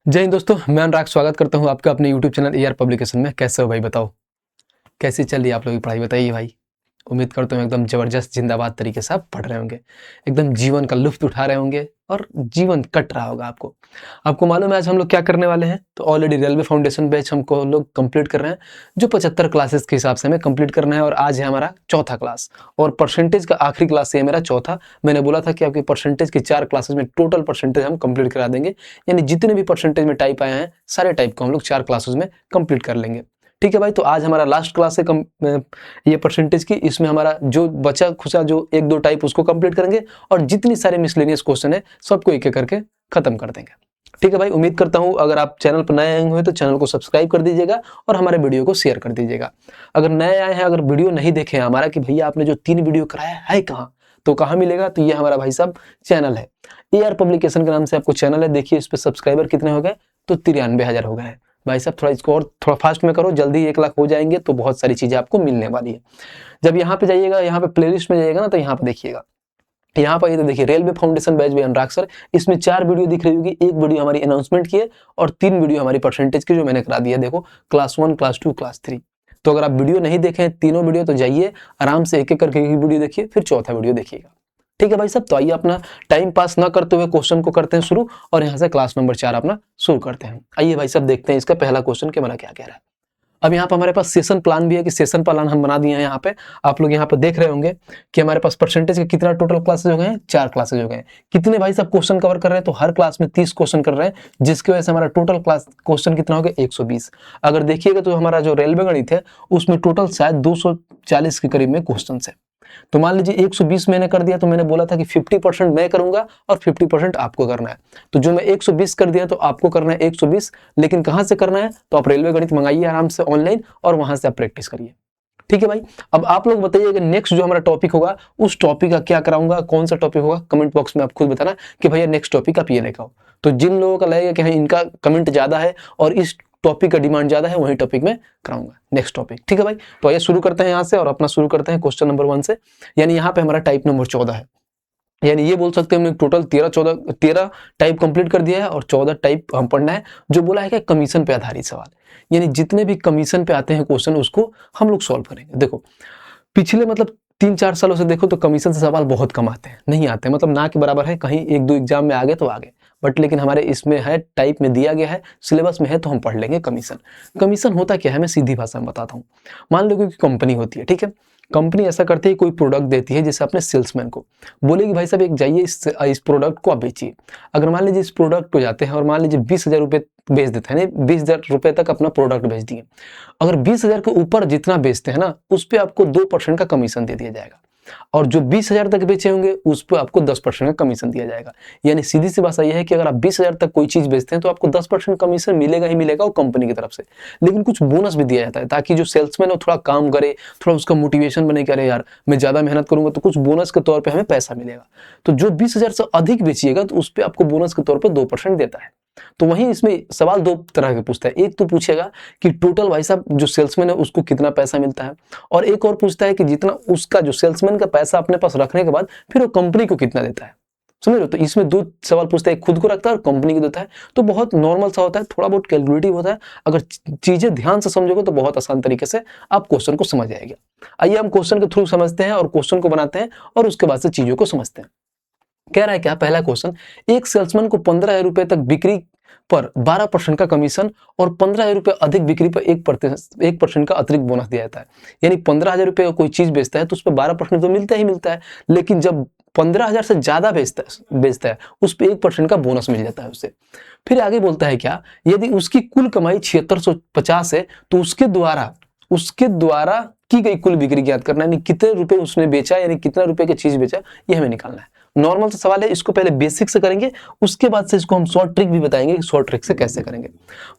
जय हिंद दोस्तों, मैं अनुराग स्वागत करता हूं आपका अपने YouTube चैनल AR पब्लिकेशन में। कैसे हो भाई, बताओ कैसी चल रही है आप लोगों की पढ़ाई? बताइए भाई। उम्मीद करता हूं एकदम जबरदस्त जिंदाबाद तरीके से आप पढ़ रहे होंगे, एकदम जीवन का लुत्फ उठा रहे होंगे और जीवन कट रहा होगा आपको। आपको मालूम है आज हम लोग क्या करने वाले हैं? तो ऑलरेडी रेलवे फाउंडेशन बैच हमको लोग कंप्लीट कर रहे हैं, जो 75 क्लासेस के हिसाब से हमें कंप्लीट करना है। और आज है हमारा चौथा क्लास और परसेंटेज का आखिरी क्लास है मेरा चौथा। मैंने बोला था कि आपकी परसेंटेज की 4 क्लासेस में टोटल परसेंटेज हम कंप्लीट करा देंगे, यानी जितने भी परसेंटेज में टाइप आए हैं सारे टाइप को हम लोग 4 क्लासेस में कंप्लीट कर लेंगे। ठीक है भाई, तो आज हमारा लास्ट क्लास है ये परसेंटेज की। इसमें हमारा जो बचा खुचा जो 1-2 टाइप उसको कंप्लीट करेंगे और जितनी सारे मिसलेनियस क्वेश्चन है सबको एक एक करके खत्म कर देंगे। ठीक है भाई, उम्मीद करता हूं अगर आप चैनल पर नए आए हुए हैं तो चैनल को सब्सक्राइब कर दीजिएगा और हमारे वीडियो को शेयर कर दीजिएगा। अगर नए आए हैं, अगर वीडियो नहीं देखे हैं हमारा कि भैया आपने जो 3 वीडियो कराया है कहाँ, तो कहाँ मिलेगा? तो ये हमारा भाई साहब चैनल है, AR पब्लिकेशन के नाम से आपको चैनल है। देखिए इस पे सब्सक्राइबर कितने हो गए, तो 93,000 हो गए हैं। भाई साहब थोड़ा इसको और थोड़ा फास्ट में करो, जल्दी 1 लाख हो जाएंगे तो बहुत सारी चीजें आपको मिलने वाली है। जब यहाँ पे जाइएगा, यहाँ पे प्लेलिस्ट में जाइएगा ना, तो यहाँ पे देखिएगा, यहाँ पर ये तो देखिए रेलवे फाउंडेशन बैच बाय अनुराग सर। इसमें 4 वीडियो दिख रही होगी, एक वीडियो हमारी अनाउंसमेंट की है और 3 वीडियो हमारी परसेंटेज की जो मैंने करा दिया। देखो क्लास 1, क्लास 2, क्लास 3। तो अगर आप वीडियो नहीं देखें तीनों वीडियो, तो जाइए आराम से एक एक करके वीडियो देखिए, फिर चौथा वीडियो देखिएगा। ठीक है भाई साहब, तो आइए अपना टाइम पास ना करते हुए क्वेश्चन को करते हैं शुरू, और यहाँ से क्लास नंबर 4 अपना शुरू करते हैं। आइए भाई साहब देखते हैं इसका पहला क्वेश्चन कि हमारा क्या कह रहा है। अब यहाँ पर हमारे पास सेशन प्लान भी है कि सेशन प्लान हम बना दिए हैं। यहाँ पे आप लोग यहाँ पे देख रहे होंगे कि हमारे पास परसेंटेज के कितना टोटल क्लासेज हो गए हैं, 4 क्लासेज हो गए हैं। कितने भाई साहब क्वेश्चन कवर कर रहे हैं? तो हर क्लास में 30 क्वेश्चन कर रहे हैं, जिसकी वजह से हमारा टोटल क्लास क्वेश्चन कितना हो गया, 120। अगर देखिएगा तो हमारा जो रेलवे गणित है उसमें टोटल शायद 240 के करीब में क्वेश्चन है। तो मान लीजिए 120 मैंने कर दिया, तो मैंने बोला था कि 50% मैं करूंगा और 50% आपको करना है। तो जो मैं 120 कर दिया तो आपको करना है 120, लेकिन कहां से करना है? तो आप रेलवे गणित मंगाइए आराम से ऑनलाइन और वहां से आप प्रैक्टिस करिए। ठीक है भाई, अब आप लोग बताइए कि नेक्स्ट जो हमारा टॉपिक होगा उस टॉपिक का क्या कराऊंगा, कौन सा टॉपिक होगा? कमेंट बॉक्स में आप खुद बताना कि भैया नेक्स्ट टॉपिक आप ये लेकर आओ। तो जिन लोगों का लगेगा कि हाँ इनका कमेंट ज्यादा है और इस टॉपिक का डिमांड ज्यादा है, वही टॉपिक में कराऊंगा नेक्स्ट टॉपिक। ठीक है भाई, तो आइए शुरू करते हैं यहाँ से और अपना शुरू करते हैं क्वेश्चन नंबर 1 से। यानी यहाँ पे हमारा टाइप नंबर 14 है, यानी ये बोल सकते हैं हमने टोटल 13 टाइप कंप्लीट कर दिया है और 14 टाइप हम पढ़ना है। जो बोला है कि कमीशन पे आधारित सवाल, यानी जितने भी कमीशन पे आते हैं क्वेश्चन उसको हम लोग सॉल्व करेंगे। देखो पिछले मतलब 3-4 सालों से देखो तो कमीशन से सवाल बहुत कम आते हैं, नहीं आते, मतलब ना के बराबर है। कहीं 1-2 एग्जाम में आ गए तो आ गए, बट लेकिन हमारे इसमें है, टाइप में दिया गया है, सिलेबस में है, तो हम पढ़ लेंगे कमीशन। कमीशन होता क्या है, मैं सीधी भाषा में बताता हूँ। मान लो कि कंपनी होती है, ठीक है, कंपनी ऐसा करती है, कोई प्रोडक्ट देती है, जैसे अपने सेल्समैन को बोलेगी भाई साहब एक जाइए इस प्रोडक्ट को आप बेचिए। अगर मान लीजिए इस प्रोडक्ट को जाते हैं और मान लीजिए 20,000 रुपये बेच देते हैं, 20,000 रुपये तक अपना प्रोडक्ट बेच दिए। अगर 20,000 के ऊपर जितना बेचते हैं ना, उस पर आपको 2% का कमीशन दे दिया जाएगा, और जो 20,000 तक बेचे होंगे उस पर आपको 10% का कमीशन दिया जाएगा। यानी सीधी सी भाषा यह है कि अगर आप 20,000 तक कोई चीज बेचते हैं तो आपको 10% कमीशन मिलेगा ही मिलेगा वो कंपनी की तरफ से। लेकिन कुछ बोनस भी दिया जाता है ताकि जो सेल्समैन है थोड़ा काम करे, थोड़ा उसका मोटिवेशन बने, करे यार मैं ज्यादा मेहनत करूंगा तो कुछ बोनस के तौर पर हमें पैसा मिलेगा। तो जो 20,000 से अधिक बेचिएगा तो उस पर आपको बोनस के तौर पर 2% देता है। तो वहीं इसमें सवाल 2 तरह के पूछता है। एक तो पूछेगा कि टोटल भाई साहब जो सेल्समैन है उसको कितना पैसा मिलता है, और एक और पूछता है कि जितना उसका जो सेल्समैन का पैसा अपने पास रखने के बाद फिर वो कंपनी को कितना देता है। समझ रहे हो? तो इसमें 2 सवाल पूछता है, खुद को रखता है और कंपनी को देता है। तो बहुत नॉर्मल सा होता है, थोड़ा बहुत कैलकुलेटिव होता है। अगर चीजें ध्यान से समझोगे तो बहुत आसान तरीके से आप क्वेश्चन को समझ आएगा। आइए हम क्वेश्चन के थ्रू समझते हैं और क्वेश्चन को बनाते हैं और उसके बाद से चीजों को समझते हैं। कह रहा है क्या, पहला क्वेश्चन, एक सेल्समैन को 15,000 रुपए तक बिक्री पर 12% का कमीशन और 15,000 रुपए अधिक बिक्री पर 1% का अतिरिक्त बोनस दिया जाता है। यानी 15,000 रुपए का कोई चीज बेचता है तो उस पर 12% तो मिलता ही मिलता है, लेकिन जब 15,000 से ज्यादा बेचता है उस पर 1% का बोनस मिल जाता है उसे। फिर आगे बोलता है क्या, यदि उसकी कुल कमाई 7650 है तो उसके द्वारा की गई कुल बिक्री ज्ञात करना है, यानी कितने रुपए उसने बेचा, यानी कितना रुपए की चीज बेचा, ये हमें निकालना है। नॉर्मल सा सवाल है, इसको पहले बेसिक से करेंगे, उसके बाद से इसको हम शॉर्ट ट्रिक भी बताएंगे कि शॉर्ट ट्रिक से कैसे करेंगे।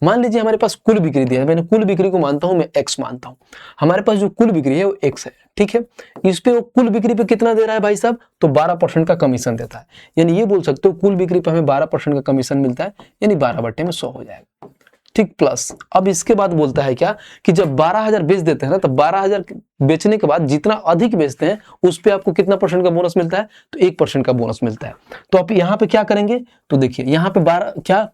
मान लीजिए हमारे पास कुल बिक्री दिया है, मैंने कुल बिक्री को मानता हूं मैं x मानता हूं। हमारे पास जो कुल बिक्री है वो x है, ठीक है। इस पे वो कुल बिक्री पे कितना दे रहा है भाई साहब, तो 12% का कमीशन देता है। यानी ये बोल सकते हो कुल बिक्री पे हमें 12% का कमीशन मिलता है, यानी 12/100 हो जाएगा। ठीक, प्लस अब इसके बाद बोलता है क्या कि जब 12,000 बेच देते हैं ना, तो 12,000 बेचने के बाद जितना अधिक बेचते हैं उस पे आपको कितना % का बोनस मिलता है, तो 1% का बोनस मिलता है। तो आप यहाँ पे क्या करेंगे, तो देखिए यहाँ पे 12 क्या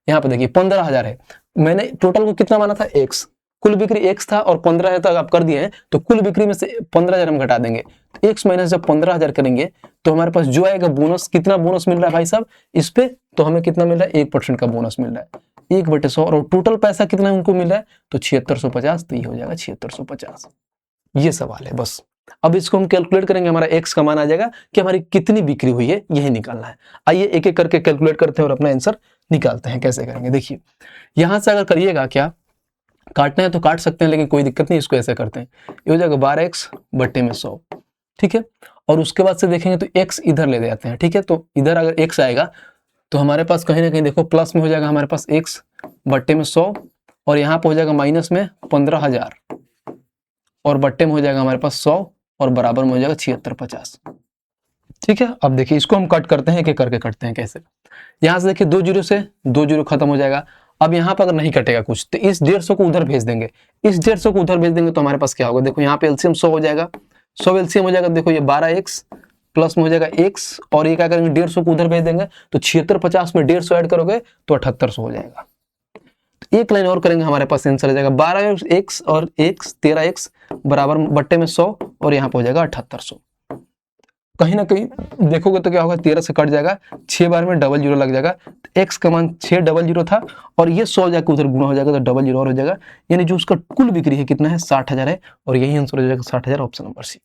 यहाँ पे देखिए 15,000 है, मैंने टोटल को कितना माना था x, कुल बिक्री x था और 15,000 तक आप कर दिए हैं, तो कुल बिक्री में से 15,000 हम घटा देंगे, तो x माइनस जब 15,000 करेंगे तो हमारे पास जो आएगा बोनस, कितना बोनस मिल रहा है भाई साहब इस पे, तो हमें कितना मिल रहा है 1% का बोनस मिल रहा है 1/100, और टोटल पैसा कितना उनको मिल रहा है तो 7650, तो ये हो जाएगा 7650। ये सवाल है बस। अब इसको हम कैलकुलेट करेंगे, हमारा x का मान आ जाएगा कि हमारी कितनी बिक्री हुई है, यही निकालना है। आइए एक एक करके कैलकुलेट करते हैं और अपना आंसर निकालते हैं। कैसे करेंगे देखिए, यहां से अगर करिएगा, क्या काटना है तो काट सकते हैं, लेकिन कोई दिक्कत नहीं, इसको ऐसे करते हैं, ये हो जाएगा 12x बट्टे में 100, ठीक है। और उसके बाद से देखेंगे तो x इधर ले जाते हैं, ठीक है। तो इधर अगर x आएगा तो हमारे पास कहीं ना कहीं देखो प्लस में हो जाएगा हमारे पास x बट्टे में 100, और यहाँ पे हो जाएगा माइनस में 15,000, और बट्टे में हो जाएगा हमारे पास 100, और बराबर में हो जाएगा 7650, ठीक है। अब देखिए इसको हम कट करते हैं, एक एक करके कटते हैं। कैसे, यहाँ से देखिए 2 जीरो से 2 जीरो खत्म हो जाएगा। अब यहाँ पर अगर नहीं कटेगा कुछ तो इस 150 को उधर भेज देंगे, इस 150 को उधर भेज देंगे तो हमारे पास क्या होगा, देखो यहाँ पे एलसीएम 100 हो जाएगा, 100 एलसीएम हो जाएगा, देखो ये 12x प्लस में हो जाएगा x, और ये क्या करेंगे 150 को उधर भेज देंगे, तो 7650 में 150 ऐड करोगे तो 7800 हो जाएगा। एक लाइन और करेंगे, हमारे पास आंसर आ जाएगा 12x और x 13x बराबर बट्टे में 100, और यहाँ पे हो जाएगा 7800। कहीं ना कहीं देखोगे तो क्या होगा, 13 से कट जाएगा, 6 बार में डबल जीरो लग जाएगा, तो x का मान 600 था, और ये 100 जाकर उधर गुणा हो जाएगा तो डबल जीरो और हो जाएगा, यानी जो उसका कुल बिक्री है कितना है 60,000 है, और यही आंसर हो जाएगा 60,000, ऑप्शन नंबर सी।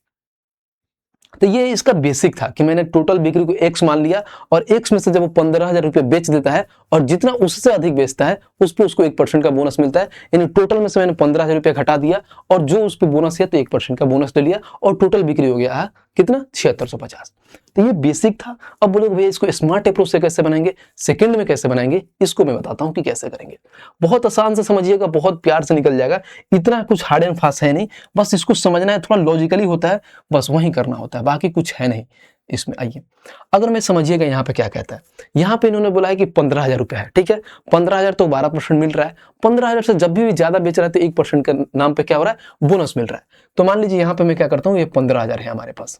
तो ये इसका बेसिक था कि मैंने टोटल बिक्री को x मान लिया, और x में से जब वो 15,000 रुपये बेच देता है और जितना उससे अधिक बेचता है उस पर उसको 1% का बोनस मिलता है, यानी टोटल में से मैंने 15,000 रुपये घटा दिया, और जो उस पर बोनस है तो 1% का बोनस ले लिया, और टोटल बिक्री हो गया कितना 7650। तो ये बेसिक था। अब बोलोगे भैया इसको स्मार्ट अप्रोच से कैसे बनाएंगे, सेकंड में कैसे बनाएंगे, इसको मैं बताता हूँ कि कैसे करेंगे। बहुत आसान से समझिएगा, बहुत प्यार से निकल जाएगा, इतना कुछ हार्ड एंड फास्ट है नहीं, बस इसको समझना है, थोड़ा लॉजिकली होता है, बस वही करना होता है, बाकी कुछ है नहीं इसमें। आइए अगर मैं समझिएगा यहाँ पे क्या कहता है, यहाँ पे इन्होंने बोला है कि 15,000 रुपये है, ठीक है। 15,000 तो 12% मिल रहा है, 15,000 से जब भी ज्यादा बेच रहा है तो 1% के नाम पे क्या हो रहा है, बोनस मिल रहा है। तो मान लीजिए यहाँ पे मैं क्या करता हूँ, ये 15,000 है हमारे पास,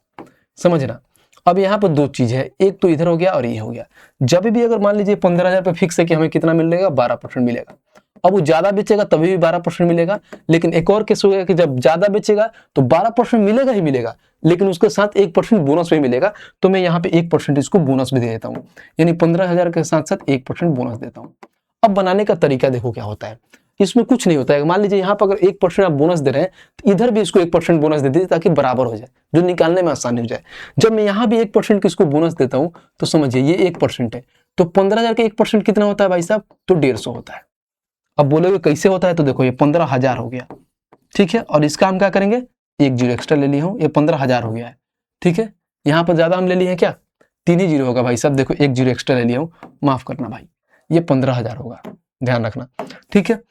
समझना। अब यहाँ पर दो चीज है, एक तो इधर हो गया और ये हो गया। जब भी अगर मान लीजिए 15,000 पे फिक्स है कि हमें कितना मिलेगा, 12% मिलेगा। अब वो ज्यादा बेचेगा तभी भी 12% मिलेगा, लेकिन एक और केस हो गया कि जब ज्यादा बेचेगा तो 12% मिलेगा ही मिलेगा, लेकिन उसके साथ 1% बोनस भी मिलेगा। तो मैं यहाँ पे 1% इसको बोनस भी दे देता हूँ, यानी 15,000 के साथ साथ 1% बोनस देता हूँ। अब बनाने का तरीका देखो क्या होता है, इसमें कुछ नहीं होता है। मान लीजिए यहाँ पर अगर 1% आप बोनस दे रहे हैं तो इधर भी इसको 1% बोनस दे दीजिए ताकि बराबर हो जाए, जो निकालने में आसानी हो जाए। जब मैं यहाँ भी 1% किसको बोनस देता हूँ तो समझिए ये 1% है, तो 15,000 के 1% कितना होता है भाई साहब, तो 150 होता है। अब बोलोगे कैसे होता है, तो देखो ये 15,000 हो गया, ठीक है। और इसका हम क्या करेंगे, एक जीरो एक्स्ट्रा ले लिया हूँ, ये 15,000 हो गया है, ठीक है। यहाँ पर ज्यादा हम ले लिए हैं क्या, 3 ही जीरो होगा भाई साहब, देखो एक जीरो एक्स्ट्रा ले लिया हूँ, माफ करना भाई, ये 15,000 होगा, ध्यान रखना, ठीक है।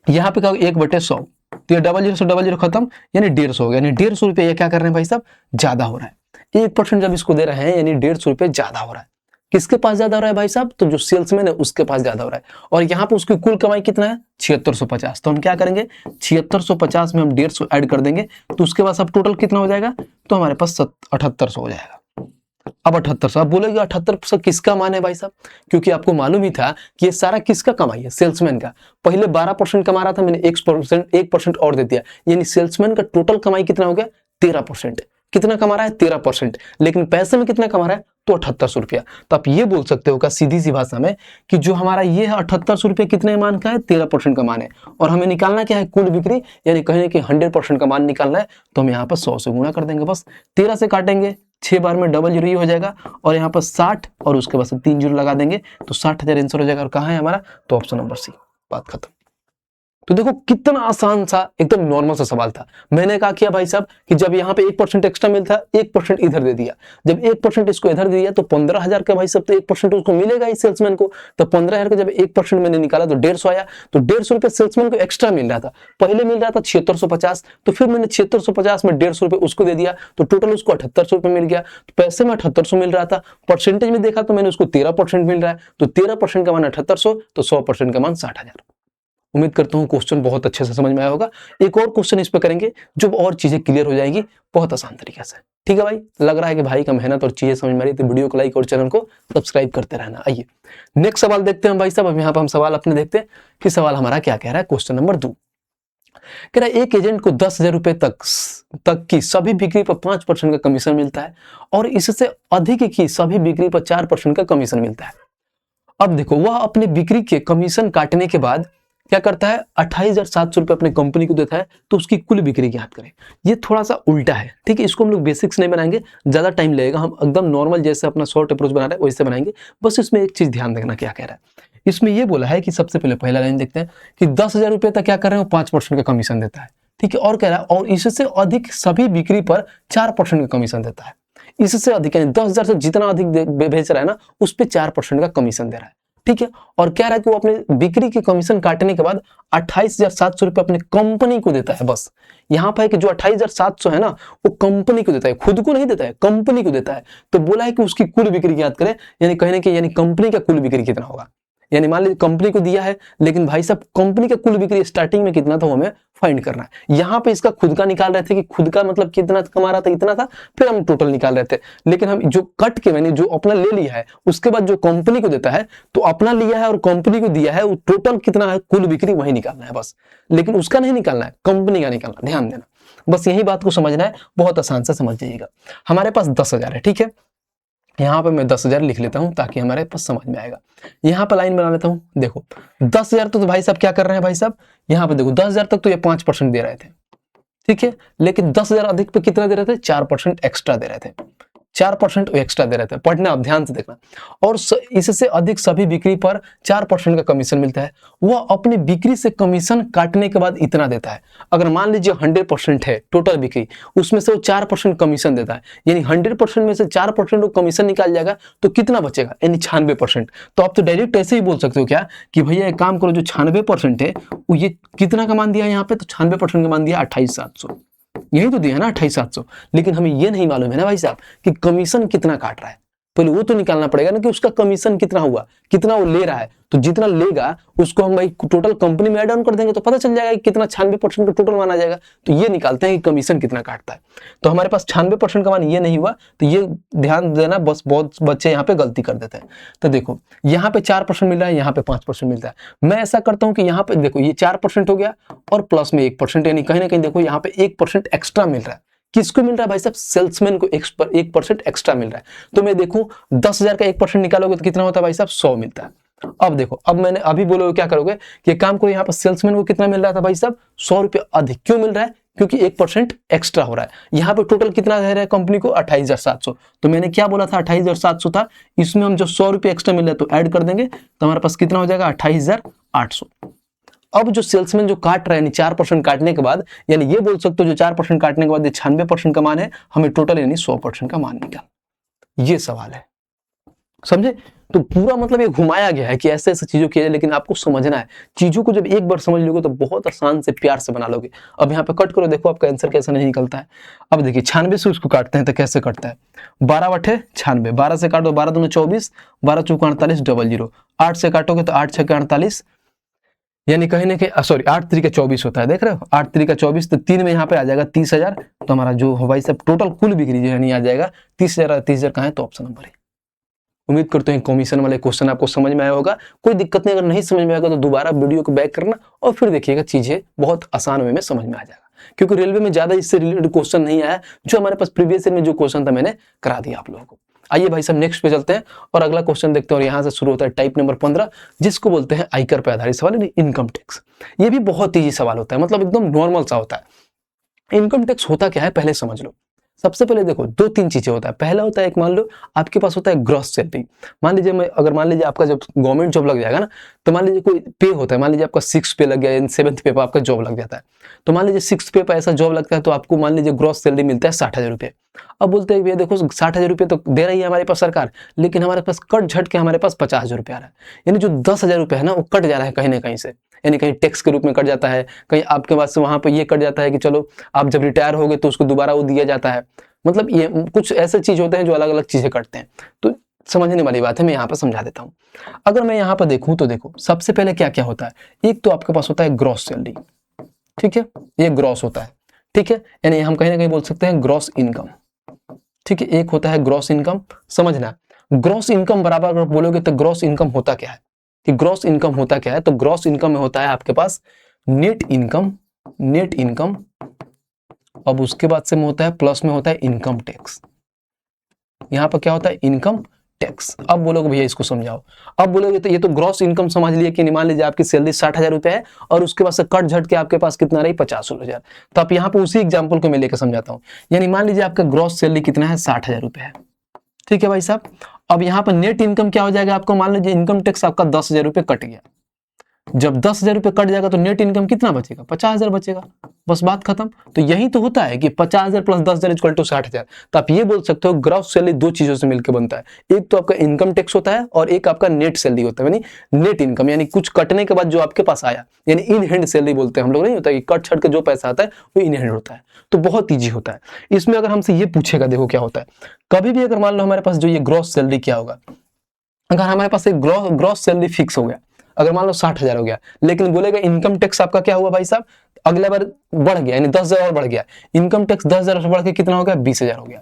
यहाँ पे क्या होगा 1/100, तो ये डबल जीरो से डबल जीरो खत्म, यानी 150 हो गया, यानी 150 रुपये ये क्या कर रहे हैं भाई साहब, ज्यादा हो रहा है। 1% जब इसको दे रहे हैं यानी 150 रुपये ज्यादा हो रहा है। किसके पास ज्यादा हो रहा है भाई साहब, तो जो सेल्समैन है उसके पास ज्यादा हो रहा है। और यहाँ पे उसकी कुल कमाई कितना है 7650, तो हम क्या करेंगे 7650 में हम 150 ऐड कर देंगे, तो उसके बाद अब टोटल कितना हो जाएगा, तो हमारे पास 7800 हो जाएगा। अब 7800, आप बोलोगे 7800 किसका मान है भाई साहब, क्योंकि आपको मालूम ही था कि ये सारा किसका कमाई है, सेल्समैन का। पहले 12% कमा रहा था, मैंने 1% और दे दिया, यानी सेल्समैन का टोटल कमाई कितना हो गया 13%। कितना कमा रहा है 13%, लेकिन पैसे में कितना कमा रहा है तो 7800 रुपया। तो आप ये बोल सकते हो का सीधी सी भाषा में कि जो हमारा ये है 7800 रुपये कितने मान का है, 13% का मान है, और हमें निकालना क्या है कुल बिक्री, यानी कहें कि 100% का मान निकालना है। तो हम यहाँ पर 100 से गुणा कर देंगे, बस 13 से काटेंगे, 6 बार में डबल जीरो हो जाएगा, और यहाँ पर 60 और उसके बाद 3 जीरो लगा देंगे तो 60,000 आंसर हो जाएगा। और कहाँ है हमारा, तो ऑप्शन नंबर सी, बात खत्म। तो देखो कितना आसान सा एकदम नॉर्मल सा सवाल था। मैंने कहा किया भाई साहब कि जब यहाँ पे 1% एक्स्ट्रा मिलता, 1% इधर दे दिया, जब 1% इसको इधर दे दिया तो 15,000 का भाई साहब तो 1% उसको मिलेगा ही सेल्समैन को। तो 15,000 का जब 1% मैंने निकाला तो 150 आया, तो 150 रुपये सेल्समैन को एक्स्ट्रा मिल रहा था। पहले मिल रहा था 7650, तो फिर मैंने 7650 में 150 रुपये उसको दे दिया, तो टोटल उसको 7800 रुपये मिल गया। तो पैसे में 7800 मिल रहा था, परसेंटेज में देखा तो मैंने उसको 13% मिल रहा है, तो 13% का मान 7800, तो 100% का मान 60,000। उम्मीद करता हूँ क्वेश्चन बहुत अच्छे से समझ में आया होगा। एक और क्वेश्चन इस पर करेंगे जो और चीजें क्लियर हो जाएंगी बहुत आसान तरीके से। ठीक है भाई, लग रहा है कि भाई का मेहनत और चीजें समझ में आ रही, तो वीडियो को लाइक और चैनल को सब्सक्राइब करते रहना। आइए नेक्स्ट सवाल देखते हैं भाई साहब। अब यहाँ पर हम सवाल अपने देखते हैं कि सवाल हमारा क्या कह रहा है। क्वेश्चन नंबर 2 कह रहा है एक एजेंट को 10,000 रुपए तक की सभी बिक्री पर 5% का कमीशन मिलता है और इससे अधिक की सभी बिक्री पर 4% का कमीशन मिलता है। अब देखो, वह अपने बिक्री के कमीशन काटने के बाद क्या करता है, 28,700 रुपए अपने कंपनी को देता है, तो उसकी कुल बिक्री ज्ञात करें। ये थोड़ा सा उल्टा है, ठीक है। इसको हम लोग बेसिक्स नहीं बनाएंगे, ज्यादा टाइम लगेगा। हम एकदम नॉर्मल जैसे अपना शॉर्ट अप्रोच बना रहे हैं वैसे बनाएंगे। बस इसमें एक चीज ध्यान रखना, क्या कह रहा है इसमें, ये बोला है कि सबसे पहले पहला लाइन देखते हैं कि 10,000 रुपए तक क्या कर रहे हैं, 5% का कमीशन देता है, ठीक है। और कह रहा है और इससे अधिक सभी बिक्री पर 4% का कमीशन देता है। इससे अधिक यानी 10,000 से जितना अधिक बेच रहा है ना, उस पर 4% का कमीशन दे रहा है, ठीक है। और कह रहा है कि वो अपने बिक्री के कमीशन काटने के बाद 28,700 रुपए अपने कंपनी को देता है। बस यहाँ पर कि जो 28,700 है ना, वो कंपनी को देता है, खुद को नहीं देता है, कंपनी को देता है। तो बोला है कि उसकी कुल बिक्री याद करें, यानी कहने की यानी कंपनी का कुल बिक्री कितना होगा। यानी मान लीजिए कंपनी को दिया है, लेकिन भाई साहब कंपनी का कुल बिक्री स्टार्टिंग में कितना था वो हमें फाइंड करना है। यहाँ पे इसका खुद का निकाल रहे थे कि खुद का मतलब कितना कमा रहा था, इतना था, फिर हम टोटल निकाल रहे थे। लेकिन हम जो कट के मैंने जो अपना ले लिया है, उसके बाद जो कंपनी को देता है, तो अपना लिया है और कंपनी को दिया है, वो टोटल कितना है कुल बिक्री वही निकालना है बस। लेकिन उसका नहीं निकालना है, कंपनी का निकालना, ध्यान देना। बस यही बात को समझना है, बहुत आसान से समझ जाइएगा। हमारे पास 10,000 है, ठीक है। यहाँ पे मैं 10,000 लिख लेता हूँ ताकि हमारे पास समझ में आएगा। यहाँ पर लाइन बना लेता हूँ। देखो 10,000 तो भाई साहब क्या कर रहे हैं भाई साहब, यहाँ पे देखो 10,000 तक तो ये 5% दे रहे थे, ठीक है। लेकिन 10,000 अधिक पे कितना दे रहे थे, 4% एक्स्ट्रा दे रहे थे, 4% एक्स्ट्रा दे रहे थे। पढ़ना, अब ध्यान से देखना। और इससे अधिक सभी बिक्री पर 4% का कमीशन मिलता है। वह अपनी बिक्री से कमीशन काटने के बाद इतना देता है। अगर मान लीजिए 100% है टोटल बिक्री, उसमें से वो 4% कमीशन देता है, यानी 100% में से 4% वो कमीशन निकाल जाएगा, तो कितना बचेगा, यानी 96%। तो आप तो डायरेक्ट ऐसे ही बोल सकते हो क्या कि भैया एक काम करो, जो 96% है वो ये कितना का मान दिया यहाँ पे, तो 96% का मान दिया 28,700, यही तो दिया ना 28,700। लेकिन हमें ये नहीं मालूम है ना भाई साहब कि कमीशन कितना काट रहा है। पहले वो तो निकालना पड़ेगा ना कि उसका कमीशन कितना हुआ, कितना वो ले रहा है। तो जितना लेगा उसको हम भाई टोटल कंपनी में ऐड ऑन कर देंगे, तो पता चल जाएगा कि कितना 96% का टोटल माना जाएगा। तो ये निकालते हैं कि कमीशन कितना काटता है। तो हमारे पास 96% का मान ये नहीं हुआ, तो ये ध्यान देना। बस बहुत बच्चे यहाँ पे गलती कर देते हैं। तो देखो यहाँ पे 4% मिल रहा है, यहाँ पे 5% मिलता है। मैं ऐसा करता हूँ कि यहाँ पे देखो ये 4% हो गया और प्लस में 1%, यानी कहीं ना कहीं देखो यहाँ पे 1% एक्स्ट्रा मिल रहा है। किसको मिल रहा है भाई साहब, सेल्समैन को 1% एक्स्ट्रा मिल रहा है। तो मैं देखूं 10,000 का 1% निकालोगे तो कितना होता है भाई साहब, 100 मिलता है। अब देखो, अब मैंने अभी बोलोगे क्या करोगे कि काम करो, यहाँ पर सेल्समैन को कितना मिल रहा था भाई साहब, 100 रुपये अधिक। क्यों मिल रहा है, क्योंकि 1% एक्स्ट्रा हो रहा है। यहाँ पे टोटल कितना दे रहा है कंपनी को, 28,700। तो मैंने क्या बोला था, 28,700 था, इसमें हम जो 100 रुपये एक्स्ट्रा मिल रहा है तो ऐड कर देंगे, तो हमारे पास कितना हो जाएगा, 28,800। अब जो सेल्समैन जो काट रहा है, यानी 4% काटने के बाद, यानी ये बोल सकते हो जो 4% काटने के बाद 96% का मान है, हमें टोटल यानी 100% का मान निकाल। ये सवाल है, समझे। तो पूरा मतलब ये घुमाया गया है कि ऐसे ऐसे चीजों की है, लेकिन आपको समझना है। चीजों को जब एक बार समझ लोगे तो बहुत आसान से प्यार से बना लोगे। अब यहाँ पे कट करो, देखो आपका आंसर कैसे नहीं निकलता है। अब देखिए 96 से उसको काटते हैं तो कैसे कटता है, 12 बटे 96, 12 से काटो, 12 दूनी 24, 12 चौका 48, 00। 8 से काटोगे तो 8 छक्के 48, यानी कहीं ना कहीं सॉरी 8 3 का 24 होता है, देख रहे हो 8 3 का 24, तो 3 में यहाँ पे आ जाएगा 30,000। तो हमारा जो हो भाई सब टोटल कुल बिक्री जो है नहीं आ जाएगा 30,000। 30,000 कहाँ है, तो ऑप्शन नंबर है। उम्मीद करते हैं कमीशन वाले क्वेश्चन आपको समझ में आया होगा। कोई दिक्कत नहीं, अगर नहीं समझ में आएगा तो दोबारा वीडियो को बैक करना और फिर देखिएगा, चीजें बहुत आसान वे में समझ में आ जाएगा। क्योंकि रेलवे में ज्यादा इससे रिलेटेड क्वेश्चन नहीं आया, जो हमारे पास प्रीवियस ईयर में जो क्वेश्चन था मैंने करा दिया आप लोगों को। आइए भाई साहब नेक्स्ट पे चलते हैं और अगला क्वेश्चन देखते हैं। और यहाँ से शुरू होता है टाइप नंबर 15, जिसको बोलते हैं आयकर पे आधारित सवाल, इनकम टैक्स। ये भी बहुत ईजी सवाल होता है, मतलब एकदम नॉर्मल सा होता है। इनकम टैक्स होता क्या है पहले समझ लो। सबसे पहले देखो 2-3 चीजें होता है। पहला होता है, एक मान लो आपके पास होता है ग्रॉस सैलरी। मान लीजिए आपका जब गवर्नमेंट जॉब लग जाएगा ना, तो मान लीजिए कोई पे होता है, मान लीजिए आपका 6 पे लग गया, 7th पे पर आपका जॉब लग जाता है। तो मान लीजिए 6 पे पर ऐसा जॉब लगता है, तो आपको मान लीजिए ग्रॉस सैलरी मिलता है 60,000 रुपये। अब बोलते हैं भैया देखो 60,000 रुपये तो दे रही है हमारे पास सरकार, लेकिन हमारे पास कट झट के हमारे पास 50,000 रुपये आ रहा है। यानी जो 10,000 रुपये है ना, वो कट जा रहा है कहीं ना कहीं से, यानी कहीं टैक्स के रूप में कट जाता है, कहीं आपके पास से वहां पर ये कट जाता है कि चलो आप जब रिटायर हो गए तो उसको दोबारा वो दिया जाता है। मतलब ये कुछ ऐसे चीज होते हैं जो अलग अलग चीजें करते हैं। तो समझने वाली बात है, मैं यहाँ पर समझा देता हूँ। अगर मैं यहाँ पर देखूँ तो देखो सबसे पहले क्या क्या होता है, एक तो आपके पास होता है ग्रॉस सैलरी, ठीक है, ये ग्रॉस होता है, ठीक है, यानी हम कहीं ना कहीं बोल सकते हैं ग्रॉस इनकम, ठीक है, एक होता है ग्रॉस इनकम। समझना, ग्रॉस इनकम बराबर अगर बोलोगे तो ग्रॉस इनकम होता क्या है, कि ग्रॉस इनकम होता क्या है, तो ग्रॉस इनकम में होता है आपके पास नेट इनकम, नेट इनकम, अब उसके बाद से में होता है प्लस में होता है इनकम टैक्स। यहाँ पर क्या होता है, इनकम टैक्स। अब बोलोगे भैया इसको समझाओ, अब बोलोगे तो ये तो ग्रॉस इनकम समझ लिए कि मान लीजिए आपकी सैलरी 60,000 रुपए है और उसके बाद से कट झट के आपके पास कितना रही 50,000। तो आप यहाँ पे उसी एग्जाम्पल को मैं लेकर समझाता हूँ। यानी मान लीजिए आपका ग्रॉस सैलरी कितना है, 60,000 रुपए है, ठीक है भाई साहब। अब यहाँ पर नेट इनकम क्या हो जाएगा आपको, मान लीजिए इनकम टैक्स आपका 10,000 रुपए कट गया, जब 10,000 रुपए कट जाएगा तो नेट इनकम कितना बचेगा, 50,000 बचेगा, बस बात खत्म। तो यही तो होता है कि 50,000 प्लस 10,000 इक्वल टू 60,000। तो आप ये बोल सकते हो ग्रॉस सैलरी दो चीजों से मिलकर बनता है, एक तो आपका इनकम टैक्स होता है और एक आपका नेट सैलरी होता है, यानी नेट इनकम, यानी कुछ कटने के बाद जो आपके पास आया, यानी इन हैंड सैलरी बोलते हैं हम लोग, नहीं होता कि कट छट के जो पैसा आता है वो इन हैंड होता है। तो बहुत ईजी होता है। इसमें अगर हमसे ये पूछेगा, देखो क्या होता है, कभी भी अगर मान लो हमारे पास जो ये ग्रॉस सैलरी क्या होगा, अगर हमारे पास एक ग्रॉस सैलरी फिक्स हो गया, अगर मान लो 60,000 हो गया, लेकिन बोलेगा इनकम टैक्स आपका क्या हुआ भाई साहब, अगले बार बढ़ गया, यानी 10,000 और बढ़ गया, इनकम टैक्स 10,000 से बढ़ के कितना हो गया, 20,000 हो गया।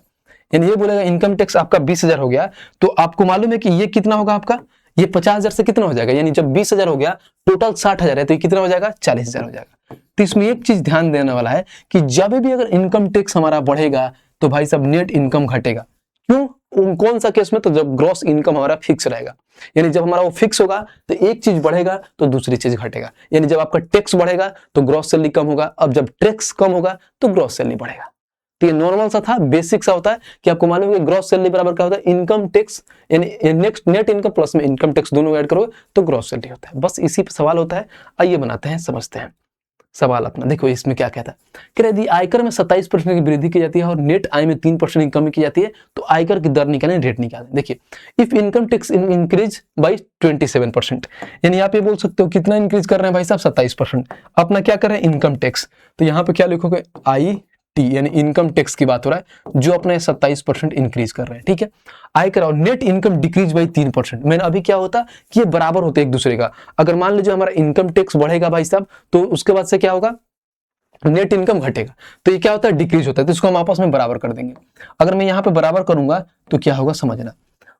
यानी ये बोलेगा इनकम टैक्स आपका 20,000 हो गया, तो आपको मालूम है कि ये कितना होगा आपका, ये 50,000 से कितना हो जाएगा, यानी जब 20,000 हो गया, टोटल 60,000 है, तो ये कितना हो जाएगा, 40,000 हो जाएगा। तो इसमें एक चीज ध्यान देने वाला है कि जब भी अगर इनकम टैक्स हमारा बढ़ेगा तो भाई साहब नेट इनकम घटेगा। क्यों, कौन सा केस में, तो जब ग्रॉस इनकम हमारा फिक्स रहेगा, यानी जब हमारा वो फिक्स होगा तो एक चीज बढ़ेगा तो दूसरी चीज घटेगा, यानी जब आपका टैक्स बढ़ेगा तो ग्रॉस सैलरी कम होगा, अब जब टैक्स कम होगा तो ग्रॉस सैलरी बढ़ेगा। तो ये नॉर्मल सा था, बेसिक सा होता है कि आपको मालूम है कि ग्रॉस सैलरी बराबर क्या होता है, इनकम टैक्स, यानी नेक्स्ट नेट इनकम प्लस में इनकम टैक्स दोनों ऐड करोगे तो ग्रॉस सैलरी होता है। बस इसी पे सवाल होता है। आइए बनाते हैं, समझते हैं सवाल अपना। देखो इसमें क्या कहता है, कि यदि आयकर में 27% की वृद्धि की जाती है और नेट आय में 3% की कमी की जाती है तो आयकर की दर निकालें, रेट निकालें। देखिए, if income tax increase by 27%, यानी आप ये बोल सकते हो कितना इंक्रीज कर रहे हैं भाई साहब, 27%। अपना क्या कर रहे हैं, इनकम टैक्स, तो यहाँ पे क्या लिखोगे, आई टी, यानी इनकम टैक्स की बात हो रहा है, जो अपने 27% इंक्रीज कर रहे हैं, ठीक है। आयकर और नेट इनकम डिक्रीज बाई 3%। मैंने अभी क्या होता कि ये बराबर होते एक दूसरे का। अगर मान लीजिए हमारा इनकम टैक्स बढ़ेगा भाई साहब, तो उसके बाद से क्या होगा, नेट इनकम घटेगा, तो ये क्या होता है, डिक्रीज होता है, तो इसको हम आपस में बराबर कर देंगे। अगर मैं यहाँ पे बराबर करूंगा तो क्या होगा, समझना।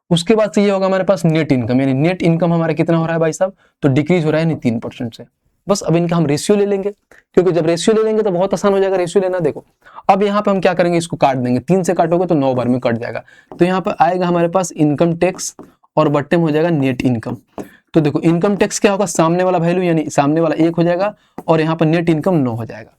उसके बाद से ये होगा हमारे पास नेट इनकम, यानी नेट इनकम हमारा कितना हो रहा है भाई साहब, तो डिक्रीज हो रहा है यानी 3% से। बस अब इनका हम रेशियो ले लेंगे, क्योंकि जब रेशियो ले लेंगे तो बहुत आसान हो जाएगा रेशियो लेना। देखो अब यहाँ पे हम क्या करेंगे, इसको काट देंगे, 3 से काटोगे तो 9 बार में कट जाएगा, तो यहाँ पे आएगा हमारे पास इनकम टैक्स और बट्टे में हो जाएगा नेट इनकम। तो देखो इनकम टैक्स क्या होगा, सामने वाला वैल्यू यानी सामने वाला 1 हो जाएगा और यहाँ पर नेट इनकम 9 हो जाएगा।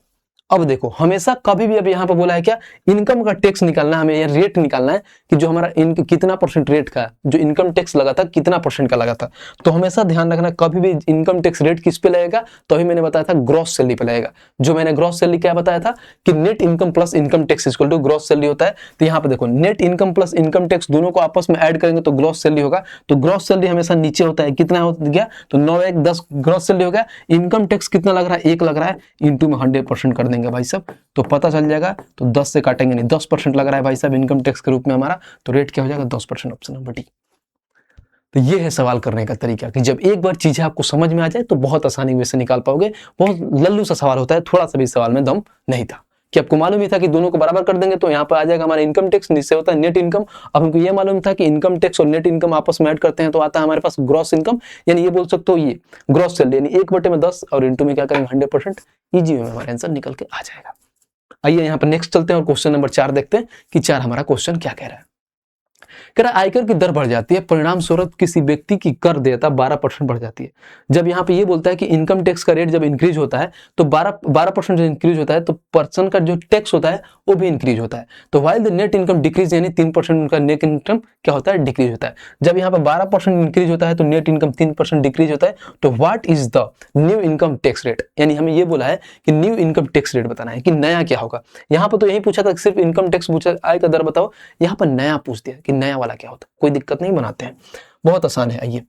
अब देखो हमेशा कभी भी, अब यहाँ पे बोला है क्या, इनकम का टैक्स निकालना है हमें, या रेट निकालना है कि जो हमारा कितना परसेंट रेट का जो इनकम टैक्स लगा था, कितना परसेंट का लगा था। तो हमेशा ध्यान रखना कभी भी इनकम टैक्स रेट किस पे लगेगा, तो अभी मैंने बताया था ग्रॉस सैलरी पे लगेगा। जो मैंने ग्रॉस सैलरी क्या बताया था कि net income plus income tax equal to gross salary होता है। तो यहाँ पे देखो net income plus income tax दोनों को आपस में ऐड करेंगे तो ग्रॉस सैलरी होगा। तो ग्रॉस सैलरी हमेशा नीचे होता है, कितना हो गया, तो 9 1 10 ग्रॉस सैलरी हो गया। इनकम टैक्स कितना लग रहा है, 1 लग रहा है, इंटू में 100% कर देंगे भाई साहब, तो पता चल जाएगा। तो 10 से काटेंगे नहीं, 10% लग रहा है भाई साहब इनकम टैक्स के रूप में हमारा, तो रेट क्या हो जाएगा, 10%, ऑप्शन नंबर डी। तो ये है सवाल करने का तरीका कि जब एक बार चीजें आपको समझ में आ जाए तो बहुत आसानी में से निकाल पाओगे। बहुत लल्लू सा सवाल होता है, थोड़ा सा भी सवाल में दम नहीं था, कि आपको मालूम ही था कि दोनों को बराबर कर देंगे तो यहाँ पर आ जाएगा हमारा इनकम टैक्स, नीचे होता है नेट इनकम। अब हमको ये मालूम था कि इनकम टैक्स और नेट इनकम आपस में ऐड करते हैं तो आता है हमारे पास ग्रॉस इनकम, यानी ये बोल सकते हो ये ग्रॉस सैलरी, यानी 1/10 और इंटू में क्या करेंगे 100%, इजी में हमारा आंसर निकल के आ जाएगा। आइए यहाँ पर नेक्स्ट चलते हैं और क्वेश्चन नंबर 4 देखते हैं कि 4 हमारा क्वेश्चन क्या कह रहा है। कह रहा आयकर की दर बढ़ जाती है, परिणाम स्वरूप किसी व्यक्ति की कर देयता 12% बढ़ जाती है। जब यहाँ पे ये बोलता है कि इनकम टैक्स का रेट जब इंक्रीज होता है तो 12% जो इंक्रीज होता है तो पर्सन का जो टैक्स होता है वो भी इंक्रीज होता है। तो while the net income decrease, यानी 3% उनका नेट इनकम क्या होता है, डिक्रीज होता है। जब यहाँ पे 12% इंक्रीज होता है तो नेट इनकम 3% डिक्रीज होता है। तो what is the new income tax rate, यानी हमें ये बोला है कि न्यू इनकम टैक्स रेट बताना है कि नया क्या होगा। यहाँ पर तो यही पूछा था सिर्फ इनकम टैक्स पूछा, आय का दर बताओ, यहाँ पर नया पूछ दिया कि नया वाला क्या होता है। कोई दिक्कत नहीं, बनाते हैं, बहुत आसान है। आइए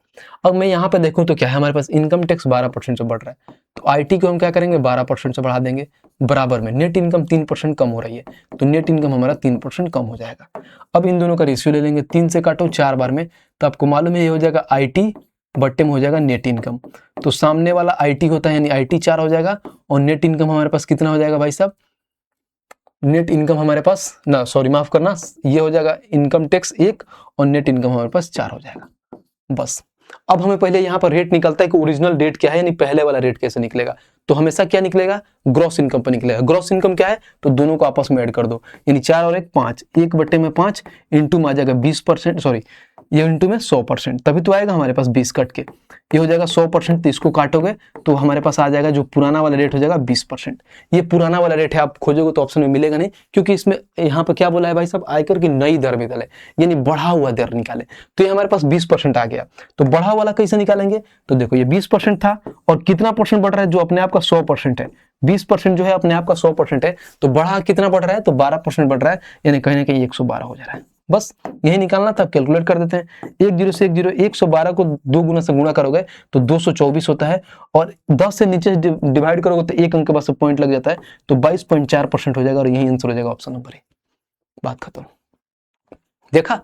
अब मैं यहाँ पे देखूं तो क्या है, हमारे पास इनकम टैक्स 12% से बढ़ रहा है, तो आईटी को हम क्या करेंगे 12% से बढ़ा देंगे, बराबर में नेट इनकम 3% कम हो रही है, तो नेट इनकम हमारा 3% कम हो जाएगा। अब इन दोनों का रेशियो ले लेंगे, 3 से काटो 4 बार में, तो आपको मालूम है ये हो जाएगा आईटी बट्टे में हो जाएगा नेट इनकम। तो सामने वाला आईटी होता है यानी आईटी 4 हो जाएगा, और नेट इनकम हमारे पास कितना हो जाएगा भाई साहब, नेट इनकम हमारे पास ना, सॉरी माफ करना, ये हो जाएगा इनकम टैक्स 1 और नेट इनकम हमारे पास 4 हो जाएगा। बस अब हमें पहले यहाँ पर रेट निकलता है कि ओरिजिनल रेट क्या है, यानी पहले वाला रेट कैसे निकलेगा। तो हमेशा क्या निकलेगा, ग्रॉस इनकम पर निकलेगा। ग्रॉस इनकम क्या है, तो दोनों को आपस में ऐड कर दो, यानी 4 और 1 5, 1/5 इंटू में आ जाएगा 20%, सॉरी ये इंटू में 100%, तभी तो आएगा हमारे पास 20 कट के, ये हो जाएगा 100%। तो इसको काटोगे तो हमारे पास आ जाएगा जो पुराना वाला रेट हो जाएगा 20%। ये पुराना वाला रेट है, आप खोजोगे तो ऑप्शन में मिलेगा नहीं, क्योंकि इसमें यहाँ पर क्या बोला है भाई साहब, आयकर की नई दर निकाले, यानी बढ़ा हुआ दर निकाले। तो ये हमारे पास 20% आ गया। तो बढ़ा वाला कैसे निकालेंगे, तो देखो ये 20% था और कितना परसेंट बढ़ रहा है, जो अपने आप का 100% है, 20% जो है अपने आप का 100% है, तो बढ़ा कितना बढ़ रहा है, तो 12% बढ़ रहा है, यानी कहीं ना कहीं 112 हो जा रहा है। बस यही निकालना था, कैलकुलेट कर देते हैं। 10 से 112 को 2 गुना से गुणा करोगे तो 224 होता है, और 10 से नीचे डिवाइड करोगे तो एक अंक के बाद पॉइंट लग जाता है, तो 22.4% हो जाएगा, और यही आंसर हो जाएगा ऑप्शन नंबर ए। बात खत्म। देखा,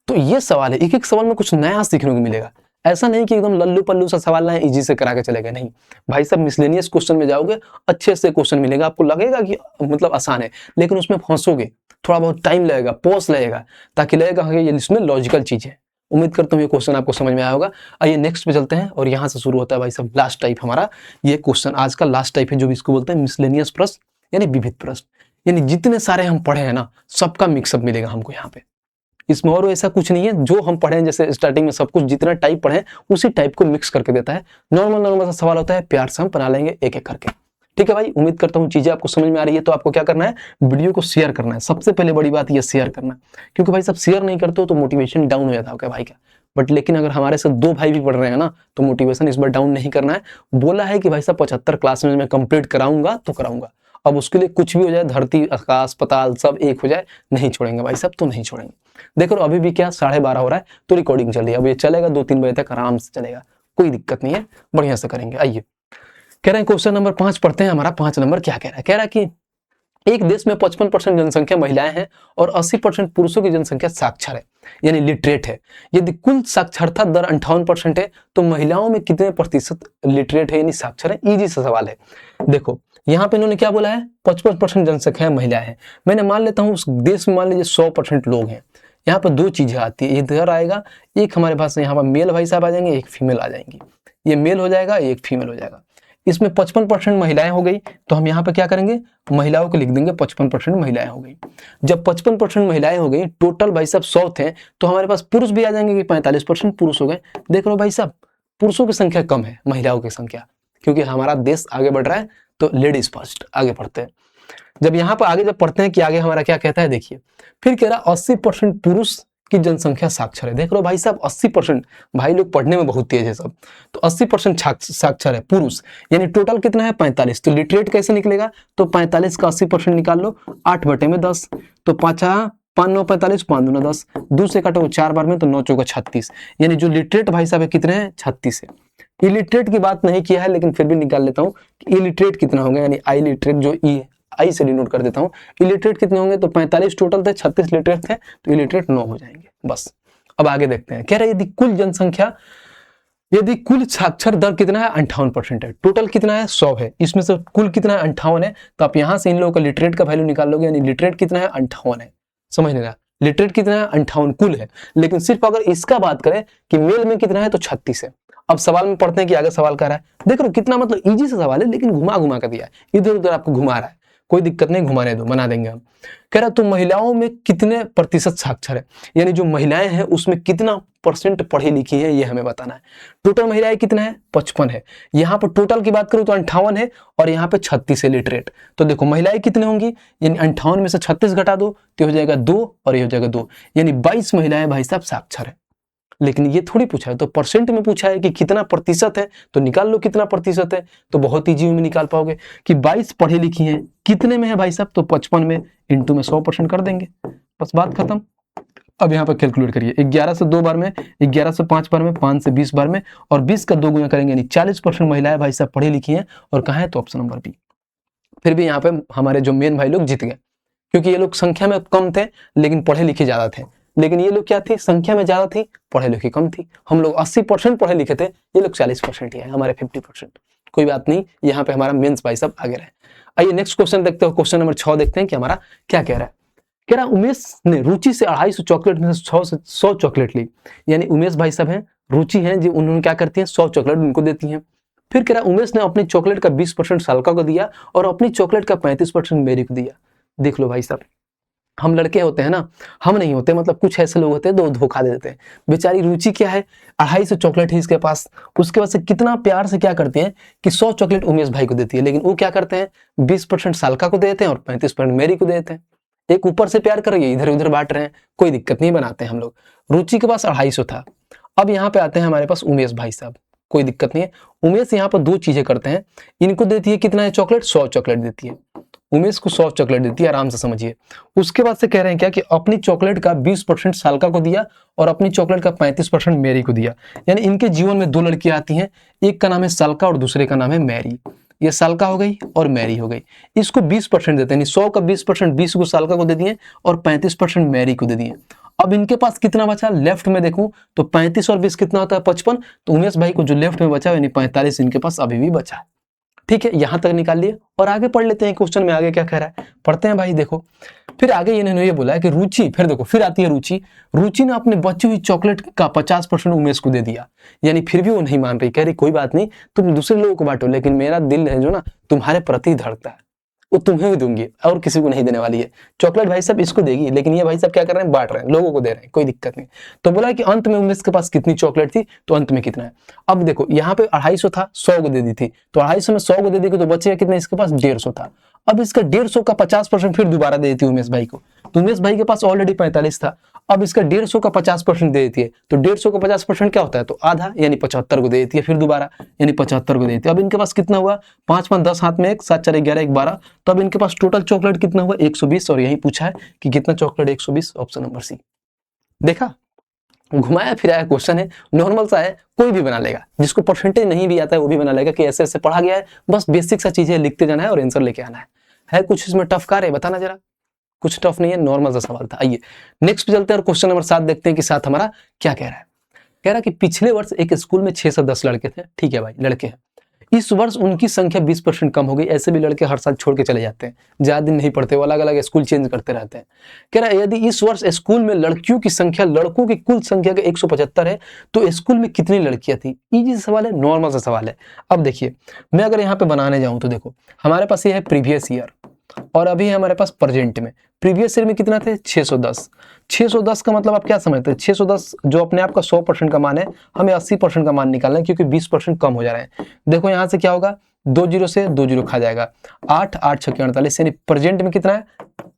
तो ये सवाल है, एक एक सवाल में कुछ नया सीखने को मिलेगा। ऐसा नहीं कि एकदम लल्लू पल्लू सा सवाल ना इजी से करा के चले गए, नहीं भाई साहब, मिसलेनियस क्वेश्चन में जाओगे अच्छे से क्वेश्चन मिलेगा, आपको लगेगा कि मतलब आसान है, लेकिन उसमें फंसोगे, थोड़ा बहुत टाइम लगेगा, पॉज लगेगा, ताकि लगेगा कि ये इसमें लॉजिकल चीज है। उम्मीद करता हूँ ये क्वेश्चन आपको समझ में आया होगा। आइए नेक्स्ट पे चलते हैं, और यहाँ से शुरू होता है भाई साहब लास्ट टाइप हमारा। ये क्वेश्चन आज का लास्ट टाइप है, जो भी इसको बोलते हैं मिसलेनियस प्रश्न, यानी विविध प्रश्न, यानी जितने सारे हम पढ़े हैं ना, सबका मिक्सअप मिलेगा हमको यहाँ पे। इसमें और ऐसा कुछ नहीं है, जो हम पढ़े हैं जैसे स्टार्टिंग में सब कुछ जितना टाइप पढ़े उसी टाइप को मिक्स करके देता है। नॉर्मल सा सवाल होता है, प्यार से हम बना लेंगे एक एक करके। ठीक है भाई, उम्मीद करता हूँ चीजें आपको समझ में आ रही है। तो आपको क्या करना है, वीडियो को शेयर करना है, सबसे पहले बड़ी बात ये शेयर करना, क्योंकि भाई सब शेयर नहीं करते हो तो मोटिवेशन डाउन हो जाता है भाई का। बट लेकिन अगर हमारे साथ 2 भाई भी पढ़ रहे हैं ना, तो मोटिवेशन इस बार डाउन नहीं करना है। बोला है कि भाई साहब 75 क्लास में मैं कंप्लीट कराऊंगा तो कराऊंगा, अब उसके लिए कुछ भी हो जाए, धरती आकाश पताल सब एक हो जाए, नहीं छोड़ेंगे भाई साहब, तो नहीं छोड़ेंगे। देखो अभी भी क्या 12:30 हो रहा है, तो रिकॉर्डिंग चल रही है, अब ये चलेगा 2-3 बजे तक आराम से चलेगा, कोई दिक्कत नहीं है, बढ़िया से करेंगे। आइए कह रहे हैं क्वेश्चन नंबर 5 पढ़ते हैं। हमारा 5 नंबर क्या कह रहा है, कह रहा है कि एक देश में 55% जनसंख्या महिलाएं हैं और 80% पुरुषों की जनसंख्या साक्षर है, यानी लिटरेट है। यदि कुल साक्षरता दर 58% है, तो महिलाओं में कितने प्रतिशत लिटरेट है, यानी साक्षर है। इजी सा सवाल है। देखो यहाँ पे इन्होंने क्या बोला है, 55% जनसंख्या महिलाएं हैं। मैंने मान लेता हूँ उस देश में मान लीजिए 100% लोग हैं। यहाँ पर 2 चीजें आती है, इधर आएगा एक हमारे पास यहाँ पर मेल भाई साहब आ जाएंगे, एक फीमेल आ जाएंगी, ये मेल हो जाएगा, एक फीमेल हो जाएगा। इसमें 55% महिलाएं हो गई, तो हम यहाँ पे क्या करेंगे, महिलाओं को लिख देंगे 55% महिलाएं हो गई। जब 55% महिलाएं हो गई, टोटल भाई साहब 100 थे, तो हमारे पास पुरुष भी आ जाएंगे कि 45% पुरुष हो गए। देख लो भाई साहब, पुरुषों की संख्या कम है, महिलाओं की संख्या, क्योंकि हमारा देश आगे बढ़ रहा है, तो लेडीज फर्स्ट आगे पढ़ते हैं। जब यहाँ पर आगे जब पढ़ते हैं कि आगे हमारा क्या कहता है, देखिए फिर कह रहा 80% पुरुष की जनसंख्या साक्षर है। देख लो भाई साहब 80%, भाई लोग पढ़ने में बहुत तेज है सब, तो 80% साक्षर है पुरुष, यानी टोटल कितना है 45। तो लिटरेट कैसे निकलेगा, तो 45 का 80% निकाल लो, 8/10, तो 5 9 45, 5 दूना 10, 2 से काटो 4 बार में, तो 9 चौका 36, यानी जो लिटरेट भाई साहब है कितने हैं, 36 है। इलिटरेट की बात नहीं किया है, लेकिन फिर भी निकाल लेता हूँ कि इलिटरेट कितना होगा, यानी आई लिटरेट, जो ई आई से डिनोट कर देता हूँ। इलिटरेट कितने होंगे, तो 45 टोटल थे, 36 लिटरेट थे, तो इलिटरेट 9 हो जाएंगे। बस अब आगे देखते हैं। कह रहे यदि कुल जनसंख्या, यदि कुल साक्षर दर कितना है, 58% है, टोटल कितना है 100 है, इसमें से कुल कितना है 58 है, तो आप यहाँ से इन लोगों का लिटरेट का वैल्यू निकाल लोगे, यानी लिटरेट कितना है 58 है। समझ लेना, लिटरेट कितना है 58 कुल है, लेकिन सिर्फ अगर इसका बात करें कि मेल में कितना है, तो 36 है। अब सवाल में पढ़ते हैं कि आगे सवाल कर रहा है, देख लो कितना मतलब इजी सा सवाल है, लेकिन घुमा घुमा कर दिया है, इधर उधर आपको घुमा रहा है, कोई दिक्कत नहीं, घुमाने दो, बना देंगे हम। कह रहा तो महिलाओं में कितने प्रतिशत साक्षर है, यानी जो महिलाएं हैं उसमें कितना % पढ़ी लिखी है, ये हमें बताना है। टोटल महिलाएं कितना है, 55 है। यहाँ पर टोटल की बात करूं तो 58 है, और यहाँ पे 36 है लिटरेट। तो देखो महिलाएं कितने होंगी, यानी 58 में से 36 घटा दो तो हो जाएगा 2, और ये हो जाएगा 2, यानी 22 महिलाएं भाई साहब साक्षर है। लेकिन ये थोड़ी पूछा है, तो परसेंट में पूछा है कि कितना प्रतिशत है, तो निकाल लो कितना प्रतिशत है, तो बहुत ईजी में निकाल पाओगे कि 22 पढ़ी लिखी हैं, कितने में है भाई साहब, तो 55 में इंटू में 100% कर देंगे, बस बात खत्म। अब यहाँ पर कैलकुलेट करिए, 11 से 2 बार में, 11 से 5 बार में, 5 से 20 बार में, और 20 का 2 गुना करेंगे, यानी 40% महिलाएं भाई साहब पढ़ी लिखी हैं। और कहाँ है? तो ऑप्शन नंबर बी। फिर भी यहाँ पे हमारे जो मेन भाई लोग जीत गए, क्योंकि ये लोग संख्या में कम थे लेकिन पढ़े लिखे ज्यादा थे। लेकिन ये लोग क्या थी? संख्या में ज्यादा थी, पढ़े लिखे कम थी। हम लोग 80% पढ़े लिखे थे, ये लोग 40% ही है, हमारे 50%। कोई बात नहीं, यहाँ पे हमारा मेंस भाई साहब आगे रहे। आइए नेक्स्ट क्वेश्चन देखते हो, क्वेश्चन नंबर 6 देखते हैं कि हमारा क्या कह रहा है। कह रहा उमेश ने रुचि से 250 चॉकलेट में से 100 चॉकलेट ली। यानी उमेश भाई साहब हैं, रुचि हैं जो उन्होंने क्या करती हैं? 100 चॉकलेट उनको देती हैं। फिर कह रहा उमेश ने अपनी चॉकलेट का 20% सालका को दिया और अपनी चॉकलेट का 35% मेरी को दिया। देख लो भाई साहब, हम लड़के होते हैं ना, हम नहीं होते, मतलब कुछ ऐसे लोग होते हैं जो धोखा दे देते हैं। बेचारी रुचि क्या है? 250 चॉकलेट है इसके पास, उसके बाद से कितना प्यार से क्या करते हैं कि 100 चॉकलेट उमेश भाई को देती है, लेकिन वो क्या करते हैं? 20% सालका को देते हैं और 35% मेरी को देते हैं। एक ऊपर से प्यार कर रही है, इधर उधर बांट रहे हैं, कोई दिक्कत नहीं, बनाते हैं हम लोग। रुचि के पास 250 था। अब यहाँ पे आते हैं हमारे पास उमेश भाई साहब, कोई दिक्कत नहीं है। उमेश यहाँ पर 2 चीजें करते हैं, इनको देती है कितना है चॉकलेट? 100 चॉकलेट देती है। उमेश को 100 चॉकलेट देती है, आराम से समझिए। उसके बाद से कह रहे हैं क्या कि अपनी चॉकलेट का 20% सालका को दिया और अपनी चॉकलेट का 35% मैरी को दिया। यानी इनके जीवन में 2 लड़कियां आती हैं, एक का नाम है सालका और दूसरे का नाम है मैरी। ये सालका हो गई और मैरी हो गई। इसको 20% देते हैं, 100 का 20%, 20 को सालका को दे दिए और 35% मैरी को दे दिए। अब इनके पास कितना बचा? लेफ्ट में देखूं तो 35 और 20 कितना होता है? 55। तो उमेश भाई को जो लेफ्ट में बचा यानी 45 इनके पास अभी भी बचा है। ठीक है, यहां तक निकाल लिए और आगे पढ़ लेते हैं क्वेश्चन में आगे क्या कह रहा है, पढ़ते हैं भाई। देखो फिर आगे इन्होंने ये बोला है कि रुचि, फिर देखो फिर आती है रुचि। रुचि ने अपने बची हुई चॉकलेट का 50% उमेश को दे दिया। यानी फिर भी वो नहीं मान रही, कह रही कोई बात नहीं, तुम दूसरे लोगों को बांटो, लेकिन मेरा दिल है जो ना तुम्हारे प्रति धड़कता है, वो तुम्हें भी दूंगी और किसी को नहीं देने वाली है। चॉकलेट भाई साहब इसको देगी, लेकिन ये भाई साहब क्या कर रहे हैं? बांट रहे हैं, लोगों को दे रहे हैं, कोई दिक्कत नहीं। तो बोला कि अंत में उमेश के पास कितनी चॉकलेट थी, तो अंत में कितना है। अब देखो यहाँ पे 250 था, 100 को दे दी थी, तो 250 में 100 को दे दी तो बचेगा कितना? इसके पास 150 था। अब इसका 150 का 50% फिर दोबारा दे देती है उमेश भाई को, तो उमेश भाई के पास ऑलरेडी 45 था। अब इसका 150 का 50% दे देती है, तो 150 का 50% क्या होता है? तो आधा, यानी 75 को दे देती है फिर दोबारा, यानी 75 को दे देती है। अब इनके पास कितना हुआ? 5 5 10 हाथ में 1, 7 4 11 1 12। तो अब इनके पास टोटल चॉकलेट कितना हुआ? 120। और यही पूछा है कि कितना चॉकलेट? 120, option number C. देखा, घुमाया फिराया क्वेश्चन है, नॉर्मल सा है, कोई भी बना लेगा। जिसको परसेंटेज नहीं भी आता है वो भी बना लेगा कि ऐसे ऐसे पढ़ा गया है, बस बेसिक सा चीजें लिखते जाना है और आंसर लेके आना है कुछ इसमें टफ कार्य? बताना जरा, कुछ टफ नहीं है, नॉर्मल सा सवाल था। आइए नेक्स्ट पे चलते हैं और क्वेश्चन नंबर 7 देखते हैं कि 7 हमारा क्या कह रहा है। कह रहा है कि पिछले वर्ष एक स्कूल में 6 से 10 लड़के थे। ठीक है भाई, लड़के हैं। इस वर्ष उनकी संख्या 20% कम हो गई। ऐसे भी लड़के हर साल छोड़ के चले जाते हैं, ज्यादा दिन नहीं पढ़ते, वो अलग अलग स्कूल चेंज करते रहते हैं। कह रहा है यदि इस वर्ष स्कूल में लड़कियों की संख्या लड़कों की कुल संख्या के 175 है तो स्कूल में कितनी लड़कियां थी? इजी सवाल है, नॉर्मल सा सवाल है। अब देखिए मैं अगर यहाँ पे बनाने जाऊं तो देखो हमारे पास ये है प्रीवियस ईयर और अभी है हमारे पास प्रेजेंट में। प्रीवियस ईयर में कितना थे? 610। 610 का मतलब आप क्या समझते हैं? 610 जो अपने आप का 100% का मान है, हमें 80% का मान निकालना है क्योंकि 20% कम हो जा रहे हैं। देखो यहाँ से क्या होगा? 2 जीरो से 2 जीरो खा जाएगा, 8 8 6 48, यानी प्रेजेंट में कितना है?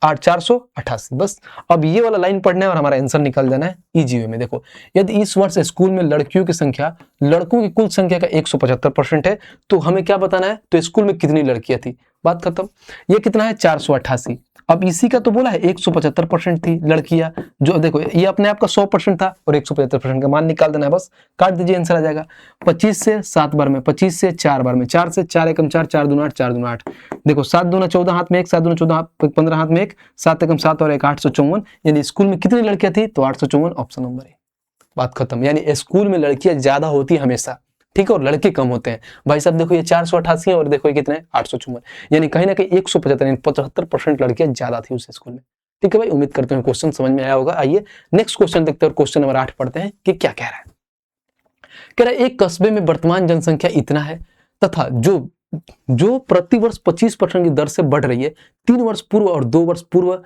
8 488। बस अब ये वाला लाइन पढ़ना है और हमारा आंसर निकल जाना है इजी वे में। देखो यदि इस वर्ष स्कूल में लड़कियों की संख्या लड़कों की कुल संख्या का 175% है तो हमें क्या बताना है? तो स्कूल में कितनी लड़कियां थी, बात खत्म। ये कितना है? 488। अब इसी का तो बोला है 175% थी लड़कियां, जो देखो ये अपने आप का 100% था और 175% का मान निकाल देना है, बस काट दीजिए, आंसर आ जाएगा। 25 से 7 बार में, 25 से 4 बार में, 4 से 4 एकम 4, 4 दूना 8, 4 दूना 8। देखो 7 दूना 14 हाथ में 1, 7 दूना 14 15 हाथ में 1, 7 एकम 7 और 1 854। यानी स्कूल में कितनी लड़कियां थी? तो 854, ऑप्शन नंबर है। बात खत्म। यानी स्कूल में लड़कियां ज्यादा होती हमेशा, ठीक है, और लड़के कम होते हैं। भाई साहब देखो ये 488 है और देखो ये कितने? 854। यानी कहीं ना कहीं 175 75% लड़कियां ज्यादा थी उस स्कूल में। ठीक है भाई, उम्मीद करते हैं क्वेश्चन समझ में आया होगा। आइए नेक्स्ट क्वेश्चन देखते हैं और क्वेश्चन नंबर 8 पढ़ते हैं कि क्या कह रहा है। कह रहा है एक कस्बे में वर्तमान जनसंख्या इतना है तथा जो प्रति वर्ष 25% की दर से बढ़ रही है, 3 वर्ष पूर्व और 2 वर्ष पूर्व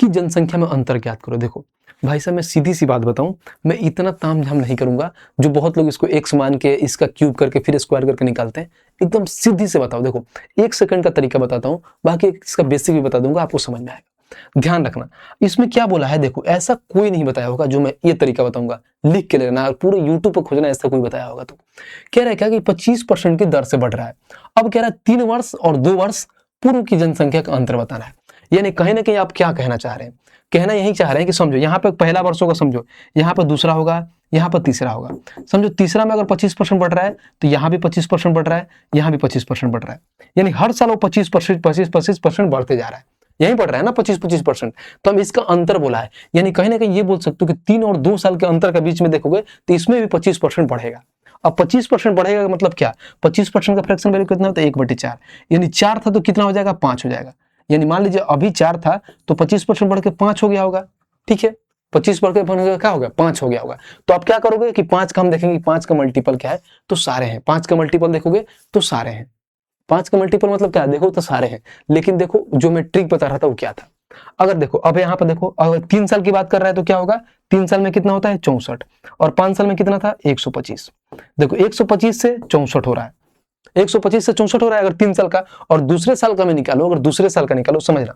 की जनसंख्या में अंतर ज्ञात करो। देखो भाई साहब मैं सीधी सी बात बताऊं, मैं इतना तामझाम नहीं करूंगा जो बहुत लोग इसको एक्स मान के इसका क्यूब करके फिर स्क्वायर करके निकालते हैं। एकदम सीधी से बताओ, देखो 1 सेकंड का तरीका बताता हूं, बाकी इसका बेसिक भी बता दूंगा, आपको समझ में आएगा। ध्यान रखना इसमें क्या बोला है। देखो ऐसा कोई नहीं बताया होगा जो मैं ये तरीका बताऊंगा, लिख के लेना और पूरे यूट्यूब पर खोजना, ऐसा कोई बताया होगा। तो कह रहा है क्या कि 25% की दर से बढ़ रहा है। अब कह रहा है 3 वर्ष और 2 वर्ष पूर्व की जनसंख्या का अंतर बताना है। यानी कहीं ना कहीं आप क्या कहना चाह रहे हैं, कहना यही चाह रहे हैं कि समझो यहाँ पे पहला वर्ष होगा, समझो यहाँ पर दूसरा होगा, यहाँ पर तीसरा होगा। समझो तीसरा में अगर 25% बढ़ रहा है तो यहाँ भी 25% बढ़ रहा है, यहाँ भी 25% बढ़ रहा है, यानी हर साल वो 25% बढ़ते जा रहा है, यही बढ़ रहा है ना 25%। तो हम इसका अंतर बोला है, यानी कहीं ना कहीं ये बोल सकते हो कि 3 और 2 साल के अंतर के बीच में देखोगे तो इसमें भी 25% बढ़ेगा। अब 25% बढ़ेगा का मतलब क्या, 25% का फ्रैक्शन वैल्यू कितना होता है 1/4, यानी 4 था तो कितना हो जाएगा 5 हो जाएगा। यानी मान लीजिए अभी 4 था तो 25% बढ़ के 5 हो गया होगा, ठीक है, 25 बढ़ के क्या हो गया 5 हो गया होगा। तो आप क्या करोगे कि 5 का हम देखेंगे 5 का मल्टीपल क्या है, तो सारे हैं, 5 का मल्टीपल देखोगे तो सारे हैं, 5 का मल्टीपल मतलब क्या है, देखो तो सारे हैं। लेकिन देखो जो मैं ट्रिक बता रहा था वो क्या था, अगर देखो अब यहाँ पर देखो, अगर 3 साल की बात कर रहा है तो क्या होगा, 3 साल में कितना होता है 64, और 5 साल में कितना था 125। देखो 125 से 64 हो रहा है, 125 से 64 हो रहा है अगर 3 साल का, और दूसरे साल का मैं निकालो, अगर दूसरे साल का निकालो समझना,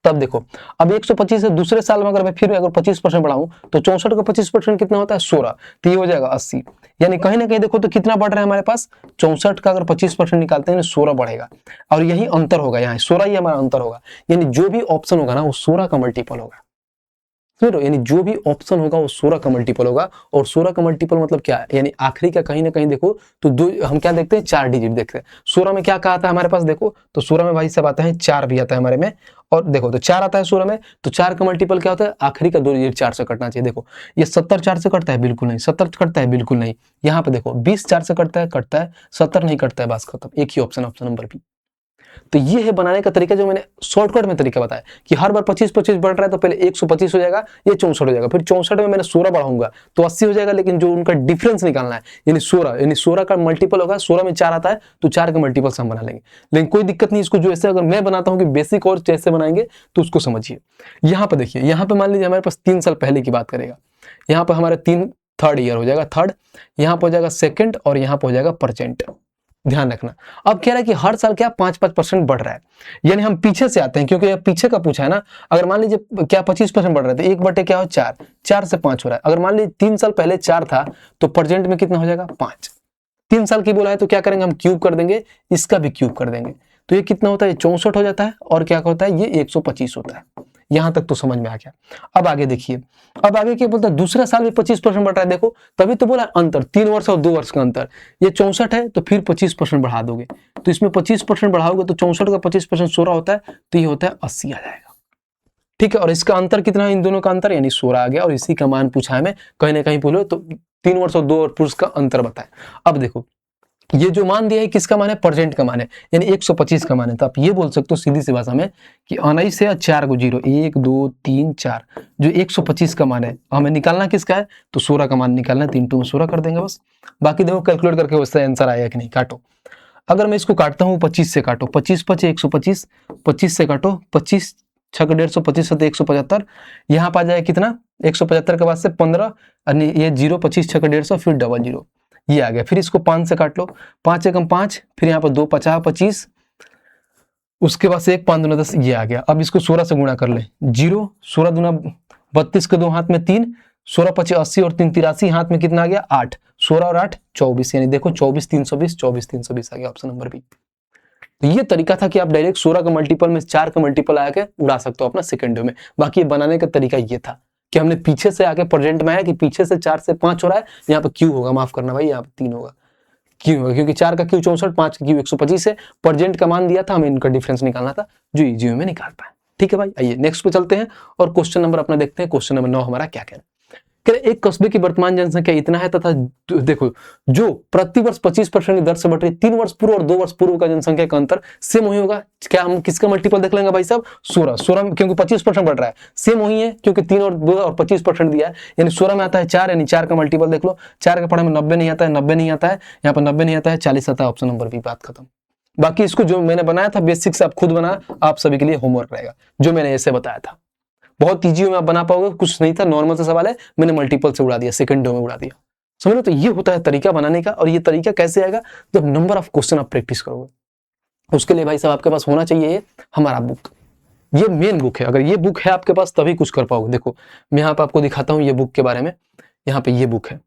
तब देखो अब 125 से दूसरे साल में अगर मैं फिर अगर 25% बढ़ाऊं तो 64 का 25% कितना होता है 16, तो ये हो जाएगा 80। यानी कहीं ना कहीं देखो तो कितना बढ़ रहा है हमारे पास, 64 का अगर 25% निकालते हैं 16 बढ़ेगा, और यही अंतर होगा, यहाँ 16 ही हमारा अंतर होगा। यानी जो भी ऑप्शन होगा ना वो 16 का मल्टीपल होगा, समझ रहे हो, यानी जो भी ऑप्शन होगा वो 16 का मल्टीपल होगा। और 16 का मल्टीपल मतलब क्या है, यानी आखिरी का कहीं ना कहीं देखो तो दो, हम क्या देखते हैं 4 डिजिट देखते हैं। 16 में क्या कहा था हमारे पास, देखो तो 16 में भाई सब आता है 4 भी आता है हमारे में, और देखो तो 4 आता है 16 में, तो 4 का मल्टीपल क्या होता है, आखिरी का 2 डिजिट 4 से कटना चाहिए। देखो ये 70 4 से कटता है, बिल्कुल नहीं, 70 कटता है, बिल्कुल नहीं। यहाँ पे देखो 20 4 से कटता है, 70 नहीं कटता है, बस खत्म, एक ही ऑप्शन, ऑप्शन नंबर बी। तो ये है बनाने का तरीका जो मैंने शॉर्टकट में तरीका बताया कि हर बार 25-25 बढ़ रहा है तो पहले 125 हो जाएगा, ये 64 हो जाएगा, फिर 64 में मैंने 16 बढ़ाऊंगा तो 80 हो जाएगा। लेकिन जो उनका डिफरेंस निकालना है यानी 16, यानी 16 का मल्टीपल होगा, 16 में 4 आता है तो 4 का मल्टीपल से हम बना लेंगे। लेकिन कोई दिक्कत नहीं, इसको जो ऐसे अगर मैं बनाता हूँ कि बेसिक और जैसे बनाएंगे तो उसको समझिए। यहाँ पे देखिए, यहाँ पे मान लीजिए हमारे पास 3 साल पहले की बात करेगा, यहाँ पे हमारे 3 ईयर हो जाएगा, थर्ड, यहाँ पे हो जाएगा सेकंड, और यहाँ पे हो जाएगा परसेंट, ध्यान रखना। अब कह रहा है कि हर साल क्या 5-5% बढ़ रहा है, यानी हम पीछे से आते हैं क्योंकि पीछे का पूछा है ना। अगर मान लीजिए क्या 25% बढ़ रहा है तो 1 बटे क्या हो 4, 4 से 5 हो रहा है। अगर मान लीजिए 3 साल पहले 4 था तो प्रेजेंट में कितना हो जाएगा 5। 3 साल की बोला है तो क्या करेंगे हम क्यूब कर देंगे, इसका भी क्यूब कर देंगे, तो ये कितना होता है 64 हो जाता है, और क्या होता है ये 125 होता है। यहां तक तो समझ में आ गया। अब आगे देखिए, अब आगे क्या बोलता है, दूसरा साल भी 25% बढ़ रहा है। देखो तभी तो बोला अंतर 3 वर्ष और 2 वर्ष का अंतर, ये 64 है तो फिर 25% बढ़ा दोगे, तो इसमें 25% बढ़ाओगे तो 64 का 25% 16 होता है, तो ये होता है 80 आ जाएगा, ठीक है। और इसका अंतर कितना है, इन दोनों का अंतर यानी 16 आ गया, और इसी का मान पूछा है मैं, कहीं ना कहीं बोलो तो 3 वर्ष और 2 वर्ष का अंतर बताए। अब देखो ये जो मान दिया है किसका मान है, परसेंट का मान है, यानी 125 का मान है। तो आप ये बोल सकते हो सीधी सी भाषा में कि 19 से 4 को 0, 1 2 3 4, जो 125 का मान है हमें निकालना किसका है, तो 16 का मान निकालना है, 3 2 में 16 कर देंगे बस। बाकी देखो कैलकुलेट करके उससे आंसर आएगा कि नहीं, काटो। अगर मैं इसको काटता हूँ 25 से काटो, 25 5 125, 25 से काटो, 25 6 का 150, 25 7 175, यहाँ पर आ जाए कितना 175 के बाद से 15, ये 0, 25 6 का 150, फिर डबल 0, ये आ गया। फिर इसको 5 से काट लो, 5 एकम 5, फिर यहाँ पर 2 50 25, उसके बाद से 1 5 दूना 10, ये आ गया। अब इसको 16 से गुणा कर ले, 0 16 दूना 32 के 2 हाथ में 3, 16 25 80 और 3 83, हाथ में कितना आ गया 8, 16 और 8 24, यानी देखो 24 320, 24 320 आ गया, ऑप्शन नंबर बी। तो ये तरीका था कि आप डायरेक्ट 16 का मल्टीपल में 4 का मल्टीपल आके उड़ा सकते हो अपना सेकंड में। बाकी ये बनाने का तरीका ये था कि हमने पीछे से आके प्रेजेंट में आया कि पीछे से 4 से 5 हो रहा है, यहाँ पे क्यू होगा, माफ करना भाई, यहाँ पे 3 होगा, क्यू होगा क्योंकि 4 का क्यू 64, 5 का क्यू 125 है, प्रेजेंट का मान दिया था, हमें इनका डिफरेंस निकालना था जो इजी में निकाल पाए। ठीक है भाई, आइए नेक्स्ट पे चलते हैं और क्वेश्चन नंबर अपना देखते हैं। क्वेश्चन नंबर 9 हमारा क्या कहना है, एक कस्बे की वर्तमान जनसंख्या इतना है तथा देखो जो प्रतिवर्ष 25% की दर से बढ़ रही, 3 वर्ष पूर्व और 2 वर्ष पूर्व का जनसंख्या का अंतर सेम वही होगा। क्या हम किसका मल्टीपल देख लेंगे भाई साहब, 16 क्योंकि 25% बढ़ रहा है, सेम वही है क्योंकि 3 और 2 और 25% दिया है, यानी 16 में आता है 4, यानी 4 का मल्टीपल देख लो। 4 का पढ़ा में 90 नहीं आता है, 90 नहीं आता है, यहाँ पर 90 नहीं आता है, 40 आता है, ऑप्शन नंबर बी, बात खत्म। बाकी इसको जो मैंने बनाया था बेसिक से आप खुद बना, आप सभी के लिए होमवर्क रहेगा जो मैंने ऐसे बताया था, बहुत इजी में आप बना पाओगे, कुछ नहीं था, नॉर्मल सा सवाल है, मैंने मल्टीपल से उड़ा दिया, सेकंडों में उड़ा दिया, समझ लो। तो ये होता है तरीका बनाने का, और ये तरीका कैसे आएगा, जब नंबर ऑफ क्वेश्चन आप प्रैक्टिस करोगे। उसके लिए भाई साहब आपके पास होना चाहिए ये हमारा बुक, ये मेन बुक है। अगर ये बुक है आपके पास तभी कुछ कर पाओगे। देखो मैं यहाँ पे आपको दिखाता हूँ ये बुक के बारे में, यहाँ पे ये बुक है,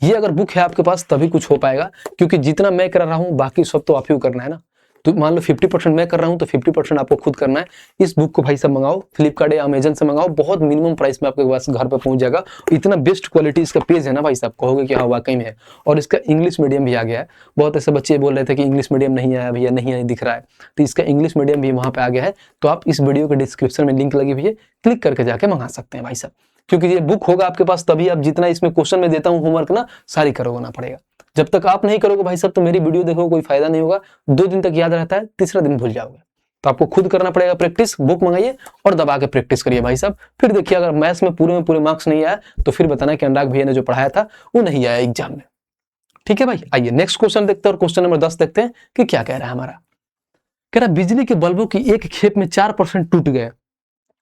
ये अगर बुक है आपके पास तभी कुछ हो पाएगा, क्योंकि जितना मैं कर रहा हूँ बाकी सब तो आप ही करना है ना। तो मान लो 50% मैं कर रहा हूँ तो 50% आपको खुद करना है। इस बुक को भाई साहब मंगाओ, फ्लिपकार्ट या अमेजन से मंगाओ, बहुत मिनिमम प्राइस में आपके पास घर पर पहुंच जाएगा। इतना बेस्ट क्वालिटी इसका पेज है ना भाई साहब, कहोगे कि हाँ वाकई में है। और इसका इंग्लिश मीडियम भी आ गया है। बहुत ऐसे बच्चे बोल रहे थे कि इंग्लिश मीडियम नहीं आया भैया, नहीं आया दिख रहा है, तो इसका इंग्लिश मीडियम भी वहाँ पे आ गया है। तो आप इस वीडियो के डिस्क्रिप्शन में लिंक लगी हुई है, क्लिक करके जाके मंगा सकते हैं भाई साहब। क्योंकि ये बुक होगा आपके पास तभी आप जितना इसमें क्वेश्चन में देता हूँ होमवर्क ना सारी करोगे ना पड़ेगा। जब तक आप नहीं करोगे भाई साहब तो मेरी वीडियो देखो कोई फायदा नहीं होगा। 2 दिन तक याद रहता है, तीसरा दिन भूल जाओगे। तो आपको खुद करना पड़ेगा प्रैक्टिस। बुक मंगाइए और दबा के प्रैक्टिस करिए भाई साहब। फिर देखिए अगर मैथ्स में पूरे मार्क्स नहीं आया तो फिर बताना कि अनुराग भैया ने जो पढ़ाया था वो नहीं आया एग्जाम में। ठीक है भाई, आइए नेक्स्ट क्वेश्चन देखते हैं और क्वेश्चन नंबर 10 देखते हैं कि क्या कह रहा है हमारा। कह रहा बिजली के बल्बों की एक खेप में 4% टूट गए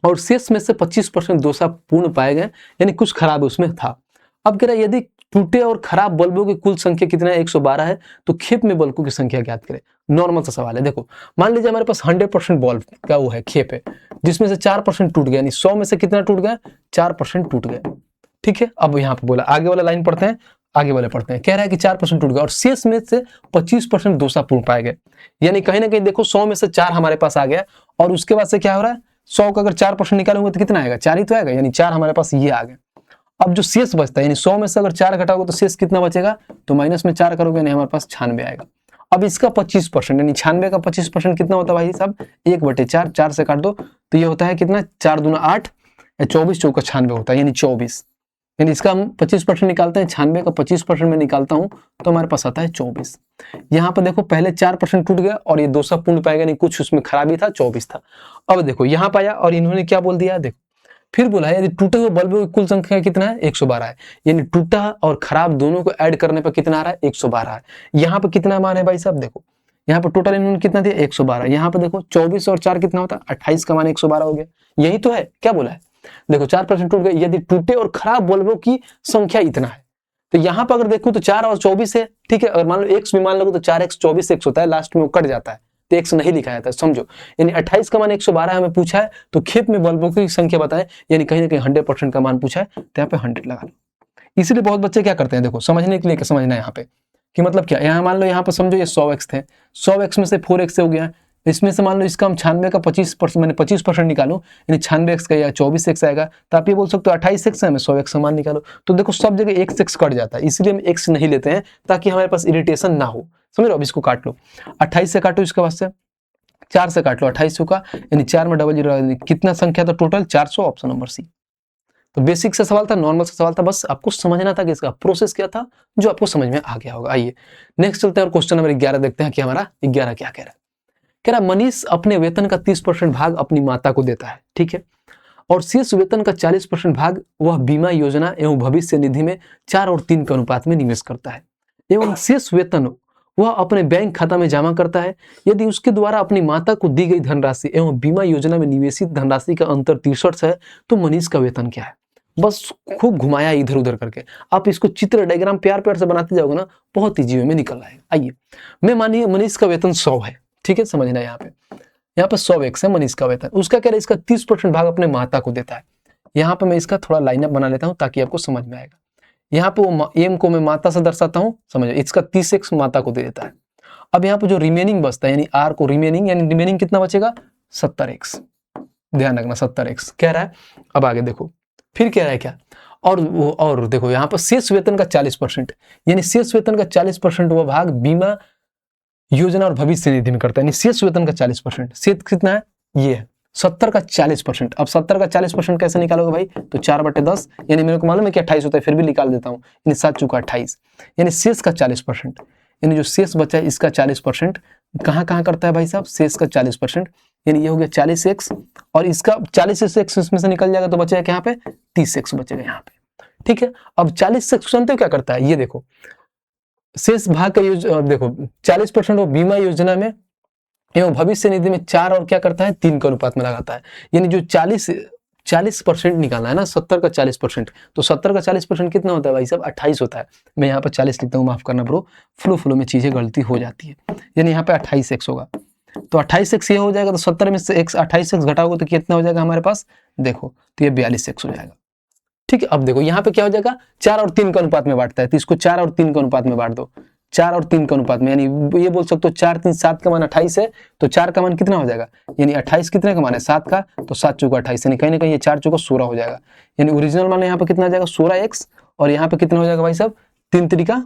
और शेष में से 25% दोषापूर्ण पाए गए, यानी कुछ खराब उसमें था। अब कह रहा है यदि टूटे और खराब बल्बों की कुल संख्या कितना है, 112 है, तो खेप में बल्बों की संख्या ज्ञात करें। नॉर्मल सा सवाल है। देखो मान लीजिए हमारे पास 100% बल्ब का वो है, खेप है, जिसमें से 4% टूट गया, यानी 100 में से कितना टूट गया, 4% टूट गया। ठीक है, अब यहाँ पे बोला आगे वाला लाइन पढ़ते हैं, आगे वाले पढ़ते हैं। कह रहा है कि 4% टूट गया और शेष में से 25% दोषापूर्ण पाए गए, यानी कहीं ना कहीं देखो 100 में से 4 हमारे पास आ गया और उसके बाद से क्या हो रहा है, 100 का अगर 4% निकालोगे तो कितना आएगा, 4 ही तो आएगा, यानी 4 हमारे पास ये आ गए। अब जो शेष बचता है, यानी 100 में से अगर 4 घटाओगे तो शेष कितना बचेगा, तो माइनस में 4 करोगे यानी हमारे पास 96 आएगा। अब इसका 25% यानी 96 का 25% कितना होता है भाई साहब, 1/4, 4 से काट दो तो ये होता है कितना, 4 दूना 8 या 24 चौका 96 होता है, यानी 24। यानी इसका हम 25% निकालते हैं, 96 का 25% में निकालता हूं तो हमारे पास आता है 24। यहाँ पर देखो पहले 4% टूट गया और ये दोषापूर्ण पाएगा, नहीं कुछ उसमें खराबी था, 24 था। अब देखो यहाँ पाया और इन्होंने क्या बोल दिया, देखो फिर बोला है यदि टूटे हुए बल्बों की कुल संख्या कितना है, 112 है, यानी टूटा और खराब दोनों को ऐड करने पर कितना आ रहा है, 112 है। यहाँ पर कितना मान है भाई साहब, देखो यहाँ पर टोटल इन्होंने कितना दिया, 112। यहाँ पर देखो 24 और 4 कितना होता है, 28 का मान 112 हो गया। यही तो है, क्या बोला है, देखो 4% टूट गए, यदि टूटे और खराब बल्बों की संख्या इतना है। तो यहाँ पर अगर देखो तो 4 और 24 है, ठीक है। अगर मान लो x भी मान लो तो 4x 24 x होता है, लास्ट में वो कट जाता है तो x नहीं लिखा जाता है, समझो। यानी 28 का मान 112 हमें पूछा है, तो खेप में बल्बों की संख्या बताएं, यानी कहीं ना कहीं 100% का मान पूछा है, तो यहाँ पे 100 लगा लो। इसलिए बहुत बच्चे क्या करते हैं, देखो समझने के लिए क्या समझना है यहाँ पे कि मतलब क्या, यहाँ मान लो यहाँ पर समझो ये 100x थे, 100x में से 4x हो गया, इसमें से मान लो इसका हम 96 का 25%, मैंने 25% निकालू, यानी 96x का या 24x आएगा, तो आप ये बोल सकते हो 28x है, हमें 100x का मान निकालो। तो देखो सब जगह x कट जाता है, इसलिए हम x नहीं लेते हैं ताकि हमारे पास इरिटेशन ना हो, समझ लो। अब इसको काट लो, 28 से काटो, इसके बाद से 4 से काट लो 28 का, यानी 4 में 00, कितना संख्या था टोटल, 400, ऑप्शन नंबर सी। तो बेसिक सा सवाल था, नॉर्मल सा सवाल था, बस आपको समझना था कि इसका प्रोसेस क्या था, जो आपको समझ में आ गया होगा। आइए नेक्स्ट चलते हैं और क्वेश्चन नंबर 11 देखते हैं कि हमारा 11 क्या कह रहा है। कह रहा मनीष अपने वेतन का 30% भाग अपनी माता को देता है, ठीक है, और शेष वेतन का 40% भाग वह बीमा योजना एवं भविष्य निधि में 4 और 3 के अनुपात में निवेश करता है, एवं शेष वेतन वह अपने बैंक खाता में जमा करता है। यदि उसके द्वारा अपनी माता को दी गई धनराशि एवं बीमा योजना में निवेशित धनराशि का अंतर 63 है, तो मनीष का वेतन क्या है। बस खूब घुमाया इधर उधर करके, आप इसको चित्र डायग्राम प्यार प्यार से बनाते जाओगे ना, बहुत ईजी वे में निकल आएगा। आइए, मैं मानिए मनीष का वेतन 100 है, ठीक है, समझना यहाँ पे 100x है मनीष का वेतन, उसका क्या है, इसका 30% भाग अपने माता को देता है। यहाँ पे मैं इसका थोड़ा लाइनअप बना लेता हूँ ताकि आपको समझ में आएगा। यहाँ पे वो m को मैं माता से दर्शाता हूँ, समझो, इसका 30x माता को दे देता है। अब यहाँ पे जो रिमेनिंग बचता है, यानी r को रिमेनिंग, यानी रिमेनिंग कितना बचेगा, 70x, ध्यान रखना 70x कह रहा है। अब आगे देखो फिर कह रहा है क्या, और देखो यहाँ पर शेष वेतन का 40%, यानी शेष वेतन का 40% वह भाग बीमा योजना और भविष्य निधि में करता है, यानी शेष वेतन का 40%। शेष कितना है, ये है 70 का 40%। अब 70 का 40% कैसे निकालोगे भाई, तो 4/10, यानी मेरे को मालूम है कि 28 होता है, फिर भी निकाल देता हूँ, यानी 7 चुका 28, यानी शेष का 40%, यानी जो शेष बचा है इसका 40% कहाँ करता है भाई साहब, शेष का 40%, यानी ये हो गया 40x, और इसका 40x इसमें से निकल जाएगा तो बचेगा यहाँ पे 30x बचेगा यहाँ पे, ठीक है। अब 40x जानते हो क्या करता है, ये देखो शेष भाग का देखो 40% वो बीमा योजना में एवं भविष्य निधि में 4 और क्या करता है, 3 के अनुपात में लगाता है। यानी जो 40% निकालना है ना, 70 का 40%, तो 70 का 40% कितना होता है भाई साहब, 28 होता है। मैं यहाँ पर 40 लिखता हूँ, माफ करना ब्रो, फ्लो में चीजें गलती हो जाती है, यानी यहाँ पे 28x होगा, तो 28x ये हो जाएगा, तो 70 में से 28x घटाओगे तो कितना हो जाएगा हमारे पास, देखो तो ये 42x हो जाएगा, ठीक है। अब देखो यहाँ पे क्या हो जाएगा, 4 और 3 के अनुपात में बांटता है, तो इसको 4 और 3 के अनुपात में बांट दो, 4 और 3 के अनुपात में, यानी ये बोल सकते हो 4 3 7 का मान 28 है, तो 4 का मान कितना हो जाएगा, यानी 28 कितने का मान है 7 का, तो 7 चौका 28, यानी कहीं ना कहीं ये 4 चौका 16 हो जाएगा। यानी ओरिजिनल मान यहाँ पे कितना आ जाएगा 16x, और यहाँ पे कितना हो जाएगा भाई साहब 3 तरीका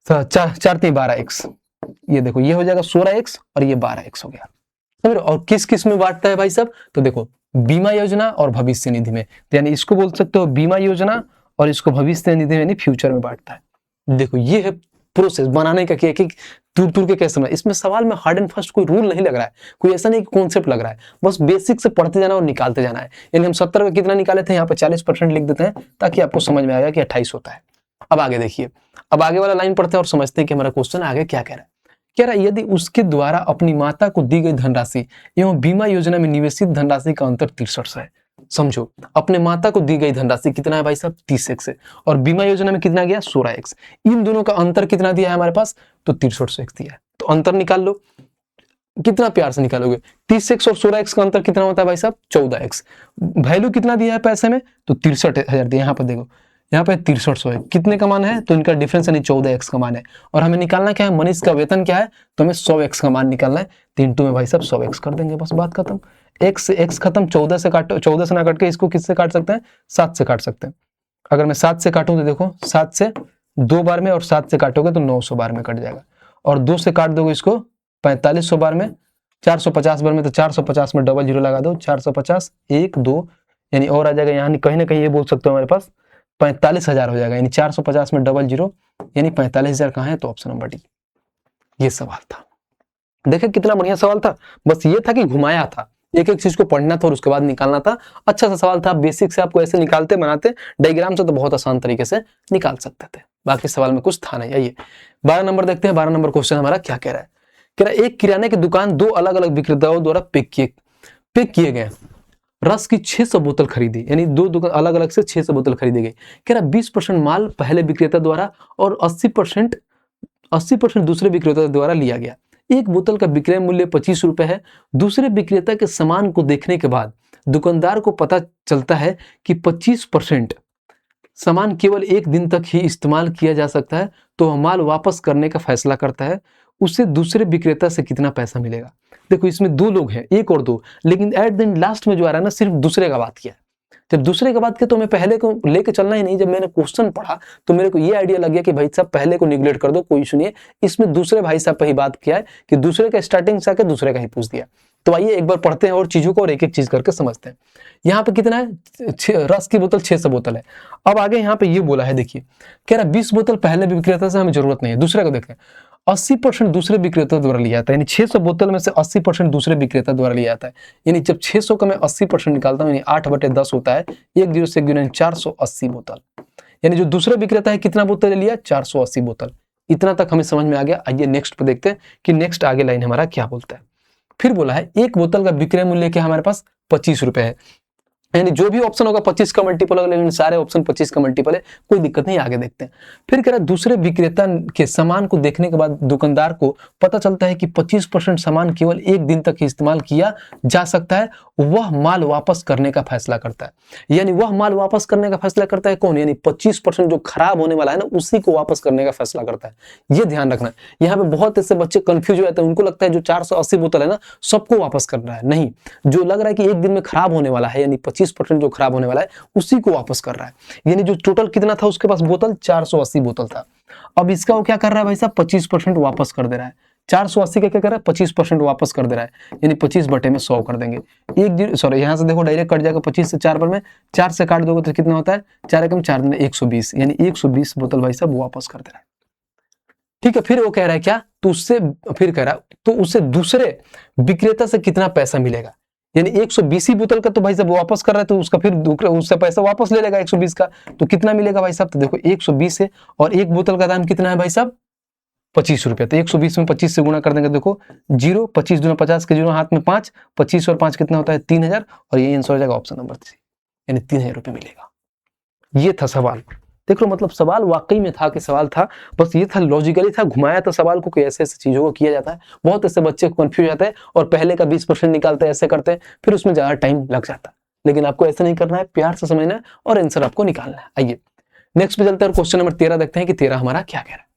4 3 12x। ये देखो ये हो जाएगा 16x और ये 12x हो गया, समझ रहे हो। और किस किस में बांटता है भाई साहब, तो देखो बीमा योजना और भविष्य निधि में, तो यानी इसको बोल सकते हो बीमा योजना और इसको भविष्य निधि में यानी फ्यूचर में बांटता है। देखो ये है प्रोसेस बनाने का, कि दूर दूर के कैसे समझ। इसमें सवाल में हार्ड एंड फास्ट कोई रूल नहीं लग रहा है, कोई ऐसा नहीं कॉन्सेप्ट लग रहा है, बस बेसिक से पढ़ते जाना और निकालते जाना है। यानी हम 70 का कितना निकाले थे, यहाँ पे 40% लिख देते हैं ताकि आपको समझ में आएगा कि 28 होता है। अब आगे देखिए, अब आगे वाला लाइन पढ़ते हैं और समझते हैं कि हमारा क्वेश्चन आगे क्या कह रहा है। कह रहा है यदि उसके द्वारा अपनी माता को दी गई धनराशि एवं बीमा योजना में निवेशित धनराशि का अंतर 63 है। समझो, अपने माता को दी गई धनराशि कितना है भाई साहब 30x है, और बीमा योजना में कितना गया 16x। इन दोनों का अंतर कितना दिया है हमारे पास, तो 63x दिया है। तो अंतर निकाल लो, कितना प्यार से निकालोगे, 30x और 16x का अंतर कितना होता है भाई साहब 14x। वैल्यू कितना दिया है पैसे में, तो 63,000 दिया। यहाँ पर देखो, यहाँ पे 6300 है, कितने का मान है, तो इनका डिफरेंस यानी 14x का मान है। और हमें निकालना क्या है, मनीष का वेतन क्या है, तो हमें 100x का मान निकालना है। 3 2 में भाई साहब 100x कर देंगे, बस बात खत्म। x से x खत्म, 14 से काटो, 14 से ना काट के इसको किससे काट सकते हैं, 7 से काट सकते हैं। अगर मैं 7 से काटूं तो देखो 7 से 2 बार में, और 7 से काटोगे तो 900 बार में कट जाएगा। और 2 से काट दोगे इसको 4500 बार में, 450 बार में, तो 450 में डबल जीरो लगा दो, 450 1 2, यानी और आ जाएगा यहाँ कहीं ना कहीं ये बोल सकते हो हमारे पास 45,000 हो जाएगा। यानी 450 में डबल जीरो यानी 45,000 कहाँ है, तो ऑप्शन नंबर डी। ये सवाल था, देखे कितना बढ़िया सवाल था। बस ये था कि घुमाया था, एक एक चीज को पढ़ना था और उसके बाद निकालना था। अच्छा सा सवाल था, बेसिक से आपको ऐसे निकालते बनाते, डायग्राम से तो बहुत आसान तरीके से निकाल सकते थे। बाकी सवाल में कुछ था नहीं। आइए 12 नंबर देखते हैं। 12 नंबर क्वेश्चन हमारा क्या कह रहा है, कह रहा है एक किराने की दुकान 2 अलग अलग विक्रेताओं द्वारा पैक किए गए रस की 600 बोतल खरीदी, यानी 2 दुकान अलग अलग से 600 बोतल खरीदी गई। कह रहा 20% माल पहले विक्रेता द्वारा और 80% दूसरे विक्रेता द्वारा लिया गया। एक बोतल का विक्रय मूल्य 25 रुपए है। दूसरे विक्रेता के सामान को देखने के बाद दुकानदार को पता चलता है कि 25% सामान केवल 1 दिन तक ही इस्तेमाल किया जा सकता है, तो वह माल वापस करने का फैसला करता है। उससे दूसरे विक्रेता से कितना पैसा मिलेगा। देखो इसमें 2 लोग हैं, 1 और 2, लेकिन एट द एंड लास्ट में जो आ रहा है ना, सिर्फ दूसरे का बात किया है। जब दूसरे का बात किया तो मैं पहले को लेके चलना ही नहीं। जब मैंने क्वेश्चन पढ़ा तो मेरे को ये आइडिया लग गया कि भाई साहब पहले को निगलेक्ट कर दो, कोई इशू नहीं है। इसमें दूसरे भाई साहब पे ही बात किया है कि दूसरे का स्टार्टिंग से आकर दूसरे का ही पूछ दिया। तो आइए एक बार पढ़ते हैं और चीजों को और एक एक चीज करके समझते हैं। यहाँ पे कितना है, रस की बोतल 600 बोतल है। अब आगे यहाँ पे ये बोला है, देखिए कह रहा 20 बोतल पहले विक्रेता से हमें जरूरत नहीं है। दूसरे को देखें, 80% दूसरे विक्रेता द्वारा लिया जाता है, यानी 600 बोतल में से 80% दूसरे विक्रेता द्वारा लिया जाता है। यानी जब 600 का मैं 80% निकालता हूँ, यानी 8/10 होता है, 1 0 से 480 बोतल। यानी जो दूसरे विक्रेता है कितना बोतल ले लिया, 480 बोतल। इतना तक हमें समझ में आ गया। आइए नेक्स्ट पे देखते हैं कि नेक्स्ट आगे लाइन हमारा क्या बोलता है। फिर बोला है एक बोतल का विक्रय मूल्य क्या हमारे पास 25 रुपए है। यानी जो भी ऑप्शन होगा 25 का मल्टीपल होगा, लेकिन सारे ऑप्शन 25 का मल्टीपल है, कोई दिक्कत नहीं। आगे देखते हैं। फिर कह रहा है दूसरे विक्रेता के सामान को देखने के बाद दुकानदार को पता चलता है कि 25% सामान केवल 1 दिन तक ही इस्तेमाल किया जा सकता है, वह माल वापस करने का फैसला करता है। यानी वह माल वापस करने का फैसला करता है कौन, यानी 25% जो खराब होने वाला है ना, उसी को वापस करने का फैसला करता है। ये ध्यान रखना। यहाँ पे बहुत ऐसे बच्चे कंफ्यूज हो जाते हैं, उनको लगता है जो 480 बोतल है ना सबको वापस करना है। नहीं, जो लग रहा है कि 1 दिन में खराब होने वाला है, यानी 25% जो खराब होने वाला है उसी को वापस कर रहा है। यानी जो टोटल कितना था उसके पास बोतल, 480 बोतल था। अब इसका वो क्या कर रहा है भाई साहब, 25% वापस कर दे रहा है। 480 का क्या कर रहा है, 25% वापस कर दे रहा है, यानी 25/100 कर देंगे। यहाँ से देखो डायरेक्ट कट जाएगा 25 से 4 बार में, 4 से काट दोगे तो कितना होता है, 4 एकम 4 में 120, यानी 120 बोतल भाई साहब वापस कर दे रहा है। ठीक है, फिर वो कह रहा है क्या, तो उससे फिर कह रहा है तो उससे दूसरे विक्रेता से कितना पैसा मिलेगा। यानी 120 ही बोतल का तो भाई साहब वापस कर रहा है, तो उसका फिर उससे पैसा वापस ले लेगा 120 का, तो कितना मिलेगा भाई साहब। तो देखो 120 है और एक बोतल का दाम कितना है भाई साहब 25 रुपया। तो 120 में 25 से गुणा कर देंगे, देखो 0 25 दूना 50 के 0 हाथ में 5, 25 और 5 कितना होता है 3000, और ये आंसर हो जाएगा ऑप्शन नंबर सी, यानी 3000 रुपये मिलेगा। ये था सवाल। देख लो, मतलब सवाल वाकई में था कि सवाल था, बस ये था लॉजिकली था, घुमाया था सवाल को कि ऐसे ऐसे चीजों को किया जाता है। बहुत ऐसे बच्चे कंफ्यूज जाते हैं और पहले का 20% निकालते हैं, ऐसे करते हैं, फिर उसमें ज्यादा टाइम लग जाता है। लेकिन आपको ऐसा नहीं करना है, प्यार से समझना है और आंसर आपको निकालना है। आइए नेक्स्ट पे चलते हैं और क्वेश्चन नंबर 13 देखते हैं कि 13 हमारा क्या कह रहा है।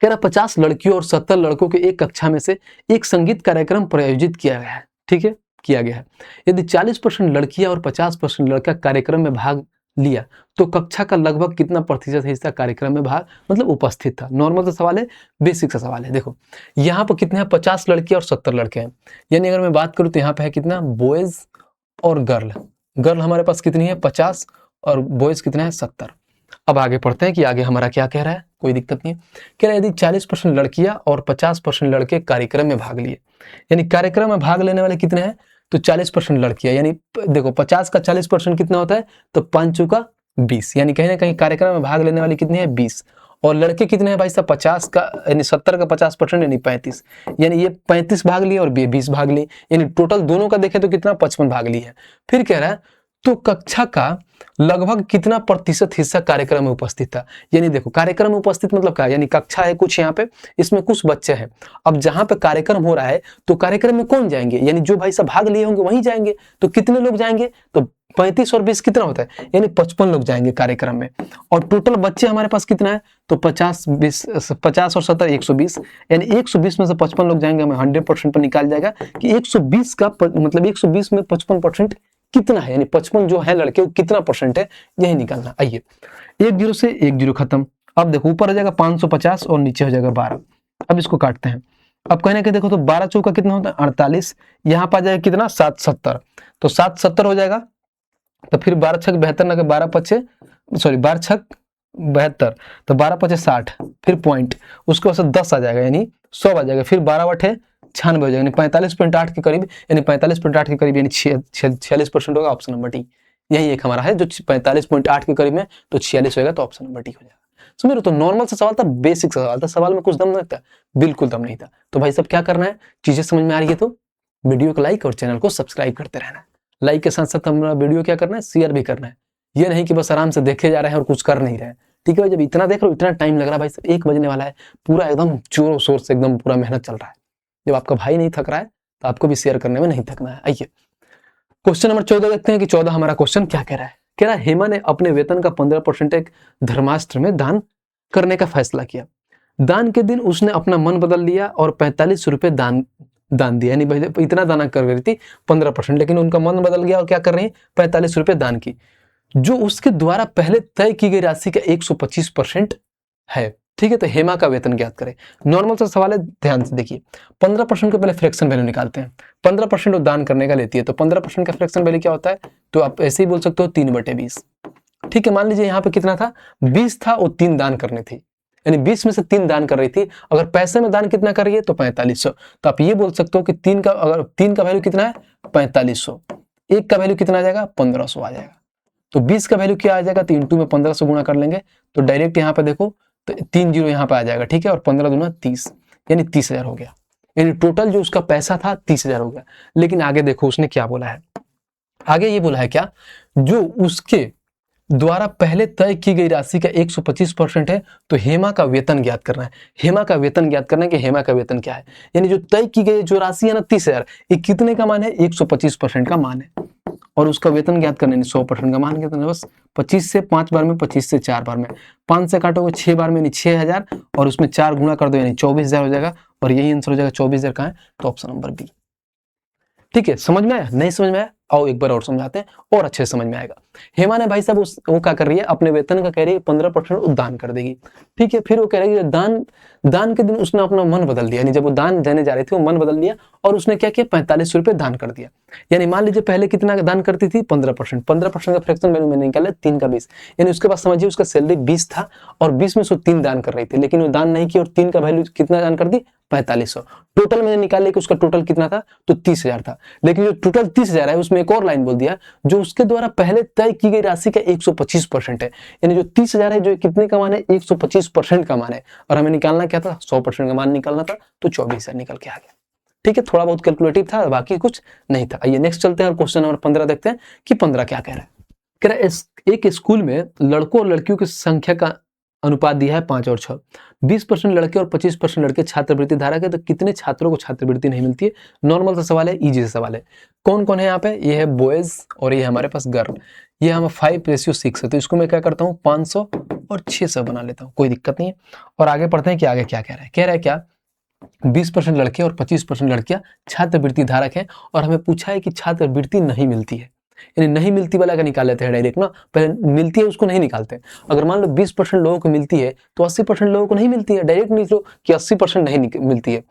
कह रहा 50 लड़कियों और 70 लड़कों के एक कक्षा में से एक संगीत कार्यक्रम प्रायोजित किया गया है, ठीक है, किया गया है। यदि 40% लड़कियां और 50% लड़का कार्यक्रम में भाग लिया तो कक्षा का लगभग कितना प्रतिशत हिस्सा कार्यक्रम में भाग मतलब उपस्थित था। नॉर्मल सा सवाल है, बेसिक सा सवाल है। देखो यहाँ पर कितने हैं, 50 लड़कियां और 70 लड़के हैं, यानी अगर मैं बात करूँ तो यहाँ पे है कितना, बॉयज और गर्ल हमारे पास कितनी है 50 और बॉयज कितना है 70। अब आगे पढ़ते हैं कि आगे हमारा क्या कह रहा है, कोई दिक्कत नहीं है। कह रहा है यदि 40% लड़कियां और 50% लड़के कार्यक्रम में भाग लिए, यानी कार्यक्रम में भाग लेने वाले कितने हैं, तो 40% लड़कियां, यानी देखो 50 का 40% कितना होता है, तो 5 चौका 20, यानी कहीं ना कहीं कार्यक्रम में भाग लेने वाली कितनी है 20, और लड़के कितने हैं भाई साहब 50 का यानी 70 का 50% यानी 35, यानी ये 35 भाग लिए और 20 भाग लिए, यानी टोटल दोनों का देखें तो कितना 55 भाग लिए है। फिर कह रहा है तो कक्षा का लगभग कितना प्रतिशत हिस्सा कार्यक्रम में उपस्थित था, यानी देखो कार्यक्रम में उपस्थित मतलब क्या, यानी कक्षा है कुछ यहाँ पे, इसमें कुछ बच्चे हैं, अब जहां पे कार्यक्रम हो रहा है तो कार्यक्रम में कौन जाएंगे, यानी जो भाई साहब भाग लिए होंगे वहीं जाएंगे, तो कितने लोग जाएंगे, तो 35 और 20 कितना होता है, यानी 55 लोग जाएंगे कार्यक्रम में, और टोटल बच्चे हमारे पास कितना है, तो 50 और 70 120, यानी 120 में से 55 लोग जाएंगे, हमें 100% पर निकाल जाएगा कि 120 का मतलब 120 में 55% कितना है, यानी 55 जो है लड़के वो कितना परसेंट है, यही निकालना। आइए 10 से 10 खत्म। अब देखो ऊपर हो जाएगा 550 और नीचे हो जाएगा 12। अब इसको काटते हैं। अब कहने के देखो तो 12 चौका कितना होता है 48, यहाँ पर आ जाएगा कितना 770, तो 770 हो जाएगा, तो फिर 12 छक 72 ना, 12 पचे सॉरी 12 छक 72, तो 12 पचे 60, फिर पॉइंट उसके बाद 10 आ जाएगा यानी 100 आ जाएगा, फिर 12 बटे 96 हो जाएगा, यानी 45.8 के करीब, यानी 45.8 के करीब यानी 46% होगा, ऑप्शन नंबर डी। यही एक हमारा है जो 45.8 के करीब में, तो 46 होगा, तो ऑप्शन नंबर डी हो जाएगा। समझ रहे हो, तो नॉर्मल सा सवाल था, बेसिक सा सवाल था, सवाल में कुछ दम नहीं था, बिल्कुल दम नहीं था। तो भाई सब क्या करना है, चीजें समझ में आ रही है तो वीडियो को लाइक और चैनल को सब्सक्राइब करते रहना है। लाइक के साथ साथ हमारा वीडियो क्या करना है, शेयर भी करना है, ये नहीं कि बस आराम से देखे जा रहे हैं और कुछ कर नहीं रहे हैं। ठीक है भाई, जब इतना देख रहे हो, इतना टाइम लग रहा है भाई, 1 बजने वाला है, पूरा एकदम जोरों शोर से एकदम पूरा मेहनत चल रहा है। जब आपका भाई नहीं थक रहा है तो आपको भी शेयर करने में नहीं थकना है। आइए क्वेश्चन नंबर 14 देखते हैं कि 14 हमारा क्वेश्चन क्या कह रहा है। कह रहा है हेमा ने अपने वेतन का 15% एक धर्मास्त्र में दान करने का फैसला किया। दान के दिन उसने अपना मन बदल लिया और 45 रुपए दान दिया, यानी पहले इतना दाना कर रही थी 15%, लेकिन उनका मन बदल गया और क्या कर रही है 45 रुपए दान की, जो उसके द्वारा पहले तय की गई राशि का 125% है। ठीक है, तो हेमा का वेतन ज्ञात करें। नॉर्मल सा सवाल है, ध्यान से देखिए। 15% का पहले फ्रैक्शन वैल्यू निकालते हैं। 15% वो दान करने का लेती है, तो 15% का फ्रैक्शन वैल्यू क्या होता है, तो आप ऐसे ही बोल सकते हो 3/20। ठीक है, मान लीजिए यहाँ पे कितना था 20 था और 3 दान करनी थी, यानी 20 में से 3 दान कर रही थी। अगर पैसे में दान कितना कर रही है तो 4500, तो आप ये बोल सकते हो कि 3 का अगर 3 का वैल्यू कितना है 4500, 1 का वैल्यू कितना आ जाएगा 1500 आ जाएगा, तो 20 का वैल्यू क्या आ जाएगा, तो इंटू में 1500 गुणा कर लेंगे, तो डायरेक्ट यहाँ पे देखो तो 3 जीरो यहाँ पे आ जाएगा। ठीक है, और 15 दूना 30, यानी 30,000 हो गया, यानी टोटल जो उसका पैसा था 30,000 हो गया। लेकिन आगे देखो उसने क्या बोला है, आगे ये बोला है क्या, जो उसके द्वारा पहले तय की गई राशि का 125% है, तो हेमा का वेतन ज्ञात करना है। हेमा का वेतन ज्ञात करना है कि हेमा का वेतन क्या है, यानी जो तय की गई जो राशि है ना 30,000, ये कितने का मान है 125% का मान है, और उसका वेतन ज्ञात करने 100% का मान ज्ञात करना। बस 25 से 5 बार में, 25 से 4 बार में, 5 से काटोगे 6 बार में यानी 6000, और उसमें 4 गुणा कर दो यानी 24,000 हो जाएगा, और यही आंसर हो जाएगा 24,000 कहाँ है, तो ऑप्शन नंबर बी। ठीक है, समझ में आया, नहीं समझ में आया, आओ एक बार और समझाते हैं और अच्छे से समझ में आएगा। हेमा ने भाई साहब वो क्या कर रही है, अपने वेतन का कह रही है 15% दान कर देगी। ठीक है, फिर वो कह रही है दान के दिन उसने अपना मन बदल दिया, यानी जब वो दान देने जा रही थी वो मन बदल लिया और उसने क्या किया 45 रुपए दान कर दिया। यानी मान लीजिए पहले कितना दान करती थी 15%, 15% का फ्रैक्शन वैल्यू मैंने निकाला 3 का 20, यानी उसके बाद समझिए उसका सैलरी 20 था और 20 में से 3 दान कर रही थी, लेकिन वो दान नहीं की और 3 का वैल्यू कितना दान कर दी 4500। टोटल मैंने निकाल लिया कि उसका टोटल कितना था, तो 30,000 था, लेकिन जो टोटल 30,000 है उसमें एक और लाइन बोल दिया, जो उसके द्वारा पहले तय की गई राशि का 125% है, यानी जो 30,000 है जो कितने का मान है 125% का मान है, और हमें निकालना क्या था 100% का मान निकालना था, तो 24,000 निकल के आ गया। ठीक है, थोड़ा बहुत कैलकुलेटिव था, बाकी कुछ नहीं था। आइए नेक्स्ट चलते हैं और क्वेश्चन नंबर 15 देखते हैं कि 15 क्या कह रहा है। कह रहा है एक स्कूल में लड़कों और लड़कियों की संख्या का अनुपात दिया है 5 और 6, 20% लड़के और 25% लड़के छात्रवृत्ति धारक है, तो कितने छात्रों को छात्रवृत्ति नहीं मिलती है। नॉर्मल सा सवाल है, इजी सा सवाल है। कौन कौन है यहाँ पे, ये है बॉयज और ये हमारे पास गर्ल, ये हम 5:6 है, तो इसको मैं क्या करता हूँ 500 और 600 बना लेता हूँ, कोई दिक्कत नहीं है। और आगे पढ़ते हैं कि आगे क्या कह रहा है क्या 20% लड़के और 25% लड़कियां छात्रवृत्ति धारक हैं, और हमें पूछा है कि छात्रवृत्ति नहीं मिलती है, यानी नहीं मिलती वाला का निकाल लेते हैं डायरेक्ट ना, पहले मिलती है उसको नहीं निकालते। अगर मान लो 20% लोगों को मिलती है तो 80% लोगों को नहीं मिलती है, डायरेक्ट लिख लो कि 80% नहीं मिलती है।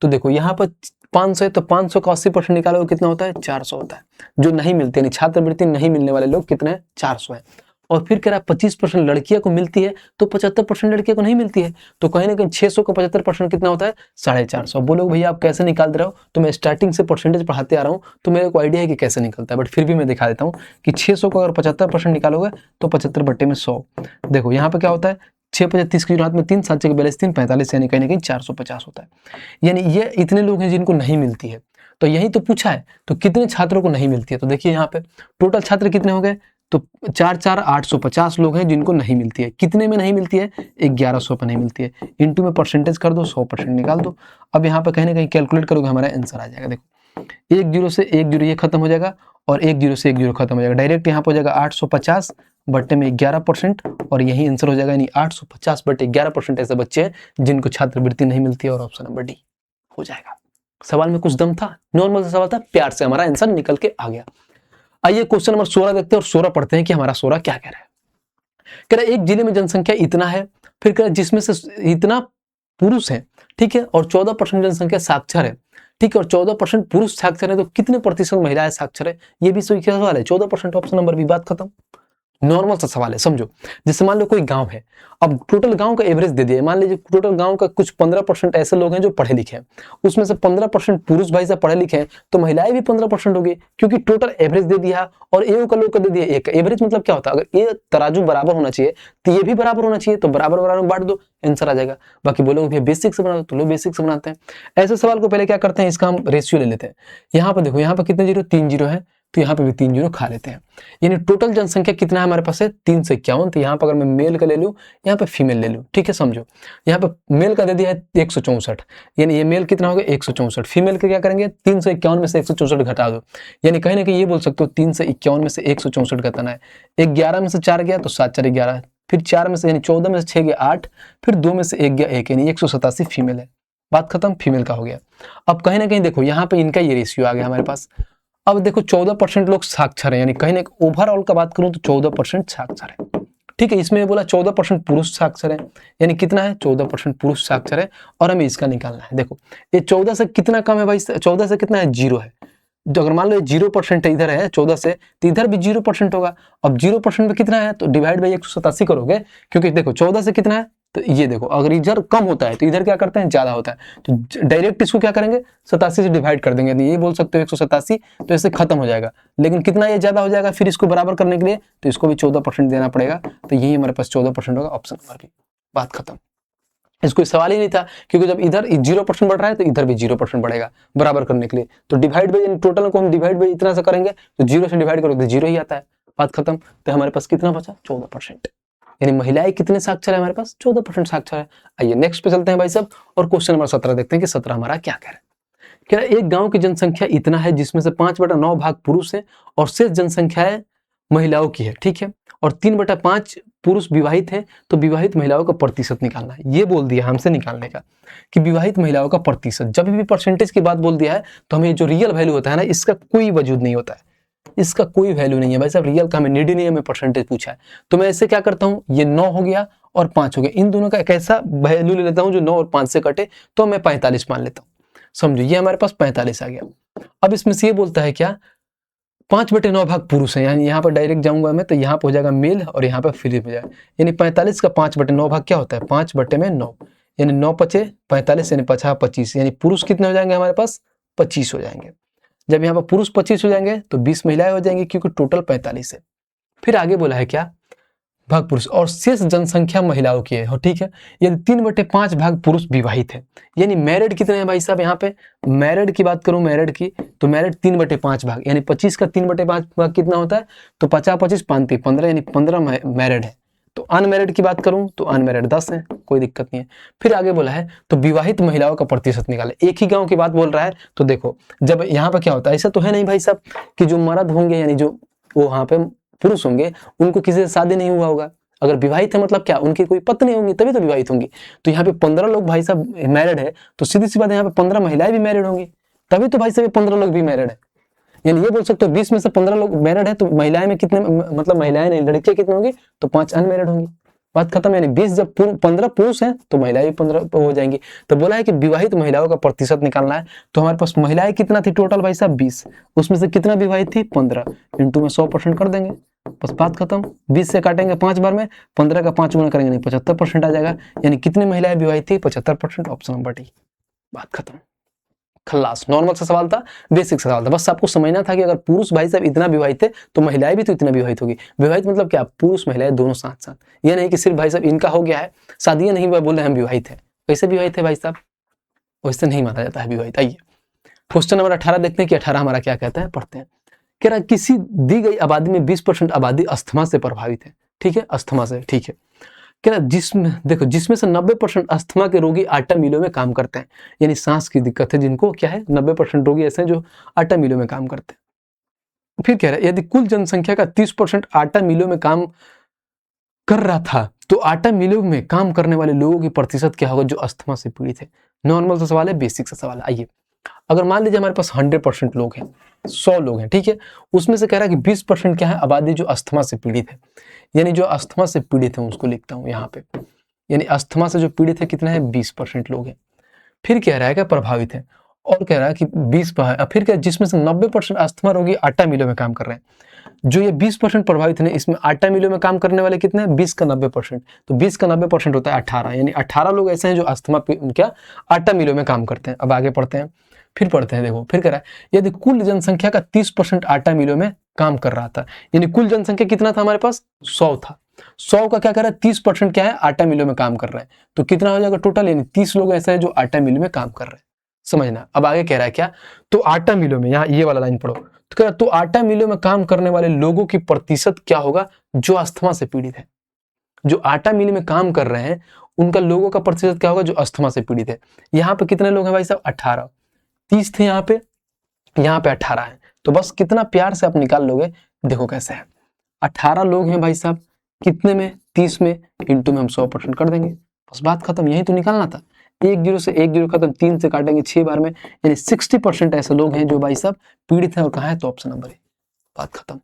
तो देखो यहाँ पर 500 है, तो 500 का 80% निकालो कितना होता है 400 होता है, जो नहीं मिलते यानी छात्रवृत्ति नहीं मिलने वाले लोग कितने हैं 400 है। और फिर कह रहा है 25% लड़कियों को मिलती है, तो 75% लड़कियों को नहीं मिलती है, तो कहीं ना कहीं 600 का 75% कितना होता है 450। बोलोगे भैया आप कैसे निकाल रहे हो, तो मैं स्टार्टिंग से परसेंटेज पढ़ाते आ रहा हूँ, तो मेरे को आइडिया है कि कैसे निकलता है, बट फिर भी मैं दिखा देता हूँ कि 600 को अगर 75% निकालोगे तो 75/100। देखो यहाँ पे क्या होता है 6×5 की रात में 3, 7 के 42, 3 45, यानी कहीं ना कहीं 450 होता है। यानी ये इतने लोग हैं जिनको नहीं मिलती है, तो यही तो पूछा है, तो कितने छात्रों को नहीं मिलती है। तो देखिए यहाँ पे टोटल छात्र कितने हो गए, तो 4×4 850 लोग हैं जिनको नहीं मिलती है। कितने में नहीं मिलती है 1100 पर नहीं मिलती है, इंटू में परसेंटेज कर दो 100% निकाल दो। अब यहाँ पे कहीं ना कहीं कैलकुलेट करोगे हमारा आंसर आ जाएगा। देखो 1 0 से 1 0 ये खत्म हो जाएगा, और 1 0 से 1 0 खत्म हो जाएगा, डायरेक्ट यहाँ पे हो जाएगा 850 बट्टे में 11%, और यही आंसर हो जाएगा, यानी 850 बट्टे 11% ऐसे बच्चे हैं जिनको छात्रवृत्ति नहीं मिलती है, और ऑप्शन नंबर डी हो जाएगा। सवाल में कुछ दम था, नॉर्मल सा सवाल था, प्यार से हमारा आंसर निकल के आ गया। आइए क्वेश्चन नंबर 16 देखते हैं और 16 पढ़ते हैं कि हमारा 16 क्या कह रहा है। कह रहा है एक जिले में जनसंख्या इतना है, फिर कह रहा है जिसमें से इतना पुरुष है, ठीक है, और 14% जनसंख्या साक्षर है, ठीक है, और 14% पुरुष साक्षर है, तो कितने प्रतिशत महिलाएं साक्षर है। ये भी सही सवाल है, 14% ऑप्शन नंबर भी, बात खत्म। नॉर्मल सा सवाल है, समझो। जैसे मान लो कोई गांव है, अब टोटल गांव का एवरेज दे दिया, मान लीजिए टोटल गांव का कुछ 15% ऐसे लोग हैं जो पढ़े लिखे हैं, उसमें से 15% पुरुष भाई साहब पढ़े लिखे हैं, तो महिलाएं भी 15% होगी, क्योंकि टोटल एवरेज दे दिया, और ए का लोग का दे दिया एक। एवरेज मतलब क्या होता है, अगर ये तराजू बराबर होना चाहिए तो ये भी बराबर होना चाहिए, तो बराबर बराबर बांट दो, आंसर आ जाएगा। बाकी बोलोगे भैया बेसिक से बना दो, तो लोग बेसिक से बनाते हैं। ऐसे सवाल को पहले क्या करते हैं, इसका हम रेशियो ले लेते हैं। यहाँ पर देखो, यहाँ पर कितने जीरो, 3 जीरो है, तो यहाँ पे भी 3 जीरो खा लेते हैं। यानी टोटल जनसंख्या कितना है हमारे पास है 351। तो यहाँ पर अगर मैं मेल का ले लूँ, यहाँ पे फीमेल ले लूँ, ठीक है, समझो। यहाँ पे मेल का दे दिया है 164, यानी ये मेल कितना हो गया 164, फीमेल का क्या करेंगे 351 में से 164 घटा दो, यानी कहीं ना कहीं ये बोल सकते हो 351 में से 164 घटाना है। 11 में से 4 गया तो 7 4 11, फिर 4 में से यानी 14 में से 6 गया 8, फिर 2 में से 1 गया 1, यानी 187 फीमेल है। बात खत्म, फीमेल का हो गया। अब कहीं ना कहीं देखो यहाँ पे इनका ये रेशियो आ गया हमारे पास। अब देखो 14% लोग साक्षर है, यानी कहीं ना ओवरऑल का बात करूं तो 14% साक्षर है, ठीक है। इसमें बोला 14% पुरुष साक्षर है, यानी कितना है 14% पुरुष साक्षर है, और हमें इसका निकालना है। देखो ये 14 से कितना कम है भाई, 14 से कितना है 0 है, तो अगर मान लो 0% इधर है 14 से, तो इधर भी 0% होगा। अब 0% में कितना है, तो डिवाइड बाई 187 करोगे, क्योंकि देखो 14 से कितना है, तो ये देखो अगर इधर कम होता है तो इधर क्या करते हैं ज्यादा होता है, तो डायरेक्ट इसको क्या करेंगे 87 से डिवाइड कर देंगे, तो ये बोल सकते हो 187, तो इससे खत्म हो जाएगा। लेकिन कितना ये ज्यादा हो जाएगा, फिर इसको बराबर करने के लिए तो इसको भी 14% देना पड़ेगा, तो यही हमारे पास 14% होगा, ऑप्शन नंबर बी। बात खत्म, इसको सवाल ही नहीं था, क्योंकि जब इधर 0% बढ़ रहा है तो इधर भी 0% बढ़ेगा बराबर करने के लिए। तो डिवाइड बाई टोटल को हम डिवाइड बाई इतना से करेंगे, तो 0 से डिवाइड करोगे तो 0 ही आता है। बात खत्म, तो हमारे पास कितना बचा 14%, यानी महिलाएं कितने साक्षर है हमारे पास 14% साक्षर है। आइए नेक्स्ट पे चलते हैं भाई साहब, और क्वेश्चन नंबर 17 देखते हैं कि 17 हमारा क्या कह रहा है। कह रहा है एक गांव की जनसंख्या इतना है जिसमें से 5/9 भाग पुरुष है और शेष जनसंख्या महिलाओं की है, ठीक है, और 3/5 पुरुष विवाहित है, तो विवाहित महिलाओं का प्रतिशत निकालना है। ये बोल दिया हमसे निकालने का कि विवाहित महिलाओं का प्रतिशत, जब भी परसेंटेज की बात बोल दिया है तो हमें जो रियल वैल्यू होता है ना, इसका कोई वजूद नहीं होता है, इसका कोई वैल्यू नहीं है भाई साहब, रियल का हमें नीड ही नहीं है, हमें परसेंटेज पूछा है। तो मैं इससे क्या करता हूँ, ये 9 हो गया और 5 हो गया, इन दोनों का एक ऐसा वैल्यू ले लेता हूँ जो 9 और 5 से कटे, तो मैं 45 मान लेता हूँ। समझो ये हमारे पास 45 आ गया। अब इसमें से ये बोलता है क्या 5/9 भाग पुरुष है, यानी यहाँ पर डायरेक्ट जाऊंगा मैं तो यहाँ पर हो जाएगा मेल और यहाँ पर फ्री हो जाएगा, यानी 45 का 5/9 भाग क्या होता है 5/9, यानी 9 पचे 45, यानी 50 25, यानी पुरुष कितने हो जाएंगे हमारे पास 25 हो जाएंगे। जब यहाँ पर पुरुष 25 हो जाएंगे तो 20 महिलाएं हो जाएंगी, क्योंकि टोटल 45 है। फिर आगे बोला है क्या भाग पुरुष और शेष जनसंख्या महिलाओं की है, ठीक है, यानी 3/5 भाग पुरुष विवाहित है, यानी मैरिड कितने हैं भाई साहब, यहाँ पे मैरिड की बात करूं मैरिड की, तो मैरिड 3/5 भाग, यानी 25 का 3/5 भाग कितना होता है, तो 50 25 35 15, यानी 15 मैरिड है। तो अनमैरिड की बात करूं तो अनमैरिड 10 है, कोई दिक्कत नहीं है। फिर आगे बोला है तो विवाहित महिलाओं का प्रतिशत निकाले, एक ही गांव की बात बोल रहा है, तो देखो जब यहाँ पे क्या होता है, ऐसा तो है नहीं भाई साहब कि जो मर्द होंगे यानी जो वो वहां पे पुरुष होंगे उनको किसी से शादी नहीं हुआ होगा। अगर विवाहित है मतलब क्या, उनकी कोई पत्नी होंगी तभी तो विवाहित होंगी। तो यहाँ पे 15 लोग भाई साहब मैरिड है, तो सीधी सी बात है यहाँ पे 15 महिलाएं भी मैरिड होंगी, तभी तो भाई साहब 15 लोग भी मैरिड है। यानी ये बोल सकते हो 20 में से 15 लोग मैरिड है, तो महिलाएं में कितने, मतलब महिलाएं नहीं लड़कियां कितनी होंगी, तो 5 अनमैरिड होंगी। बात खत्म। यानी 20 जब 15 पुरुष हैं तो महिलाएं भी 15 हो जाएंगी। तो बोला है कि विवाहित महिलाओं का प्रतिशत निकालना है, तो हमारे पास महिलाएं कितना थी टोटल भाई साहब 20, उसमें से कितना विवाहित थी 15, इंटू में 100% कर देंगे, बस बात खत्म। 20 से काटेंगे 5 बार में, 15 का 5 गुना करेंगे नहीं 75% आ जाएगा। यानी कितनी महिलाएं विवाहित थी 75%, ऑप्शन नंबर डी, बात खत्म, खल्लास। नॉर्मल सा सवाल था, बेसिक सा सवाल था, बस आपको समझना था कि अगर पुरुष भाई साहब इतना विवाहित है तो महिलाएं भी तो इतना विवाहित होगी। विवाहित मतलब क्या, पुरुष महिलाएं दोनों साथ साथ, ये नहीं कि सिर्फ भाई साहब इनका हो गया है, शादियां नहीं बोल रहे हम विवाहित है, कैसे विवाहित है भाई साहब, वैसे नहीं माना जाता है विवाहित। आइए क्वेश्चन नंबर 18 देखते हैं कि 18 हमारा क्या कहता है, पढ़ते हैं। कह रहा किसी दी गई आबादी में 20% आबादी अस्थमा से प्रभावित है, ठीक है, अस्थमा से, ठीक है। कह रहा जिसमें देखो, जिसमें से 90% अस्थमा के रोगी आटा मिलों में काम करते हैं, यानी सांस की दिक्कत है जिनको, क्या है 90% रोगी ऐसे हैं जो आटा मिलों में काम करते हैं। फिर कह रहा है यदि कुल जनसंख्या का 30% आटा मिलों में काम कर रहा था तो आटा मिलों में काम करने वाले लोगों की प्रतिशत क्या होगा जो अस्थमा से पीड़ित है। नॉर्मल सा सवाल है, बेसिक सा सवाल है। आइए अगर मान लीजिए हमारे पास 100% लोग हैं, 100 लोग हैं, ठीक है, उसमें से कह रहा है कि 20% क्या है आबादी जो अस्थमा से पीड़ित है, यानी जो अस्थमा से पीड़ित है उसको लिखता हूं यहाँ पे, यानी अस्थमा से जो पीड़ित है कितना है 20% लोग हैं। फिर कह रहा है कि प्रभावित है, और कह रहा है कि 20, फिर क्या, जिसमें से 90% अस्थमा रोगी आटा मिलों में काम कर रहे हैं। जो ये 20% प्रभावित है, इसमें आटा मिलों में काम करने वाले कितने हैं, 20 का 90%, तो 20 का 90% होता है 18, यानी 18 लोग ऐसे हैं जो अस्थमा क्या आटा मिलों में काम करते हैं। अब आगे पढ़ते हैं, फिर पढ़ते हैं, देखो फिर कह रहा है यदि कुल जनसंख्या का 30% आटा मिलों में काम कर रहा था, यानी कुल जनसंख्या कितना था हमारे पास 100 था, 100 का क्या कर रहा है 30% क्या है आटा मिलों में काम कर रहा है, तो कितना हो जाएगा टोटल, यानी 30 लोग ऐसे हैं जो आटा मिलों में काम कर रहे हैं। समझना। अब आगे कह रहा है क्या, तो आटा मिलों में, यहाँ ये वाला लाइन पढ़ो, तो कह रहा तो आटा मिलों में काम करने वाले लोगों की प्रतिशत क्या होगा जो अस्थमा से पीड़ित है। जो आटा मिल में काम कर रहे हैं उनका लोगों का प्रतिशत क्या होगा जो अस्थमा से पीड़ित है। यहाँ पे कितने लोग हैं भाई साहब 18, 30 थे यहाँ पे 18 है, तो बस कितना प्यार से आप निकाल लोगे, देखो कैसे है। 18 लोग हैं भाई साहब, कितने में 30 में, इंटू में हम 100% कर देंगे, बस बात खत्म। यही तो निकालना था, 1 0 से 1 0 खत्म, 3 से काटेंगे 6 बार में, यानी 60% ऐसे लोग हैं जो भाई साहब पीड़ित हैं, और कहाँ है तो ऑप्शन नंबर है, बात खत्म।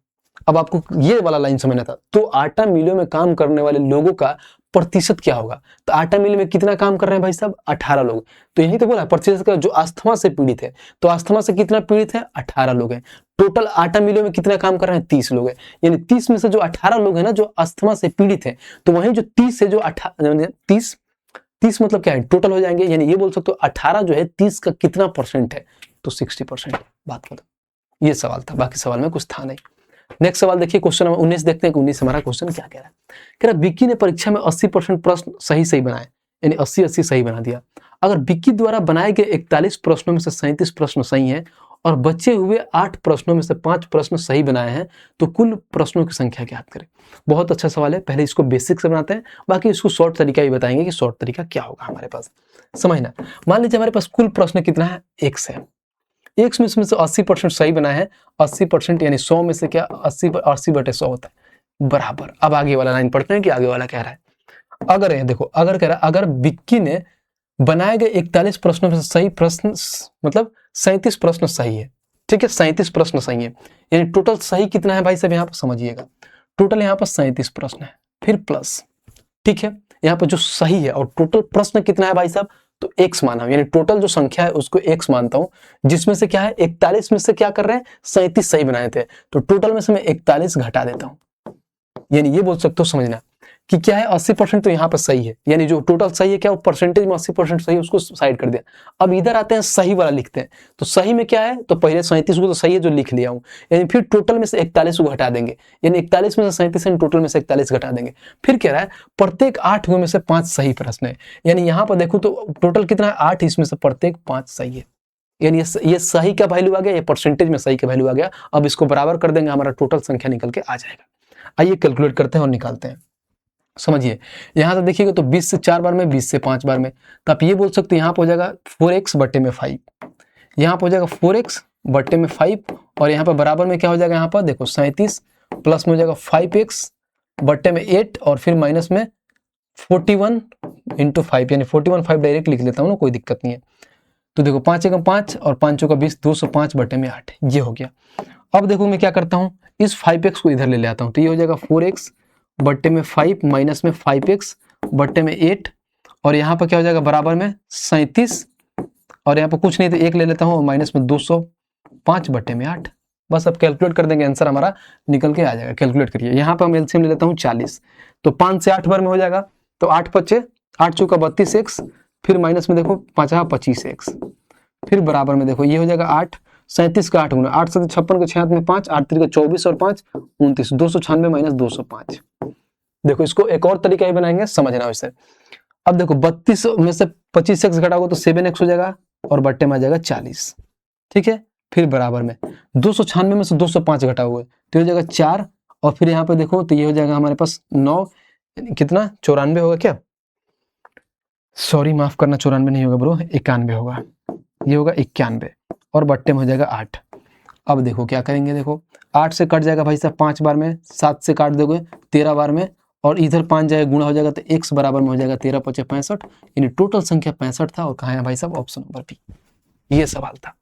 अब आपको ये वाला लाइन समझना था, तो आटा मिलों में काम करने वाले लोगों का प्रतिशत क्या होगा, तो आटा मिल में कितना काम कर रहे हैं भाई साहब 18 लोग, तो यही तो बोला प्रतिशत का, जो अस्थमा से पीड़ित है, तो अस्थमा से कितना पीड़ित है 18 लोग हैं, टोटल आटा मिलों में कितना काम कर रहे हैं 30 लोग हैं, यानी 30 में से जो 18 लोग हैं ना जो अस्थमा से पीड़ित है, तो वहीं जो 30 से जो 30 मतलब क्या है टोटल हो जाएंगे, यानी ये बोल सकते हो 18 जो है 30 का कितना परसेंट है, तो 60%, बात खत्म। ये सवाल था, बाकी सवाल में कुछ था नहीं। नेक्स्ट सवाल देखिए, क्वेश्चन नंबर 19 देखते हैं कि 19 हमारा क्वेश्चन क्या कह रहा है। कह रहा विक्की ने परीक्षा में 80% प्रश्न सही बनाए, यानी 80-80 सही बना दिया। अगर विक्की द्वारा बनाए गए 41 प्रश्नों में से 37 प्रश्न सही हैं और बचे हुए 8 प्रश्नों में से 5 प्रश्न सही बनाए हैं, तो कुल प्रश्नों की संख्या ज्ञात करें। बहुत अच्छा सवाल है, पहले इसको बेसिक से बनाते हैं, बाकी इसको शॉर्ट तरीका भी बताएंगे कि शॉर्ट तरीका क्या होगा हमारे पास। समझना, मान लीजिए हमारे पास कुल प्रश्न कितना है, 1 है, 1 में इसमें से 80% सही बना है, 80% यानी 100 में से क्या 80/100 होता है, बराबर। अब आगे वाला लाइन पढ़ते हैं कि आगे वाला कह रहा है, अगर है देखो, अगर कह रहा है अगर विक्की ने बनाए गए 41 प्रश्नों में से सही प्रश्न मतलब 37 प्रश्न सही है, ठीक है, 37 प्रश्न सही है, यानी टोटल सही कितना है भाई साहब यहाँ पर समझिएगा, टोटल यहाँ पर 37 प्रश्न है, फिर प्लस, ठीक है, यहाँ पर जो सही है और टोटल प्रश्न कितना है भाई साहब, तो x माना, यानी टोटल जो संख्या है उसको x मानता हूं, जिसमें से क्या है 41 में से क्या कर रहे हैं 37 सही बनाए थे, तो टोटल में से मैं 41 घटा देता हूं, यानी ये बोल सकते हो समझना कि क्या है 80% तो यहाँ पर सही है, यानी जो टोटल सही है क्या वो परसेंटेज में 80% सही है उसको साइड कर दिया। अब इधर आते हैं सही वाला लिखते हैं, तो सही में क्या है, तो पहले 37 को तो सही है जो लिख लिया हूं, यानी फिर टोटल में से 41 को घटा देंगे, यानी 41 में से 37 है, टोटल में से 41 घटा देंगे। फिर कह रहा है प्रत्येक 8 में से 5 सही प्रश्न है, यानी यहाँ पर देखो तो टोटल कितना है 8, इसमें से प्रत्येक 5 सही है, यानी ये सही का वैल्यू आ गया, ये परसेंटेज में सही का वैल्यू आ गया। अब इसको बराबर कर देंगे, हमारा टोटल संख्या निकल के आ जाएगा। आइए कैलकुलेट करते हैं और निकालते हैं। समझिए, यहां से देखिएगा तो 20 से 4 बार में, 20 से 5 बार में, तो आप ये बोल सकते हैं यहाँ पर हो जाएगा 4x बट्टे में 5, यहाँ पर हो जाएगा 4x बट्टे में 5, और यहाँ पर बराबर में क्या हो जाएगा, यहाँ पर देखो 37 प्लस में हो जाएगा 5x बट्टे में 8 और फिर माइनस में 41 इंटू 5 यानी 41 5 डायरेक्ट लिख लेता हूँ ना, कोई दिक्कत नहीं है। तो देखो 5 एकम 5 और 5 चौका 20, 205 बटे में 8, ये हो गया। अब देखो मैं क्या करता हूँ, इस 5x को इधर ले ले आता हूँ, तो ये हो जाएगा 4x बट्टे में 5 माइनस में 5x बट्टे में 8 और यहाँ पर क्या हो जाएगा बराबर में 37 और यहाँ पर कुछ नहीं तो 1 ले लेता हूँ और माइनस में 205 बट्टे में 8। बस अब कैलकुलेट कर देंगे, आंसर हमारा निकल के आ जाएगा। कैलकुलेट करिए, यहाँ पर हम एलसीएम ले लेता हूँ 40, तो 5 से 8 बार में हो जाएगा, तो 8 पच्चे 8 चौका 32x, फिर माइनस में देखो 5 25x, फिर बराबर में देखो ये हो जाएगा 8, 37 का 8 गुना 8 से 56 के 6 में 5, 8 3 का 24 और 5 29, 296 माइनस 205। देखो इसको एक और तरीका ही बनाएंगे, समझना इसे। अब देखो 32 में से 25x घटाओगे तो 7x हो जाएगा और बट्टे में आ जाएगा 40, ठीक है। फिर बराबर में 296 में से 205 घटाओगे तो हो जाएगा 4 और फिर यहाँ पे देखो तो ये हो जाएगा हमारे पास 9, कितना 94 होगा क्या, सॉरी माफ करना, 94 नहीं होगा ब्रो, 91 होगा, ये होगा 91 और बट्टे में हो जाएगा 8। अब देखो क्या करेंगे, देखो 8 से कट जाएगा भाई साहब 5 बार में, 7 से काट दोगे 13 बार में और इधर 5 जाएगा गुणा हो जाएगा तो x बराबर में हो जाएगा 13 5 65, यानी टोटल संख्या 65 था। और कहाँ है भाई साहब, ऑप्शन नंबर बी। ये सवाल था,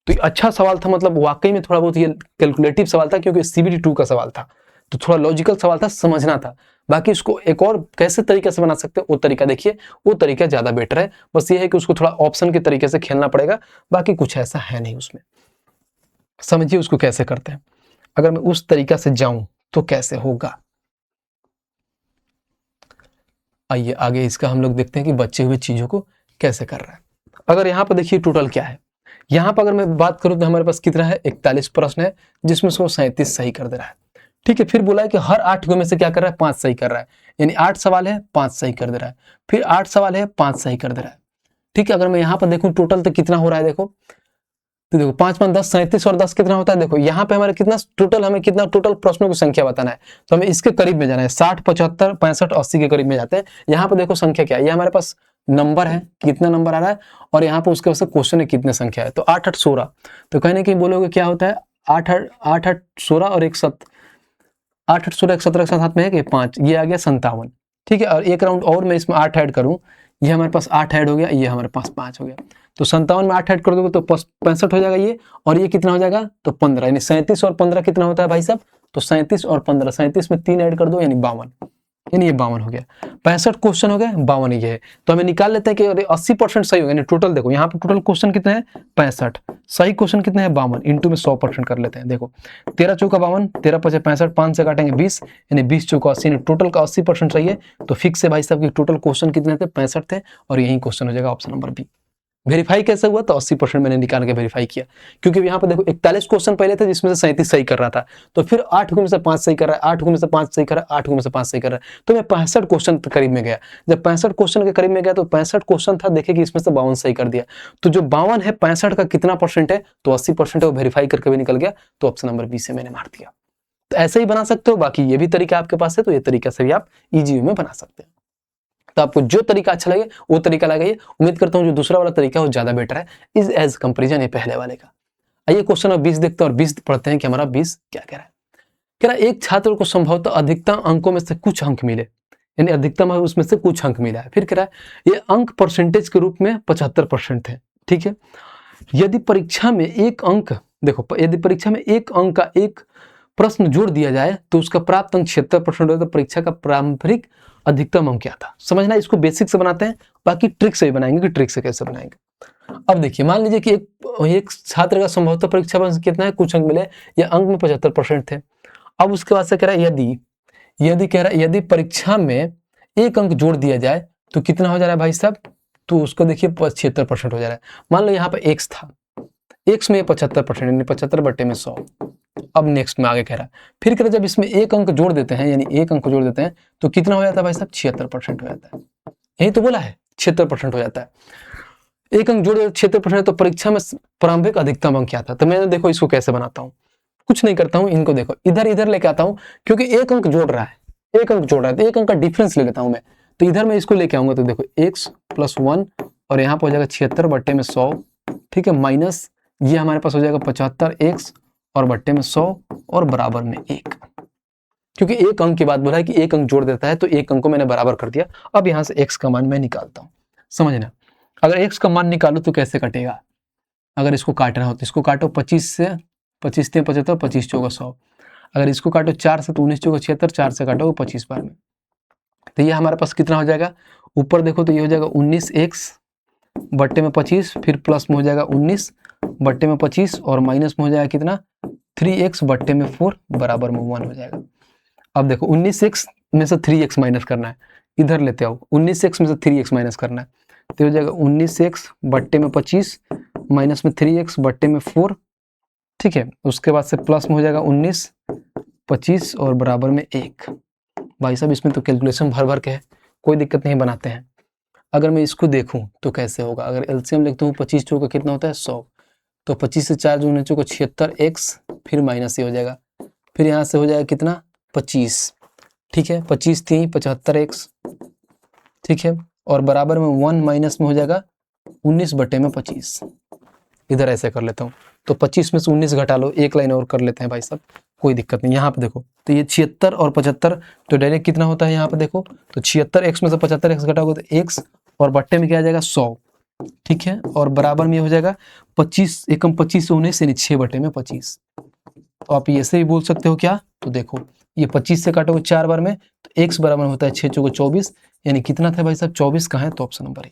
तो ये अच्छा सवाल था, मतलब वाकई में थोड़ा बहुत ये कैलकुलेटिव सवाल था क्योंकि CBT 2 का सवाल था, तो थोड़ा लॉजिकल सवाल था, समझना था। बाकी इसको एक और कैसे तरीके से बना सकते हैं वो तरीका देखिए, वो तरीका ज्यादा बेटर है। बस ये है कि उसको थोड़ा ऑप्शन के तरीके से खेलना पड़ेगा, बाकी कुछ ऐसा है नहीं उसमें। समझिए उसको कैसे करते हैं, अगर मैं उस तरीका से जाऊं तो कैसे होगा। आइए आगे इसका हम लोग देखते हैं कि बचे हुए चीजों को कैसे कर रहा है। अगर यहाँ पर देखिए टोटल क्या है, यहाँ पर अगर मैं बात करूं तो हमारे पास कितना है, 41 प्रश्न है जिसमें से वो 37 सही कर दे रहा है, ठीक है। फिर बोला है कि हर 8 में से क्या कर रहा है, 5 सही कर रहा है, यानी 8 सवाल है 5 सही कर दे रहा है, फिर 8 सवाल है 5 सही कर दे रहा है, ठीक है। अगर मैं यहाँ पर देखूं टोटल तो कितना हो रहा है, देखो तो देखो 5 5 10 37 और 10 कितना होता है, देखो यहाँ पे हमारे कितना टोटल, हमें कितना टोटल प्रश्नों की संख्या बताना है, तो हमें इसके करीब में जाना है, 60 75 65 80 के करीब में जाते हैं। यहाँ पे देखो संख्या क्या है, ये हमारे पास नंबर है, कितना नंबर आ रहा है और यहाँ पे उसके वजह से क्वेश्चन है कितने संख्या है, तो 8 8 16, तो कहने की बोलोगे क्या होता है 8 8 8 16 और 1 7 8 8 16 1 17 के साथ हाथ में है कि 5, ये आ गया 57, ठीक है। और एक राउंड और मैं इसमें 8 ऐड करूं, ये हमारे पास 8 ऐड हो गया, ये हमारे पास 5 हो गया, तो 57 में 8 ऐड कर दोगे तो 65 हो जाएगा ये, और ये कितना हो जाएगा तो 15, यानी 37 और 15 कितना होता है भाई साहब, तो 37 और 15, 37 में 3 ऐड कर दो यानी 52, यानी ये 52 हो गया। 65 क्वेश्चन हो गए, 52 ये है, तो हमें निकाल लेते हैं कि 80% सही हो गया, यानी टोटल देखो यहाँ पर टोटल क्वेश्चन कितने हैं 65, सही क्वेश्चन कितने हैं 52, इंटू में 100% कर लेते हैं। देखो 13 चौका 52, 13 5 65, 5 से काटेंगे 20, यानी 20 चौका 80, यानी टोटल का 80% सही है। तो फिक्स है भाई साहब कि टोटल क्वेश्चन कितने थे 65 थे, और यही क्वेश्चन हो जाएगा ऑप्शन नंबर बी। वेरीफाई कैसे हुआ, तो 80% मैंने निकाल के वेरीफाई किया, क्योंकि यहाँ पे देखो 41 क्वेश्चन पहले थे जिसमें से 37 सही कर रहा था, तो फिर 8 में से 5 सही कर रहा है, 8 में से 5 सही कर रहा है, 8 में से 5 सही कर रहा है, तो मैं 65 क्वेश्चन के करीब में गया। जब 65 क्वेश्चन के करीब में गया तो 65 क्वेश्चन था, देखे कि इसमें से 52 सही कर दिया, तो जो 52 है 65 का कितना परसेंट है, तो 80% है, वो वेरीफाई करके भी निकल गया, तो ऑप्शन नंबर बी से मैंने मार दिया। तो ऐसे ही बना सकते हो, बाकी ये भी तरीका आपके पास है, तो ये तरीका से भी आप इजी वे में बना सकते हैं। तो आपको जो तरीका अच्छा लगे वो तरीका लगाइए। उम्मीद करता हूं जो दूसरा वाला तरीका है वो ज्यादा बेटर है इज एज कंपेरिजन ये पहले वाले का। आइए क्वेश्चन नंबर 20 देखते हैं और 20 पढ़ते हैं कि हमारा 20 क्या कह रहा है। कह रहा है एक छात्र को संभवतः अधिकतम अंकों में से कुछ अंक मिले, यानी अधिकतम उसमें से कुछ अंक मिला है। फिर कह रहा है ये अंक परसेंटेज के रूप में 75% थे, ठीक है। यदि परीक्षा में एक अंक, देखो यदि परीक्षा में एक अंक का एक प्रश्न जोड़ दिया जाए तो उसका प्राप्त अंक 76% होता है। तो परीक्षा का पारंपरिक अधिकतम अंक क्या था, समझना। इसको बेसिक से बनाते हैं, बाकी ट्रिक से भी बनाएंगे कि ट्रिक से कैसे बनाएंगे। अब देखिए मान लीजिए कि एक छात्र का संभवतः परीक्षा में कितना है, कुछ अंक मिले, या अंक में 75% थे। अब उसके बाद से कह रहा है यदि परीक्षा में एक अंक जोड़ दिया जाए तो कितना हो जा रहा है भाई साहब, तो उसको देखिए 76% हो जा रहा है। मान लो यहाँ पे एक्स था, एक्स में 75%, यानी 75 बट्टे में 100। अब नेक्स्ट में आगे कह रहा है, फिर कह रहा है जब इसमें एक अंक जोड़ देते हैं, यानी एक अंक जोड़ देते हैं तो कितना हो जाता है भाई साहब, 76% हो जाता है। यही तो बोला है 76% हो जाता है। एक अंक जोड़ 76%, तो परीक्षा में प्रारंभिक अधिकतम अंक क्या था। तो मैंने देखो इसको कैसे बनाता हूँ, कुछ नहीं करता हूँ, इनको देखो इधर इधर लेके आता हूँ, क्योंकि एक अंक जोड़ रहा है, एक अंक जोड़ रहा है, तो एक अंक का डिफरेंस ले लेता हूँ मैं। तो इधर मैं इसको लेके आऊंगा, तो देखो x + 1 और यहाँ पर हो जाएगा 76 बट्टे में 100, ठीक है, माइनस ये हमारे पास हो जाएगा 75x और बट्टे में 100 और बराबर में 1। क्योंकि एक अंक की बात बोला है कि एक अंक जोड़ देता है, तो एक अंक को मैंने बराबर कर दिया। अब यहाँ से x का मान मैं निकालता हूँ, समझना। अगर x का मान निकालो तो कैसे कटेगा, अगर इसको काटना हो तो इसको काटो 25 से, 25 3 75, 25 चौका 100। अगर इसको काटो 4 से तो 19 चौका 76, 4 से काटो 25 बार में, तो ये हमारे पास कितना हो जाएगा, ऊपर देखो तो ये हो जाएगा 19x बट्टे में 25, फिर प्लस में हो जाएगा 19 बट्टे में 25 और माइनस में हो जाएगा कितना 3x बट्टे में 4 बराबर में 1 हो जाएगा। अब देखो 19x में से 3x माइनस करना है, इधर लेते आओ, 19x में से 3x माइनस करना है, तो हो जाएगा 19x बट्टे में 25 माइनस में 3x बट्टे में 4, ठीक है। उसके बाद से प्लस में हो जाएगा 19 25 और बराबर में 1। भाई साहब इसमें तो कैलकुलेशन भर भर के है, कोई दिक्कत नहीं, बनाते हैं। अगर मैं इसको देखूं तो कैसे होगा, अगर एलसीएम लिखता हूँ 25 चौका कितना होता है 100, तो 25 से 4 जो 19 को 76x, फिर माइनस ये हो जाएगा, फिर यहाँ से हो जाएगा कितना 25, ठीक है, 25 3 75x, ठीक है, और बराबर में 1 माइनस में हो जाएगा 19 बटे में 25। इधर ऐसे कर लेता हूँ, तो 25 में से 19 घटा लो, एक लाइन और कर लेते हैं भाई साहब, कोई दिक्कत नहीं। यहाँ पे देखो तो ये 76 और 75 तो डायरेक्ट कितना होता है यहाँ पे देखो, तो 76x में से 75x घटाओगे तो x और बट्टे में क्या आ जाएगा 100, ठीक है, और बराबर में ये हो जाएगा 25 एकम 25 से 19 यानी 6 बटे में 25। तो आप ऐसे ही बोल सकते हो क्या, तो देखो ये 25 से काटोगे 4 बार में तो x बराबर होता है 6 चौको 24, यानी कितना था भाई साहब 24 कहाँ है, तो ऑप्शन नंबर है।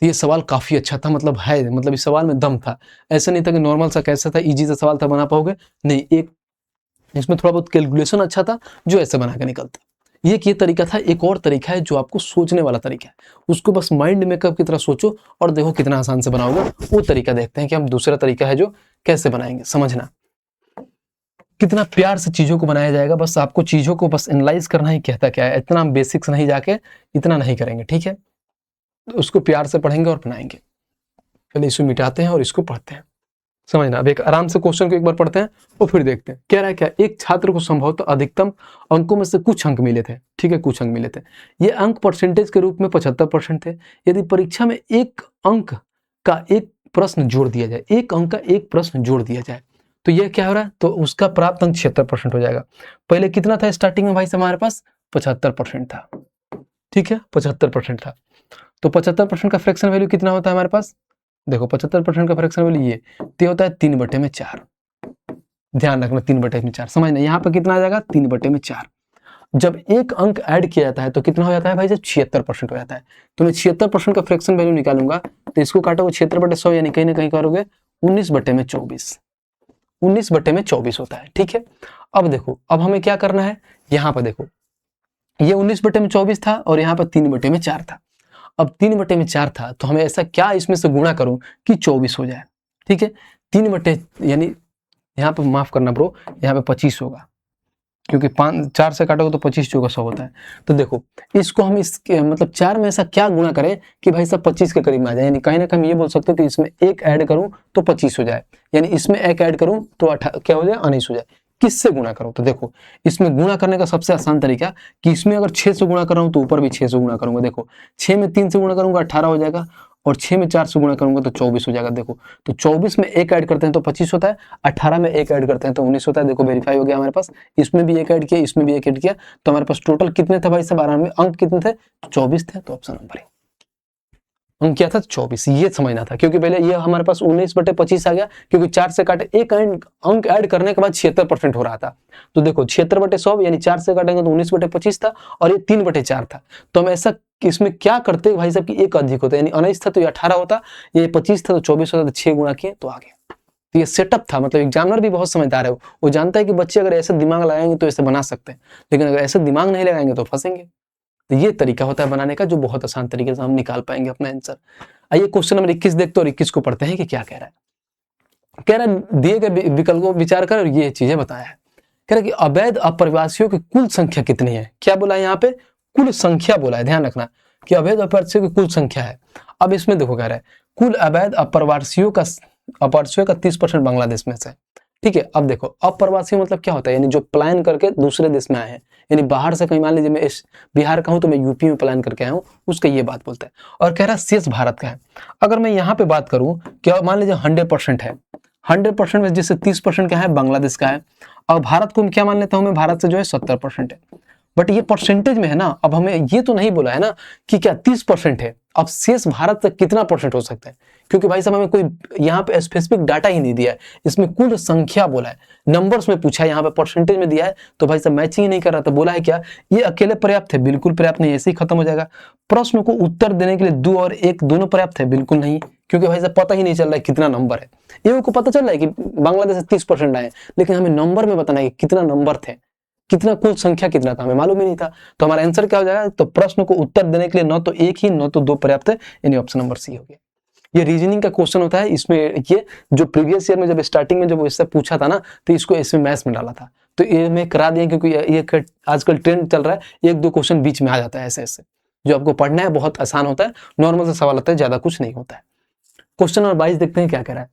तो ये सवाल काफी अच्छा था, मतलब है, मतलब इस सवाल में दम था, ऐसा नहीं था कि नॉर्मल सा कैसा था इजी सा सवाल था बना पाओगे, नहीं, एक इसमें थोड़ा बहुत कैलकुलेशन अच्छा था जो ऐसे बना के निकलता। ये तरीका था। एक और तरीका है जो आपको सोचने वाला तरीका है, उसको बस माइंड मेकअप की तरह सोचो और देखो कितना आसान से बनाओगे। वो तरीका देखते हैं कि हम दूसरा तरीका है जो कैसे बनाएंगे, समझना कितना प्यार से चीजों को बनाया जाएगा। बस आपको चीजों को बस एनालाइज करना ही कहता क्या है, इतना हम बेसिक्स नहीं जाके इतना नहीं करेंगे, ठीक है, तो उसको प्यार से पढ़ेंगे और बनाएंगे। पहले इसको मिटाते हैं और इसको पढ़ते हैं, समझना। अब एक आराम से क्वेश्चन को एक बार पढ़ते हैं और फिर देखते हैं। कह रहा है क्या, एक छात्र को संभवतः अधिकतम अंकों में से कुछ अंक मिले थे, ठीक है, कुछ अंक मिले थे। ये अंक परसेंटेज के रूप में 75% थे। यदि परीक्षा में एक अंक का एक प्रश्न जोड़ दिया जाए, एक अंक का एक प्रश्न जोड़ दिया जाए, तो यह क्या हो रहा है, तो उसका प्राप्त अंक 76% हो जाएगा। पहले कितना था स्टार्टिंग में भाई साहब, हमारे पास 75% था, ठीक है, 75% था। तो 75% का फ्रैक्शन वैल्यू कितना होता है हमारे पास, देखो 75% का फ्रैक्शन वैल्यू ये होता है 3/4। ध्यान रखना 3/4, समझना यहाँ पे कितना आ जाएगा 3/4। जब एक अंक ऐड किया जाता है तो कितना हो जाता है भाई, जब 76% हो जाता है। तो मैं 76% का फ्रैक्शन वैल्यू निकालूंगा, तो इसको काटोगे 76/100 यानी कहीं ना कहीं करोगे 19/24, 19/24 होता है, ठीक है। अब देखो, अब हमें क्या करना है, यहाँ पर देखो ये 19/24 था और यहाँ पर 3/4 था। अब 3/4 था तो हमें ऐसा क्या इसमें से गुणा करूं कि 24 हो जाए, ठीक है। 3 यानी यहाँ पे माफ करना ब्रो, यहाँ पे 25 होगा, क्योंकि 4 से काटोगे तो 25 चौका 100 होता है। तो देखो इसको हम इसके मतलब 4 में ऐसा क्या गुणा करें कि भाई साहब 25 के करीब में आ जाए, यानी कहीं ना कहीं ये बोल सकते हो कि इसमें एक ऐड करूं तो 25 हो जाए, यानी इसमें एक ऐड करूं तो क्या हो जाए 19 हो जाए। किससे गुणा करो, तो देखो इसमें गुणा करने का सबसे आसान तरीका कि इसमें अगर 6 से गुणा कर रहा हूं तो ऊपर भी 6 से गुणा करूंगा। देखो 6 में 3 से गुणा करूंगा 18 हो जाएगा, और 6 में 4 से गुणा करूंगा तो 24 हो जाएगा। देखो तो 24 में एक ऐड करते हैं तो 25 होता है, 18 में एक ऐड करते हैं तो 19 होता है। देखो वेरीफाई हो गया हमारे पास, इसमें भी एक ऐड किया, इसमें भी एक ऐड किया, तो हमारे पास टोटल कितने थे भाई साहब, आराम में अंक कितने थे, 24 थे। तो ऑप्शन नंबर अंक क्या था 24, ये समझना था, क्योंकि पहले ये हमारे पास 19/25 आ गया, क्योंकि 4 से काटे एक अंक ऐड करने के बाद 76% हो रहा था। तो देखो 76/100 यानी 4 से काटेंगे तो 19/25 था, और ये 3/4 था। तो हम ऐसा इसमें क्या करते भाई साहब कि एक अधिक होता, यानी 19 था तो ये 18 होता, ये 25 था तो 24 होता, तो 6 गुणा किए तो आ गया। तो ये सेटअप था, मतलब एग्जामिनर भी बहुत समझदार है, वो जानता है कि बच्चे अगर ऐसे दिमाग लगाएंगे तो ऐसे बना सकते हैं, लेकिन अगर ऐसे दिमाग नहीं लगाएंगे तो फंसेंगे। तो ये तरीका होता है बनाने का, जो बहुत आसान तरीके से हम निकाल पाएंगे अपना आंसर। आइए क्वेश्चन नंबर 21 देखते हैं और 21 को पढ़ते हैं कि क्या कह रहा है। कह रहा है दिए गए विकल्पों को विचार कर ये चीजें बताया है। कह रहा है कि अवैध अप्रवासियों की कुल संख्या कितनी है। क्या बोला है यहाँ पे, कुल संख्या बोला है, ध्यान रखना कि अवैध अप्रवासियों की कुल संख्या है। अब इसमें देखो कह रहा है कुल अवैध अप्रवासियों का 30% बांग्लादेश में से, ठीक है। अब देखो अप्रवासी मतलब क्या होता है, यानी जो प्लान करके दूसरे देश में आए हैं, यानी बाहर से कहीं, मान लीजिए मैं बिहार का हूं तो मैं यूपी में प्लान करके आया हूं, उसका ये बात बोलता है। और कह रहा है शेष भारत का है। अगर मैं यहाँ पे बात करूं कि मान लीजिए 100% है, 100% में जैसे 30% क्या है बांग्लादेश का है, और भारत को मैं क्या मान लेता हूँ, मैं भारत से जो है 70% है। बट ये परसेंटेज में है ना, अब हमें ये तो नहीं बोला है ना कि क्या 30% है, अब शेष भारत तक कितना परसेंट हो सकता है, क्योंकि भाई साहब हमें कोई यहाँ पे स्पेसिफिक डाटा ही नहीं दिया है, इसमें कुल संख्या बोला है, नंबर्स में पूछा है, यहाँ पे परसेंटेज में दिया है, तो भाई साहब मैचिंग ही नहीं कर रहा था। बोला है क्या ये अकेले पर्याप्त है, बिल्कुल पर्याप्त नहीं, ऐसे ही खत्म हो जाएगा। प्रश्न को उत्तर देने के लिए 2 और 1 दोनों पर्याप्त है, बिल्कुल नहीं, क्योंकि भाई साहब पता ही नहीं चल रहा है कितना नंबर है। ये को पता चल रहा है कि बांग्लादेश से 30% आए, लेकिन हमें नंबर में बताना है कि कितना नंबर थे, कितना कुल संख्या कितना था, हमें मालूम ही नहीं था। तो हमारा आंसर क्या हो जाएगा, तो प्रश्न को उत्तर देने के लिए न तो 1 ही न तो 2 पर्याप्त है, यानी ऑप्शन नंबर सी हो गया। ये रीजनिंग का क्वेश्चन होता है, इसमें ये जो प्रीवियस ईयर में जब स्टार्टिंग में जब इससे पूछा था ना, तो इसको इसमें मैथ्स में डाला था, तो ये मैं करा दिया, क्योंकि ये आजकल ट्रेंड चल रहा है, 1-2 क्वेश्चन बीच में आ जाता है ऐसे ऐसे, जो आपको पढ़ना है बहुत आसान होता है, नॉर्मल सा सवाल होता है, ज्यादा कुछ नहीं होता है। क्वेश्चन नंबर 22 देखते हैं क्या कह रहा है।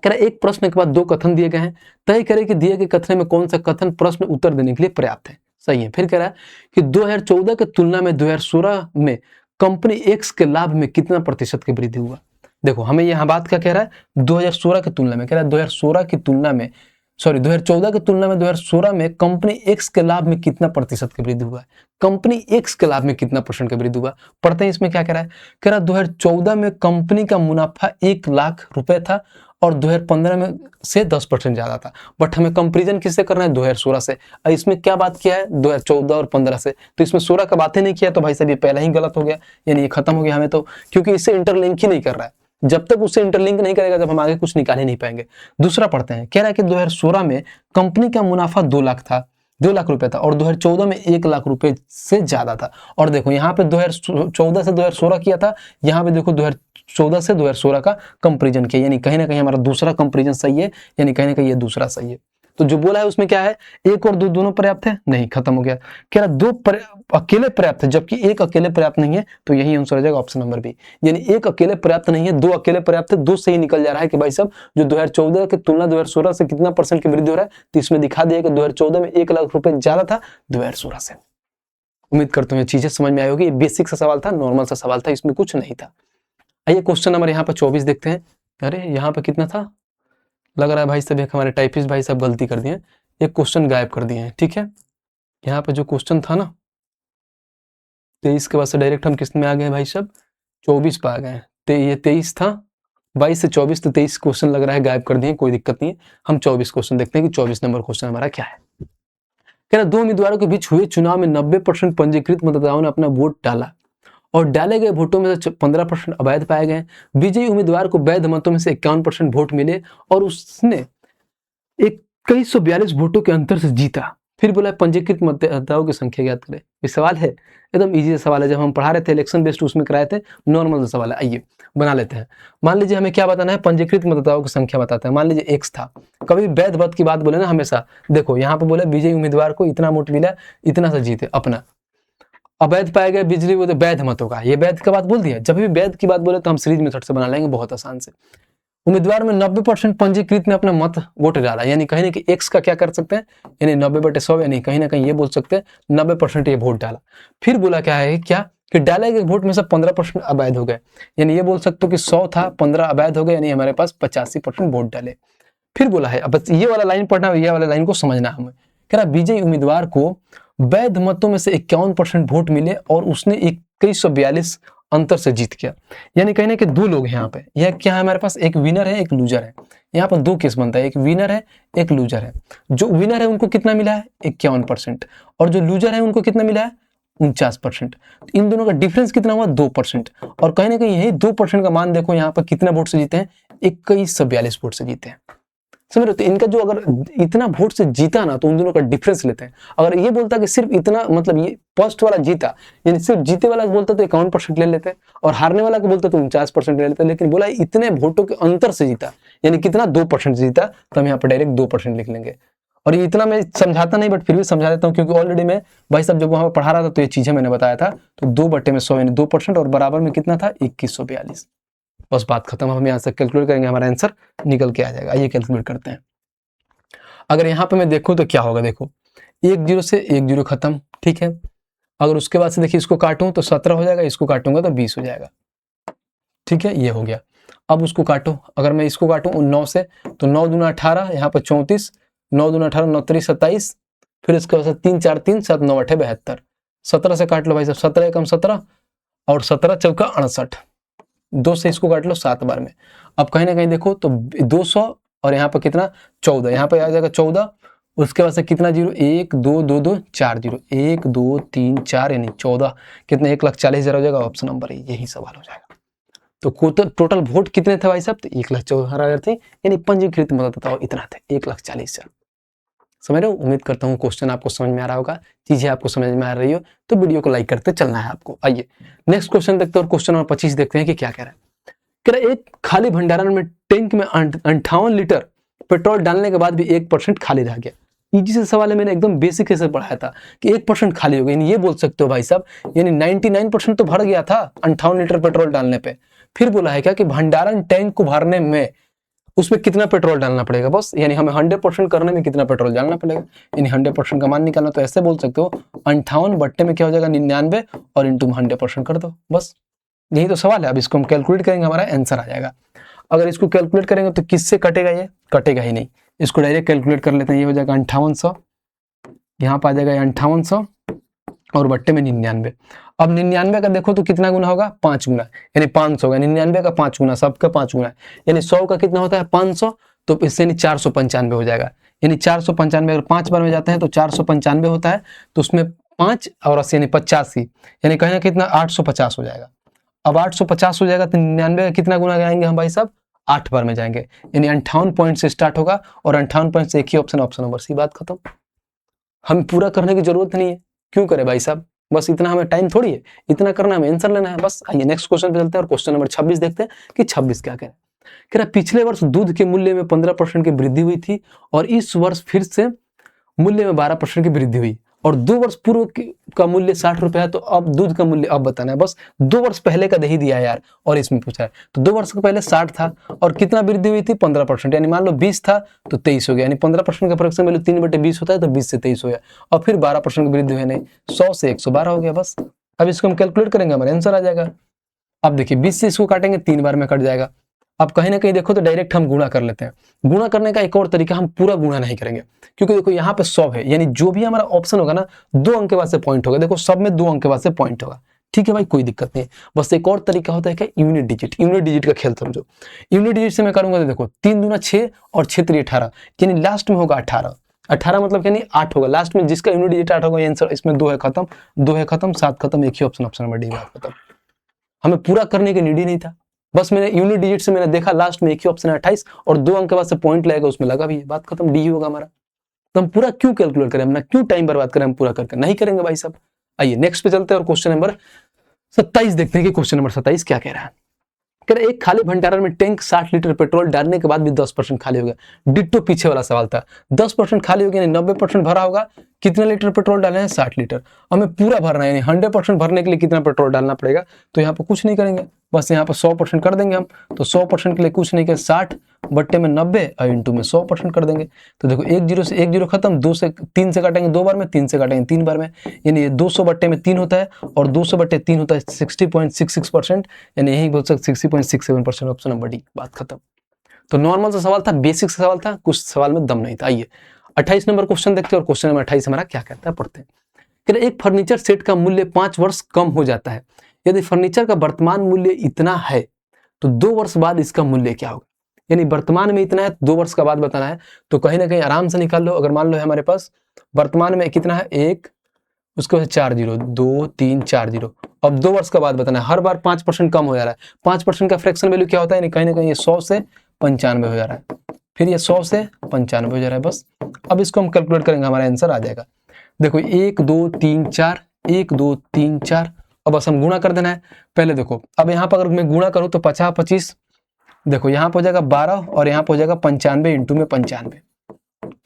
कह रहा है एक प्रश्न के बाद 2 कथन दिए गए हैं, तय करें कि दिए गए कथन में कौन सा कथन प्रश्न उत्तर देने के लिए पर्याप्त है। सही है। फिर कह रहा है कि 2014 के तुलना में 2016 में कंपनी एक्स के लाभ में कितना प्रतिशत की वृद्धि हुआ। देखो हमें यहाँ बात क्या कह रहा है, 2016 की तुलना में, कह रहा है 2016 की तुलना में, सॉरी 2014 की तुलना में 2016 में कंपनी एक्स के लाभ में कितना प्रतिशत की वृद्धि हुआ है, कंपनी एक्स के लाभ में कितना परसेंट की वृद्धि हुआ। पढ़ते हैं इसमें क्या कह रहा है, कह रहा है 2014 में कंपनी का मुनाफा 1 लाख रुपए था और 2015 में से 10% ज्यादा था। बट हमें कंपेरिजन किससे करना है, 2016 से। और इसमें क्या बात किया है, 2014 और 15 से, तो इसमें 16 का बात ही नहीं किया, तो भाई साहब ये पहला ही गलत हो गया, यानी ये खत्म हो गया हमें तो, क्योंकि इससे इंटरलिंक ही नहीं कर रहा है। जब तक उससे इंटरलिंक नहीं करेगा जब हम आगे कुछ निकाल ही नहीं पाएंगे। दूसरा पढ़ते हैं, कह रहा है कि 2016 में कंपनी का मुनाफा 2 लाख था, 2 लाख रुपए था, और 2014 में 1 लाख रुपए से ज्यादा था। और देखो यहाँ पे 2014 से 2016 किया था, यहाँ पे देखो 2014 से 2016 का कंपेरिजन किया, यानी कहीं ना कहीं हमारा दूसरा कंपेरिजन सही है, यानी कहीं ना कहीं ये दूसरा सही है। तो जो बोला है उसमें क्या है, 1 और 2 दोनों पर्याप्त है, नहीं, खत्म हो गया। कह रहा 2 अकेले पर्याप्त है, जबकि 1 अकेले पर्याप्त नहीं है, तो यही आंसर हो जाएगा ऑप्शन नंबर बी। यानी 1 अकेले पर्याप्त नहीं है, 2 अकेले पर्याप्त है, 2 से ही निकल जा रहा है कि भाई साहब जो 2014 की तुलना 2016 से कितना परसेंट की वृद्धि हो रहा है, तो इसमें दिखा दिया कि 2014 में 1 लाख रुपए ज्यादा था 2016 से। उम्मीद करता हूँ ये चीजें समझ में आई होगी। ये बेसिक सा सवाल था, नॉर्मल सा सवाल था, इसमें कुछ नहीं था। आइए क्वेश्चन नंबर यहाँ पर 24 देखते हैं। अरे यहाँ पे कितना था, लग रहा है भाई साहब एक हमारे टाइपिस्ट भाई साहब गलती कर दिए, एक क्वेश्चन गायब कर दिए हैं। ठीक है, यहाँ पे जो क्वेश्चन था ना 23 के बाद से डायरेक्ट हम किस में आ गए भाई साहब, 24 पे आ गए। ये 23 था, 22 से 24, तो 23 क्वेश्चन लग रहा है गायब कर दिए, कोई दिक्कत नहीं है। हम 24 क्वेश्चन देखते हैं कि 24 नंबर क्वेश्चन हमारा क्या है। कह रहा 2 उम्मीदवारों के बीच हुए चुनाव में 90% पंजीकृत मतदाताओं ने अपना वोट डाला और डाले गए वोटों में से 15% अवैध पाए गए। विजयी उम्मीदवार को वैध मतों में से 51% वोट मिले और उसने 2142 वोटों के अंतर से जीता। फिर बोला पंजीकृत मतदाताओं की संख्या ज्ञात करें। ये सवाल है एकदम इजी सवाल है, जब हम पढ़ा रहे थे इलेक्शन बेस्ड उसमें कराए थे, नॉर्मल सवाल है। आइए बना लेते हैं। मान लीजिए हमें क्या बताना है, पंजीकृत मतदाताओं की संख्या बताते हैं। मान लीजिए एक्स था, कभी वैध मत की बात बोले ना हमेशा, देखो यहाँ पे बोले विजयी उम्मीदवार को इतना वोट मिला, इतना से जीते अपना। अवैध पाए गए बिजली वो तो वैध मत होगा, ये वैध का बात बोल दिया। जब भी वैध की बात बोले तो हम सीरीज मेथड से बना लेंगे बहुत आसान से। उम्मीदवार में 90% पंजीकृत ने अपना मत वोट डाला, यानी कहीं ना कहीं एक्स का क्या कर सकते हैं, यानी 90/100, यानी कहीं ना कहीं ये बोल सकते हैं 90% ये वोट डाला। फिर बोला क्या है, क्या कि डाले गए वोट में से 15% अवैध हो गए, यानी ये बोल सकते हो कि 100 था 15 अवैध हो गए, यानी हमारे पास 85% वोट डाले। फिर बोला है, अब ये वाला लाइन पढ़ना, ये वाला लाइन को समझना हमें। कह रहा विजयी उम्मीदवार को वैध मतों में से 51% वोट मिले और उसने 2142 अंतर से जीत गया। यानी कहीं ना कहीं 2 लोग हैं यहाँ पे, यह क्या है हमारे पास, एक विनर है एक लूजर है। यहाँ पर 2 केस बनता है, एक विनर है एक लूजर है। जो विनर है उनको कितना मिला है, 51%, और जो लूजर है उनको कितना मिला है, 49%। इन दोनों का डिफरेंस कितना हुआ, 2%। और कहीं ना कहीं यही 2% का मान देखो यहाँ पर कितना वोट से जीते हैं, 2142 वोट से जीते हैं। समझ रहे हो, तो इनका जो अगर इतना वोट से जीता ना, तो उन दोनों का डिफरेंस लेते हैं। अगर ये बोलता कि सिर्फ इतना, मतलब ये फर्स्ट वाला जीता, यानी सिर्फ जीते वाला बोलता तो 51% ले लेते हैं, और हारने वाला को बोलता तो 49% ले लेते हैं। लेकिन बोला इतने वोटों के अंतर से जीता, यानी कितना, 2% जीता, तो हम यहाँ पर डायरेक्ट 2% लिख लेंगे। और ये इतना मैं समझाता नहीं, बट फिर भी समझा देता हूँ, क्योंकि ऑलरेडी मैं भाई साहब जब वहां पर पढ़ा रहा था तो ये चीजें मैंने बताया था। तो 2/100 यानी 2%, और बराबर में कितना था, 2142। बस बात खत्म। हम यहाँ से कैलकुलेट करेंगे, हमारा आंसर निकल के आ जाएगा। आइए कैलकुलेट करते हैं। अगर यहाँ पे मैं देखूं तो क्या होगा, देखो 1 0 से 1 0 खत्म, ठीक है। अगर उसके बाद से देखिए इसको काटूं तो 17 हो जाएगा, इसको काटूंगा तो 20 हो जाएगा, ठीक है, ये हो गया। अब उसको काटो, अगर मैं इसको काटूं 9 से तो 9 दूना 18, यहाँ पर 34, 9 दूना 18, 9 3 27, फिर इसके बाद 3 4 3 7 9 8 72, 17 से काट लो भाई साहब, 17 एकम 17 और 17 चौका 68, 2 से इसको काट लो 7 बार में। अब कहीं ना कहीं देखो तो 200 और यहाँ पर कितना 14, यहाँ पर आ जाएगा 14, उसके बाद से कितना जीरो 1 2 2 2 4 जीरो 1 2 3 4 यानी 14, कितने 1,40,000 हो जाएगा, ऑप्शन नंबर यही सवाल हो जाएगा। तो टोटल वोट कितने थे भाई साहब, तो 1,14,000 थे, यानी पंजीकृत मतदाता इतना थे 1,40,000। समझ रहे हो? उम्मीद करता हूँ क्वेश्चन आपको समझ में आ रहा होगा, चीजें आपको समझ में आ रही हो तो वीडियो को लाइक करते चलना है आपको। आइए नेक्स्ट क्वेश्चन देखते हैं, और क्वेश्चन नंबर 25 देखते हैं कि क्या कह रहा है। कह रहा है एक खाली भंडारण में टैंक में 58 लीटर पेट्रोल डालने के बाद भी 1% खाली रह गया। इजी से सवाल है, मैंने एकदम बेसिक से पढ़ाया था कि 1% खाली हो गया, यानी ये बोल सकते हो भाई साहब, यानी 99% तो भर गया था 58 लीटर पेट्रोल डालने पे। फिर बोला है क्या कि भंडारण टैंक को भरने में उसमें कितना पेट्रोल डालना पड़ेगा, बस यानी हमें 100% करने में कितना पेट्रोल डालना पड़ेगा, यानी 100% का मान निकालना। तो ऐसे बोल सकते हो 58 बट्टे में क्या हो जाएगा 99 और इंटू 100% कर दो, बस यही तो सवाल है। अब इसको हम कैलकुलेट करेंगे, हमारा आंसर आ जाएगा। अगर इसको कैलकुलेट करेंगे तो किससे कटेगा, ये कटेगा ही नहीं, इसको डायरेक्ट कैलकुलेट कर लेते हैं। ये हो जाएगा 5800, यहाँ पर आ जाएगा 5800 और बट्टे में 99। अब 99 का देखो तो कितना गुना होगा, 5 गुना, यानी 500 होगा। 99 का 5 गुना, सबका 5 गुना, यानी 100 का कितना होता है 500, तो इससे यानी 495 हो जाएगा। यानी 495 अगर 5 बार में जाते हैं तो 495 होता है, तो उसमें 5 और 80 यानी 85, यानी कहीं ना कितना 850 हो जाएगा। अब 850 हो जाएगा तो 99 का कितना गुना जाएंगे हम भाई साहब, 8 बार में जाएंगे, यानी 58 पॉइंट से स्टार्ट होगा और 58 पॉइंट से एक ही ऑप्शन, ऑप्शन नंबर सी, बात खत्म। हम पूरा करने की जरूरत नहीं है, क्यों करे भाई साहब, बस इतना हमें टाइम थोड़ी है, इतना करना हमें आंसर लेना है बस। आइए नेक्स्ट क्वेश्चन पे चलते हैं और क्वेश्चन नंबर 26 देखते हैं कि 26 क्या कह रहा है। पिछले वर्ष दूध के मूल्य में 15% की वृद्धि हुई थी और इस वर्ष फिर से मूल्य में 12% की वृद्धि हुई और 2 वर्ष पूर्व का मूल्य 60 रुपए है, तो अब दूध का मूल्य अब बताना है, बस 2 वर्ष पहले का दे ही दिया है यार, और इसमें पूछा है। तो 2 वर्ष के पहले 60 था और कितना वृद्धि हुई थी 15%, यानी मान लो 20 था तो 23 हो गया, यानी 15% का फ्रैक्शन वैल्यू 3/20 होता है, तो 20 से 23 हो गया, और फिर 12% की वृद्धि हुई नहीं, 100 से 112 हो गया बस। अब इसको हम कैलकुलेट करेंगे, हमारा आंसर आ जाएगा। अब देखिए 20 से इसको काटेंगे 3 बार में कट जाएगा। अब कहीं ना कहीं देखो तो डायरेक्ट हम गुणा कर लेते हैं। गुणा करने का एक और तरीका, हम पूरा गुणा नहीं करेंगे, क्योंकि देखो यहाँ पे 100 है, यानी जो भी हमारा ऑप्शन होगा ना 2 अंक के बाद से पॉइंट होगा। देखो सब में 2 अंक के बाद से पॉइंट होगा, ठीक है भाई, कोई दिक्कत नहीं है। बस एक और तरीका होता है क्या, यूनिट डिजिट, यूनिट डिजिट का खेल समझो। यूनिट डिजिट से मैं करूंगा तो देखो 3 दूना 6 और 6 3 18, यानी लास्ट में होगा 18, 18 मतलब यानी 8 होगा लास्ट में, जिसका यूनिट डिजिट 8 होगा आंसर। इसमें 2 है खत्म, 2 है खत्म, 7 खत्म, एक ही ऑप्शन, ऑप्शन नंबर डी, बात खत्म। हमें पूरा करने की नीड ही नहीं था, बस मैंने यूनिट डिजिट से मैंने देखा लास्ट में एक ही ऑप्शन है 28 और 2 अंक के बाद से पॉइंट लगेगा, उसमें लगा भी है, बात खत्म, डी होगा हमारा। तो हम पूरा क्यों कैलकुलेट करें, हम ना क्यों टाइम बर्बाद करें, हम पूरा करके नहीं करेंगे भाई साहब। आइए नेक्स्ट पे चलते हैं और क्वेश्चन नंबर 27 देखते हैं कि क्वेश्चन नंबर 27 क्या कह रहा है। कह रहे एक खाली भंडारण में टैंक 60 लीटर पेट्रोल डालने के बाद भी 10% खाली हो गया। डिट्टो पीछे वाला सवाल था, 10% खाली हो गया, यानी 90% भरा होगा। कितने लीटर पेट्रोल डाले हैं 60 लीटर, हमें पूरा भरना है, यानी 100% भरने के लिए कितना पेट्रोल डालना पड़ेगा। तो यहाँ पर कुछ नहीं करेंगे, बस यहाँ पर 100% कर देंगे हम। तो 100% के लिए कुछ नहीं कर, 60 बट्टे में 90 और इंटू में 100% कर देंगे। तो देखो 1 0 से 1 0 खत्म, 2 से 3 से काटेंगे 2 बार में, 3 से काटेंगे 3 बार में, यानी 200 बट्टे में 3 होता है और 200 बट्टे 3 होता है 60.66%, यानी यही बोल सकते 60.67%, ऑप्शन नंबर डी, बात खत्म। तो नॉर्मल सा सवाल था, बेसिक सा सवाल था, कुछ सवाल में दम नहीं था। आइए 28 नंबर क्वेश्चन देखते हैं और क्वेश्चन नंबर 28 हमारा क्या कहता है, पढ़ते हैं। एक फर्नीचर सेट का मूल्य 5 वर्ष कम हो जाता है, यदि फर्नीचर का वर्तमान मूल्य इतना है तो 2 वर्ष बाद इसका मूल्य क्या होगा, यानी वर्तमान में इतना है 2 वर्ष का बाद बताना है। तो कहीं ना कहीं आराम से निकाल लो। अगर मान लो हमारे पास वर्तमान में कितना है 1, उसके बाद 4 0, 2 3 4 0, अब 2 वर्ष का बाद बताना है। हर बार 5% कम हो जा रहा है, 5% का फ्रैक्शन वैल्यू क्या होता है, यानी कहीं ना कहीं ये 100 से 95 हो जा रहा है, फिर ये 100 से 95 हो जा रहा है बस। अब इसको हम कैलकुलेट करेंगे, हमारा आंसर आ जाएगा। देखो 1 2 3 4, 1 2 3 4, अब बस हम गुणा कर देना है। पहले देखो अब यहाँ पर अगर मैं गुणा करूँ तो 50 25, देखो यहाँ पर हो जाएगा 12 और यहाँ पर हो जाएगा 95 इंटू में 95,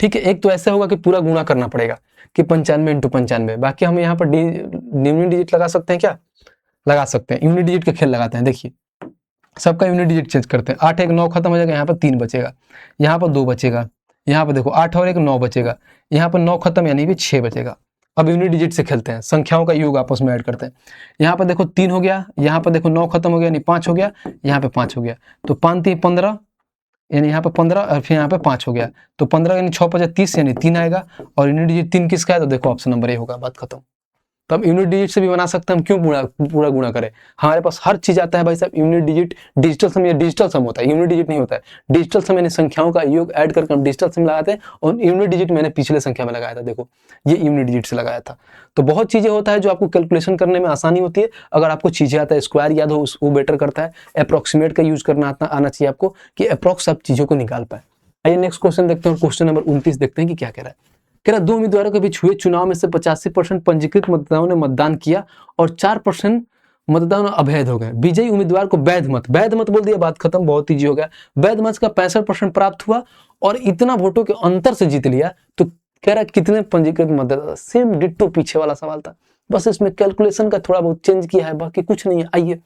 ठीक है। एक तो ऐसे होगा कि पूरा गुणा करना पड़ेगा कि 95 इंटू 95, बाकी हम यहाँ पर यूनिट डिजिट लगा सकते हैं, क्या लगा सकते हैं, यूनिट डिजिट का खेल लगाते हैं। देखिए सबका यूनिट डिजिट चेंज करते हैं, 8 1 9 खत्म हो जाएगा, यहाँ पर 3 बचेगा, यहाँ पर 2 बचेगा, यहाँ पर देखो 8 और 1 9 बचेगा, यहाँ पर 9 खत्म यानी भी 6 बचेगा, अब यूनिट डिजिट से खेलते हैं, संख्याओं का योग आपस में ऐड करते हैं। यहाँ पर देखो 3 हो गया, यहाँ पर देखो 9 खत्म हो गया यानी 5 हो गया, यहाँ पे 5 हो गया, तो 5 3 15 यानी यहाँ पे 15 और फिर यहाँ पे 5 हो गया, तो 15 यानी 6 5 30 यानी 3 आएगा। और यूनिट डिजिट 3 किसका है, तो देखो ऑप्शन नंबर ए होगा, बात खत्म। तो हम यूनिट डिजिट से भी बना सकते हैं, हम क्यों पूरा गुणा करें, हमारे पास हर चीज आता है भाई साहब। यूनिट डिजिट डिजिटल सम या डिजिटल सम होता है, यूनिट डिजिट नहीं होता है। डिजिटल सम यानी संख्याओं का योग ऐड करके हम डिजिटल सम लगाते हैं, और यूनिट डिजिट मैंने पिछले संख्या में लगाया था, देखो ये यूनिट डिजिट से लगाया था। तो बहुत चीजें होता है जो आपको कैलकुलेशन करने में आसानी होती है, अगर आपको चीजें आता है, स्क्वायर याद हो वो बेटर करता है। अप्रोक्सीमेट का यूज करना आना चाहिए आपको, कि अप्रोक्स आप चीजों को निकाल पाए। आइए नेक्स्ट क्वेश्चन देखते हैं, क्वेश्चन नंबर 29 देखते हैं कि क्या कह रहा है। कह रहा 2 उम्मीदवारों के बीच हुए चुनाव में से 85% पंजीकृत मतदाताओं ने मतदान किया और 4% मतदान अवैध हो गए। विजयी उम्मीदवार को वैध मत बोल दिया, बात खत्म, बहुत ईजी हो गया। वैध मत का 65% प्राप्त हुआ और इतना वोटों के अंतर से जीत लिया। तो कह रहा कितने पंजीकृत मतदाता, सेम डिट्टो पीछे वाला सवाल था, बस इसमें कैलकुलेशन का थोड़ा बहुत चेंज किया है, बाकी कुछ नहीं है। आइए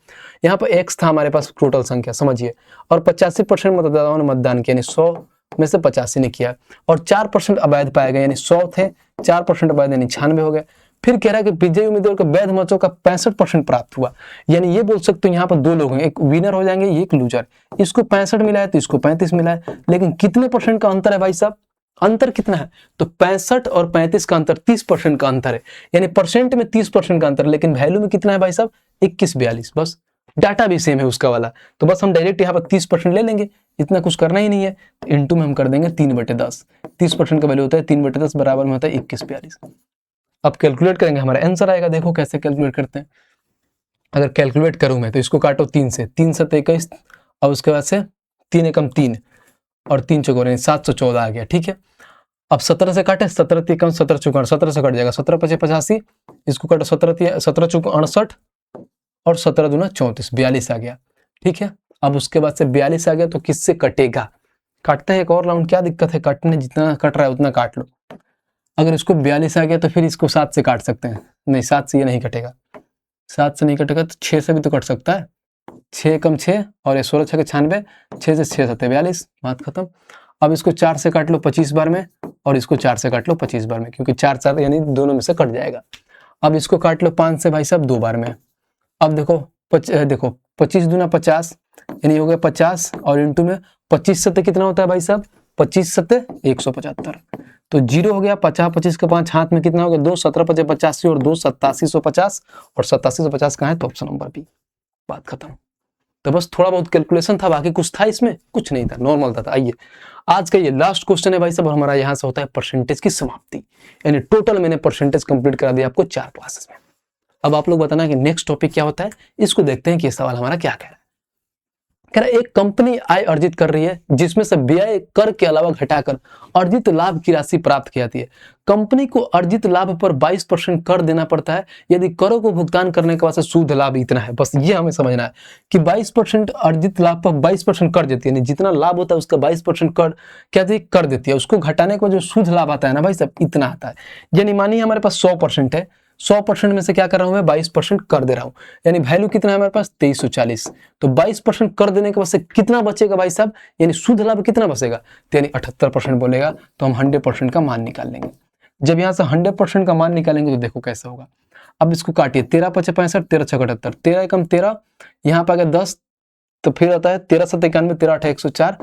यहाँ पर एक्स था हमारे पास टोटल संख्या समझिए, और 85% मतदाताओं ने मतदान किया, यानी 100 में से 85 ने किया, और 4% अवैध पाए गए, यानी 100 थे, 4% अवैध यानी 96 हो गए। फिर कह रहा है कि विजयी उम्मीदवार को वैध मतों का 65% प्राप्त हुआ, यानी ये बोल सकते हो यहाँ पर 2 लोग हैं, एक विनर हो जाएंगे, एक लूजर। इसको 65 मिला है तो इसको 35 मिला है, लेकिन कितने परसेंट का अंतर है भाई साहब, अंतर कितना है, तो 65 और 35 का अंतर 30% का अंतर है, यानी परसेंट में 30% का अंतर, लेकिन वैल्यू में कितना है भाई साहब, 21-42। बस डाटा भी सेम है उसका वाला, तो बस हम डायरेक्ट यहाँ पर 30% ले लेंगे, इतना कुछ करना ही नहीं है। तो इंटू में हम कर देंगे 3/10, 30% का वैल्यू होता है 3/10 बराबर में होता है 21-42। अब कैलकुलेट करेंगे, हमारा आंसर आएगा, देखो कैसे कैलकुलेट करते हैं। अगर कैलकुलेट करूं मैं तो इसको काटो 3 से, 3 7 21, और उसके बाद से 3 एकम 3 और 3 चौकोर 714 आ गया, ठीक है। अब 17 से काटे, 17 3 17 चौकोर 17 से कट जाएगा, 17 5 85, इसको काटो 17 चौकोर 68 और 17 दूना 34, 42 आ गया, ठीक है। अब उसके बाद से 42 आ गया तो किससे कटेगा, काटते हैं एक और राउंड, क्या दिक्कत है, काटने जितना कट रहा है उतना काट लो। अगर इसको 42 आ गया तो फिर इसको 7 से काट सकते हैं, नहीं 7 से ये नहीं कटेगा, 7 से नहीं कटेगा तो 6 से भी तो कट सकता है, 6 कम 6 और ये 16 6 96, 6 से 6 7 42, बात खत्म। अब इसको 4 से काट लो 25 बार में, और इसको 4 से काट लो 25 बार में, क्योंकि 4 4 यानी दोनों में से कट जाएगा। अब इसको काट लो 5 से भाई साहब 2 बार में। अब देखो 25 दूना 50 यानी हो गया 50, और इंटू में 25 सत्ते कितना होता है भाई साहब, 25 सत्ते 175, तो 0 हो गया। 50 25 का 5 हाथ में कितना हो गया 2, 17 5 85 और 2 8750, और 8750 कहाँ है, तो ऑप्शन नंबर बी, बात खत्म। तो बस थोड़ा बहुत कैलकुलेशन था, बाकी कुछ था इसमें, कुछ नहीं था, नॉर्मल था। आइए आज का ये लास्ट क्वेश्चन है भाई साहब, हमारा यहाँ से होता है परसेंटेज की समाप्ति, यानी टोटल मैंने परसेंटेज कंप्लीट करा दिया आपको 4 क्लासेस में। अब आप लोग बताना कि नेक्स्ट टॉपिक क्या होता है, इसको देखते हैं कि ये सवाल हमारा क्या कह रहा है। कह रहा है एक कंपनी आय अर्जित कर रही है जिसमें से व्यय कर के अलावा घटाकर अर्जित लाभ की राशि प्राप्त की जाती है। कंपनी को अर्जित लाभ पर 22% कर देना पड़ता है, यदि करों को भुगतान करने के बाद से शुद्ध लाभ इतना है। बस ये हमें समझना है कि 22% अर्जित लाभ पर 22% कर देती है, यानी जितना लाभ होता है उसका 22% कर क्या कर देती है, उसको घटाने के बाद जो शुद्ध लाभ आता है ना भाई साहब, इतना आता है। यानी मानिए हमारे पास 100% है, 100% में से क्या कर रहा हूं मैं, 22% कर दे रहा हूं, यानी वैल्यू कितना है हमारे पास 2340। तो 22% कर देने के बाद से कितना बचेगा भाई साहब, यानी शुद्ध लाभ कितना बचेगा, तो यानी 78% बोलेगा, तो हम 100% का मान निकाल लेंगे। जब यहां से 100% का मान निकालेंगे तो देखो कैसे होगा। अब इसको काटिए, 13 5 65, 13 6 78, 13 एकम 13, यहाँ पे आ गया 10, तो फिर आता है 13 7 91, 13 8 104,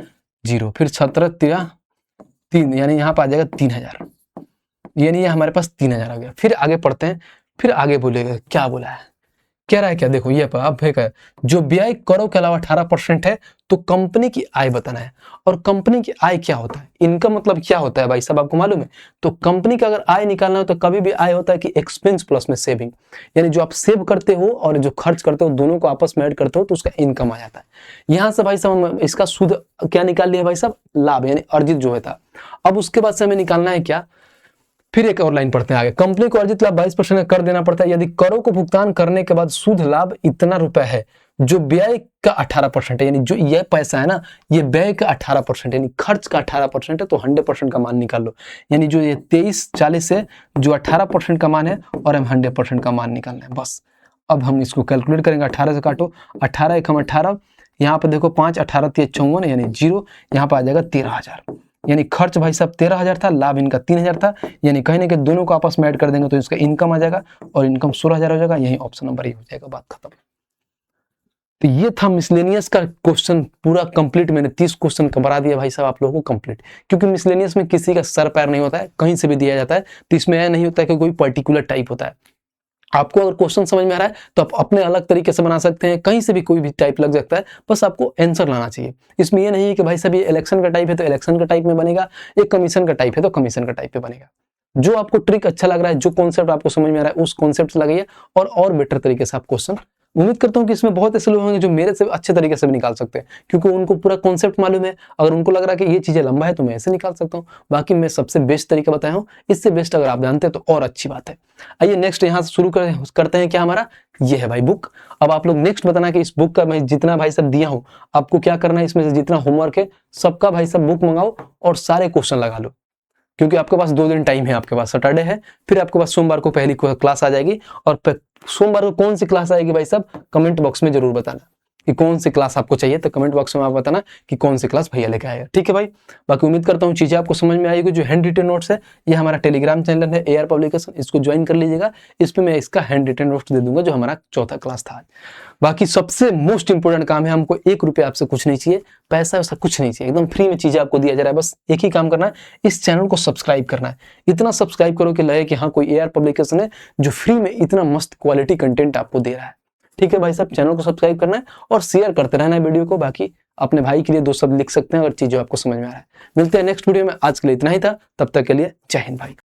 0, फिर 17 13 3, यानी यहाँ पे आ जाएगा 3000, यानी ये हमारे पास 3000 आ गया। फिर आगे पढ़ते हैं, फिर आगे बोलेगा क्या बोला है, कह रहा है क्या, देखो ये अब है जो व्यय करों के अलावा 18% है, तो कंपनी की आय बताना है। और कंपनी की आय क्या होता है, इनका मतलब क्या होता है भाई साहब, आपको मालूम है। तो कंपनी का अगर आय निकालना हो तो कभी भी आय होता है कि एक्सपेंस प्लस में सेविंग, यानी जो आप सेव करते हो और जो खर्च करते हो दोनों को आपस में ऐड करते हो तो उसका इनकम आ जाता है। यहां से भाई साहब इसका शुद्ध क्या निकाल लिया भाई साहब, लाभ, यानी अर्जित जो है था। अब उसके बाद से हमें निकालना है क्या, फिर एक और लाइन पढ़ते हैं आगे, कंपनी को अर्जित लाभ 22% कर देना पड़ता है, यदि करों को भुगतान करने के बाद शुद्ध लाभ इतना रुपए है, जो व्यय का 18% है, यानी जो ये पैसा है ना ये व्यय का 18%, यानी खर्च का 18% है, तो 100% का मान निकाल लो। यानी जो ये 2340 है, जो 18% का मान है, और हम 100% का मान निकालना है बस। अब हम इसको कैलकुलेट करेंगे, 18 से काटो, 18 1 18, यहाँ पे देखो 5 18 3 54, यानी 0, यहाँ पे आ जाएगा 13000, यानी खर्च भाई साहब 13,000 था, लाभ इनका 3,000 था, यानी कहीं ना कहीं दोनों को आपस में ऐड कर देंगे तो इसका इनकम आ जाएगा और इनकम 16,000 हो जाएगा। यही ऑप्शन नंबर ए हो जाएगा, बात खत्म। तो ये था मिसलेनियस का क्वेश्चन पूरा कंप्लीट। मैंने 30 क्वेश्चन करा दिया भाई साहब आप लोगों को कंप्लीट, क्योंकि मिसलेनियस में किसी का सर पैर नहीं होता है, कहीं से भी दिया जाता है। तो इसमें यह नहीं होता है कि कोई पर्टिकुलर टाइप होता है। आपको अगर क्वेश्चन समझ में आ रहा है तो आप अपने अलग तरीके से बना सकते हैं, कहीं से भी कोई भी टाइप लग सकता है, बस आपको आंसर लाना चाहिए। इसमें यह नहीं है कि भाई साहब ये इलेक्शन का टाइप है तो इलेक्शन का टाइप में बनेगा, ये कमीशन का टाइप है तो कमीशन का टाइप पे बनेगा। जो आपको ट्रिक अच्छा लग रहा है, जो कॉन्सेप्ट आपको समझ में आ रहा है, उस कॉन्सेप्ट से लगाइए और बेटर तरीके से आप क्वेश्चन। उम्मीद करता हूं कि इसमें बहुत ऐसे लोग होंगे जो मेरे से अच्छे तरीके से भी निकाल सकते हैं, क्योंकि उनको पूरा कॉन्सेप्ट मालूम है। अगर उनको लग रहा है कि ये चीजें लंबा है तो मैं ऐसे निकाल सकता हूँ। बाकी मैं सबसे बेस्ट तरीका बताया हूँ, इससे बेस्ट अगर आप जानते हैं तो और अच्छी बात है। आइए नेक्स्ट यहाँ से शुरू करते हैं। क्या हमारा ये है भाई बुक। अब आप लोग नेक्स्ट बताना कि इस बुक का मैं जितना भाई सब दिया हूँ आपको क्या करना है, इसमें से जितना होमवर्क है सबका भाई सब बुक मंगाओ और सारे क्वेश्चन लगा लो, क्योंकि आपके पास 2 दिन टाइम है। आपके पास सैटरडे है, फिर आपके पास सोमवार को पहली क्लास आ जाएगी। और सोमवार को कौन सी क्लास आएगी भाई साहब कमेंट बॉक्स में जरूर बताना कि कौन सी क्लास आपको चाहिए। तो कमेंट बॉक्स में आप बताना कि कौन सी क्लास भैया लेके आएगा, ठीक है भाई। बाकी उम्मीद करता हूँ चीजें आपको समझ में आएगी। जो हैंड रिटन नोट्स है ये हमारा टेलीग्राम चैनल है AR पब्लिकेशन, इसको ज्वाइन कर लीजिएगा। इस पे मैं इसका हैंड रिटन नोट्स दे दूंगा जो हमारा चौथा क्लास था आज। बाकी सबसे मोस्ट इंपोर्टेंट काम है, हमको 1 रुपया आपसे कुछ नहीं चाहिए, पैसा वैसा कुछ नहीं चाहिए, एकदम फ्री में चीजें आपको दिया जा रहा है। बस एक ही काम करना है, इस चैनल को सब्सक्राइब करना है। इतना सब्सक्राइब करो कि लगे कि हाँ कोई AR पब्लिकेशन है जो फ्री में इतना मस्त क्वालिटी कंटेंट आपको दे रहा है। ठीक है भाई साहब, चैनल को सब्सक्राइब करना है और शेयर करते रहना है वीडियो को। बाकी अपने भाई के लिए 2 शब्द लिख सकते हैं अगर चीजें आपको समझ में आ रहा है। मिलते हैं नेक्स्ट वीडियो में, आज के लिए इतना ही था, तब तक के लिए जय हिंद भाई।